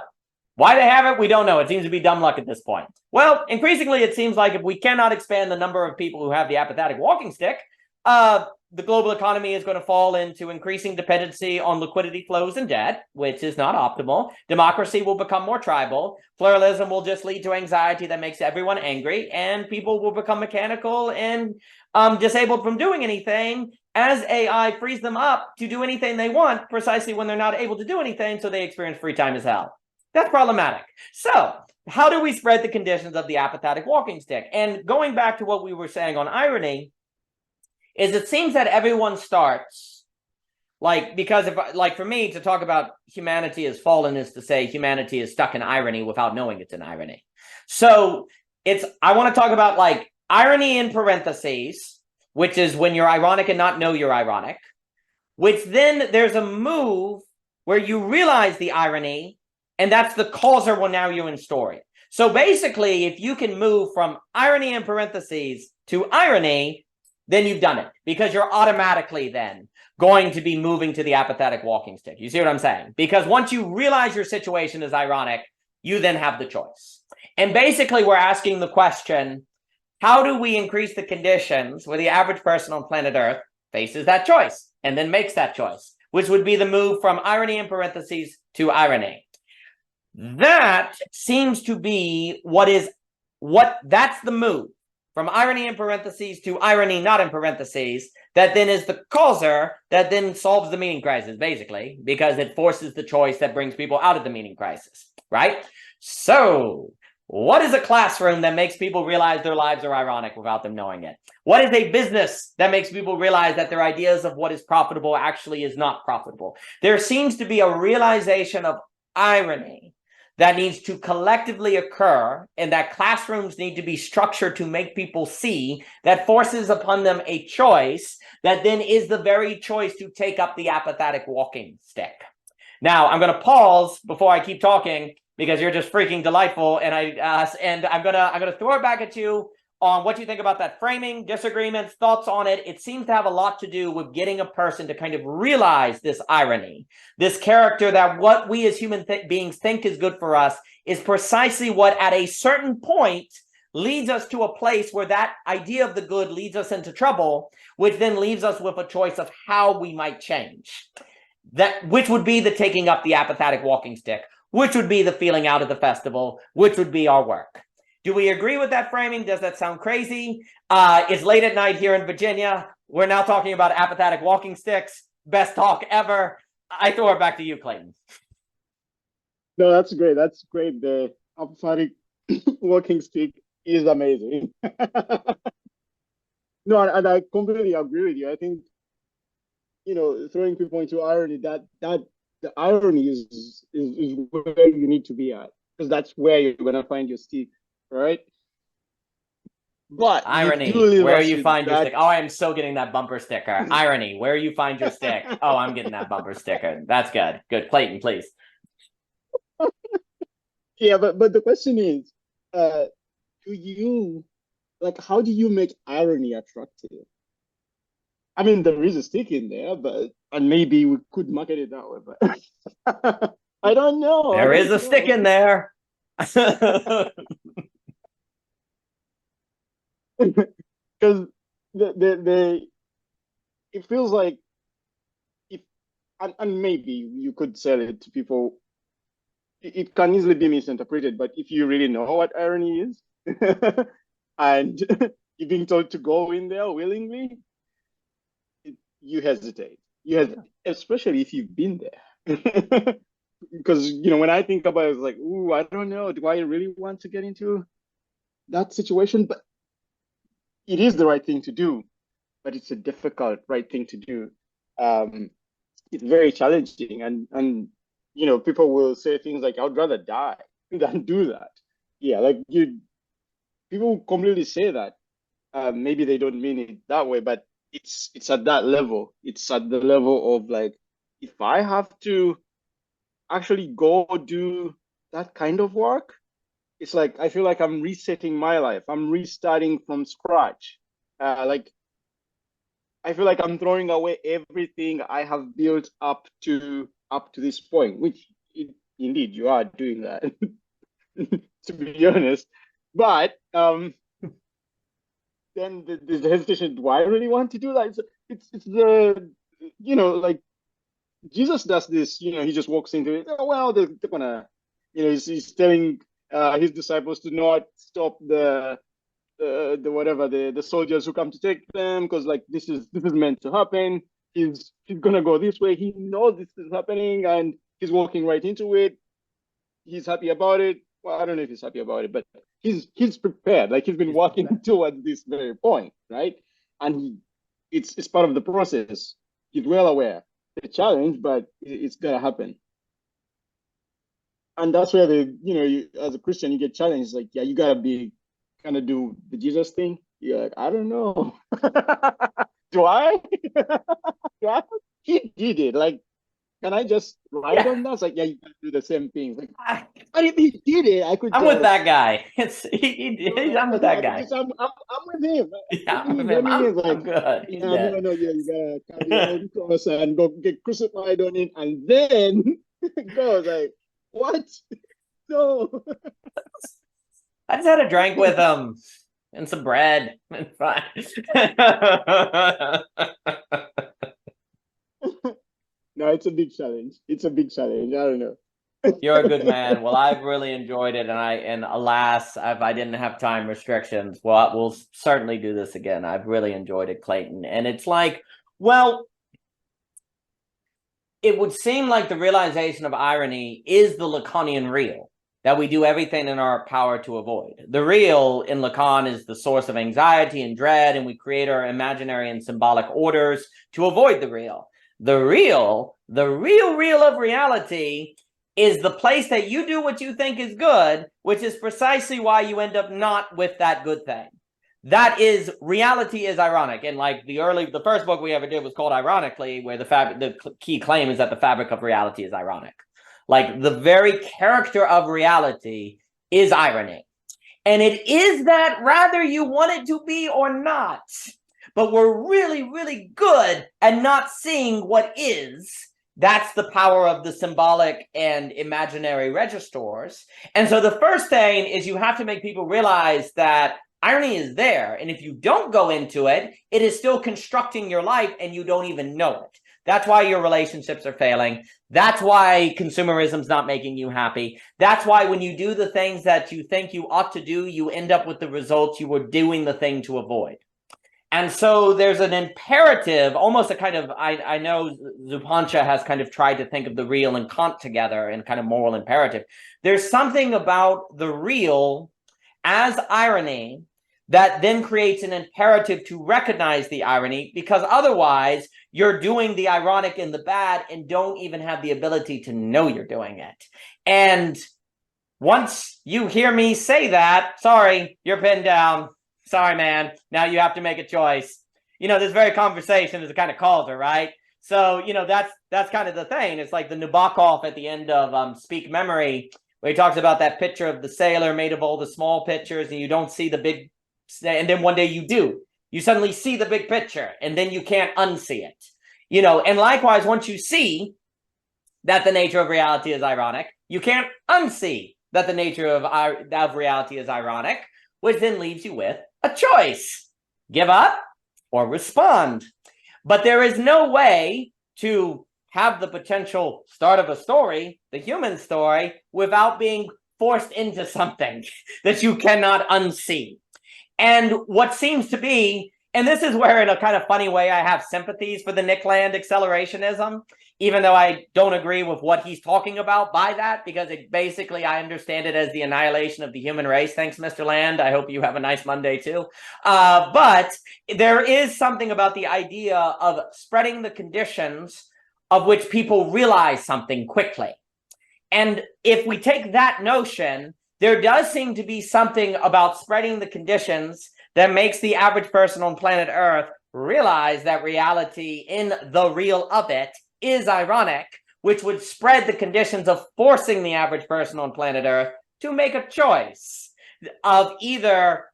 why they have it, we don't know. It seems to be dumb luck at this point. Well, increasingly, it seems like if we cannot expand the number of people who have the apophatic walking stick, the global economy is going to fall into increasing dependency on liquidity flows and debt, which is not optimal. Democracy will become more tribal. Pluralism will just lead to anxiety that makes everyone angry, and people will become mechanical and disabled from doing anything as AI frees them up to do anything they want precisely when they're not able to do anything, so they experience free time as hell. That's problematic. So how do we spread the conditions of the apophatic walking stick? And going back to what we were saying on irony, is it seems that everyone starts, like, because if, like, for me to talk about humanity as fallen is to say humanity is stuck in irony without knowing it's an irony. So I want to talk about like irony in parentheses, which is when you're ironic and not know you're ironic, which then there's a move where you realize the irony, and that's the causer when now you're in story. So basically, if you can move from irony in parentheses to irony, then you've done it, because you're automatically then going to be moving to the apophatic walking stick. You see what I'm saying? Because once you realize your situation is ironic, you then have the choice. And basically, we're asking the question, how do we increase the conditions where the average person on planet Earth faces that choice and then makes that choice, which would be the move from irony in parentheses to irony. That seems to be that's the move. From irony in parentheses to irony not in parentheses, that then is the causer that then solves the meaning crisis, basically, because it forces the choice that brings people out of the meaning crisis, right? So, what is a classroom that makes people realize their lives are ironic without them knowing it? What is a business that makes people realize that their ideas of what is profitable actually is not profitable? There seems to be a realization of irony that needs to collectively occur, and that classrooms need to be structured to make people see, that forces upon them a choice that then is the very choice to take up the apophatic walking stick. Now, I'm going to pause before I keep talking, because you're just freaking delightful, and I'm gonna throw it back at you on what you think about that framing, disagreements, thoughts on it. It seems to have a lot to do with getting a person to kind of realize this irony, this character that what we as human beings think is good for us is precisely what at a certain point leads us to a place where that idea of the good leads us into trouble, which then leaves us with a choice of how we might change. Which would be the taking up the apophatic walking stick, which would be the feeling out of the festival, which would be our work. Do we agree with that framing? Does that sound crazy? It's late at night here in Virginia. We're now talking about apophatic walking sticks. Best talk ever. I throw it back to you, Clayton. No, that's great. That's great. The apophatic walking stick is amazing. No, and I completely agree with you. I think, throwing people into irony, that the irony is where you need to be at. because that's where you're gonna find your stick, right? But Irony, you do leave where us you with find your that. stick. Oh, I am so getting that bumper sticker. Irony, where you find your stick. Oh, I'm getting that bumper sticker. That's good. Good. Clayton, please. Yeah, but the question is, do you like how do you make irony attractive? I mean, there is a stick in there, but and maybe we could market it that way, but I don't know. There is a stick in there. Because the it feels like if and maybe you could sell it to people. It can easily be misinterpreted, but if you really know what irony is, and you're being told to go in there willingly, you hesitate. You have, especially if you've been there. Because when I think about it, it's like, ooh, I don't know. Do I really want to get into that situation? But it is the right thing to do, but it's a difficult right thing to do. It's very challenging, and people will say things like, "I'd rather die than do that." Yeah, like people completely say that. Maybe they don't mean it that way, but it's at that level. It's at the level of like, if I have to actually go do that kind of work, it's like I feel like I'm resetting my life. I'm restarting from scratch. Like I feel like I'm throwing away everything I have built up to this point, which indeed you are doing that, to be honest. But then the hesitation: do I really want to do that? It's the like Jesus does this. He just walks into it. Oh, well, they're gonna, he's telling his disciples to not stop the whatever the soldiers who come to take them, because like this is meant to happen. He's gonna go this way. He knows this is happening, and he's walking right into it. He's happy about it. Well, I don't know if he's happy about it, but he's prepared. Like he's been walking towards this very point, right? And it's part of the process. He's well aware the challenge, but it's gonna happen. And that's where as a Christian, you get challenged. Like, yeah, you gotta be kind of do the Jesus thing. You're like, I don't know. Do I? Do I? He did it. Like, can I just ride on that? It's like, yeah, you can do the same thing. Like, but if he did it, I could. I'm with that guy. I'm with that guy. I'm with him. Yeah, I'm with him. He's like, I'm good. He's dead. no, yeah, you gotta carry your own cross and go get crucified on it, and then go. Like, what? No. I just had a drink with him and some bread. And fine. No, it's a big challenge. It's a big challenge. I don't know. You're a good man. Well, I've really enjoyed it, and alas, if I didn't have time restrictions, well, we'll certainly do this again. I've really enjoyed it, Clayton. And it's like, well, it would seem like the realization of irony is the Lacanian real, that we do everything in our power to avoid. The real in Lacan is the source of anxiety and dread, and we create our imaginary and symbolic orders to avoid the real. The real of reality is the place that you do what you think is good, which is precisely why you end up not with that good thing. That is, reality is ironic. And like the first book we ever did was called Ironically, where the key claim is that the fabric of reality is ironic. Like the very character of reality is irony. And it is that rather you want it to be or not. But we're really, really good at not seeing what is. That's the power of the symbolic and imaginary registers. And so the first thing is you have to make people realize that irony is there. And if you don't go into it, it is still constructing your life and you don't even know it. That's why your relationships are failing. That's why consumerism's not making you happy. That's why when you do the things that you think you ought to do, you end up with the results you were doing the thing to avoid. And so there's an imperative, almost a kind of, I know Zupancha has kind of tried to think of the real and Kant together in kind of moral imperative. There's something about the real as irony that then creates an imperative to recognize the irony, because otherwise you're doing the ironic in the bad and don't even have the ability to know you're doing it. And Once you hear me say that, sorry, you're pinned down. Sorry, man. Now you have to make a choice. This very conversation is a kind of causer, right? So, that's kind of the thing. It's like the Nabokov at the end of Speak Memory, where he talks about that picture of the sailor made of all the small pictures, and you don't see the big, and then one day you do. You suddenly see the big picture, and then you can't unsee it. And likewise, once you see that the nature of reality is ironic, you can't unsee that the nature of reality is ironic, which then leaves you with a choice: give up or respond. But there is no way to have the potential start of a story, the human story, without being forced into something that you cannot unsee. And what seems to be, and this is where in a kind of funny way I have sympathies for the Nick Land accelerationism, even though I don't agree with what he's talking about by that, because it basically, I understand it as the annihilation of the human race. Thanks, Mr. Land. I hope you have a nice Monday too. But there is something about the idea of spreading the conditions of which people realize something quickly. And if we take that notion, there does seem to be something about spreading the conditions that makes the average person on planet Earth realize that reality in the real of it is ironic, which would spread the conditions of forcing the average person on planet Earth to make a choice of either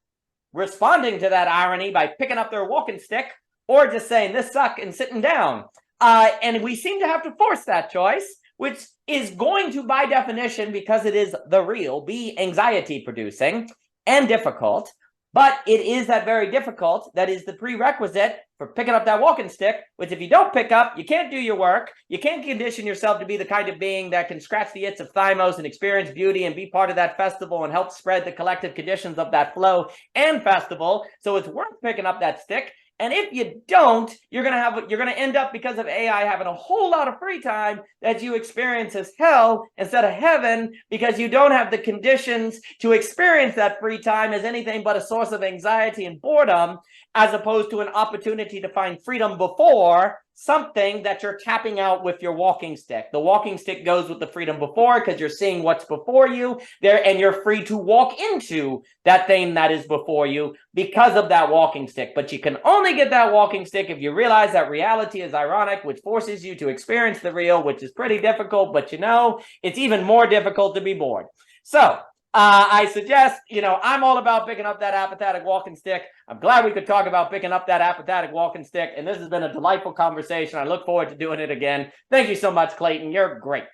responding to that irony by picking up their walking stick or just saying this sucks and sitting down. And we seem to have to force that choice, which is going to, by definition, because it is the real, be anxiety producing and difficult. But it is that very difficult that is the prerequisite for picking up that walking stick, which if you don't pick up, you can't do your work. You can't condition yourself to be the kind of being that can scratch the itch of thymos and experience beauty and be part of that festival and help spread the collective conditions of that flow and festival. So it's worth picking up that stick. And if you don't, you're gonna end up, because of AI, having a whole lot of free time that you experience as hell instead of heaven, because you don't have the conditions to experience that free time as anything but a source of anxiety and boredom, as opposed to an opportunity to find freedom before something that you're tapping out with your walking stick. The walking stick goes with the freedom before because you're seeing what's before you there, and you're free to walk into that thing that is before you because of that walking stick. But you can only get that walking stick if you realize that reality is ironic, which forces you to experience the real, which is pretty difficult, but it's even more difficult to be bored. So I suggest, I'm all about picking up that apathetic walking stick. I'm glad we could talk about picking up that apathetic walking stick. And this has been a delightful conversation. I look forward to doing it again. Thank you so much, Clayton. You're great.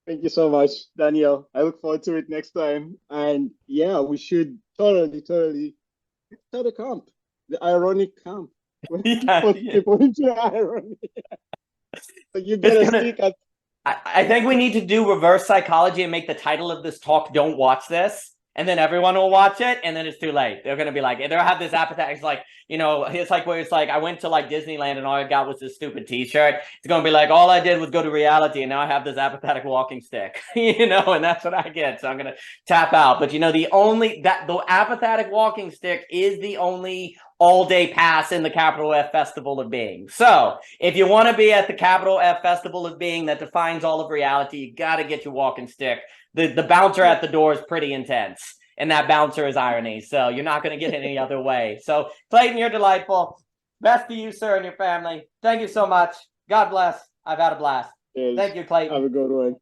Thank you so much, Daniel. I look forward to it next time. And yeah, we should totally start a camp, the ironic camp. Put people into irony. So you get a stick at. I think we need to do reverse psychology and make the title of this talk, "Don't Watch This." And then everyone will watch it, and then it's too late. They're going to be like, they'll have this appetite. It's like, it's like where it's like, I went to like Disneyland and all I got was this stupid t-shirt. It's going to be like, all I did was go to reality and now I have this apathetic walking stick, and that's what I get. So I'm going to tap out. But the apathetic walking stick is the only all-day pass in the capital F Festival of Being. So if you want to be at the capital F Festival of Being that defines all of reality, you got to get your walking stick. The bouncer at the door is pretty intense, and that bouncer is irony. So you're not going to get it any other way. So Clayton, you're delightful. Best to you, sir, and your family. Thank you so much. God bless. I've had a blast. Yes. Thank you, Clayton. Have a good one.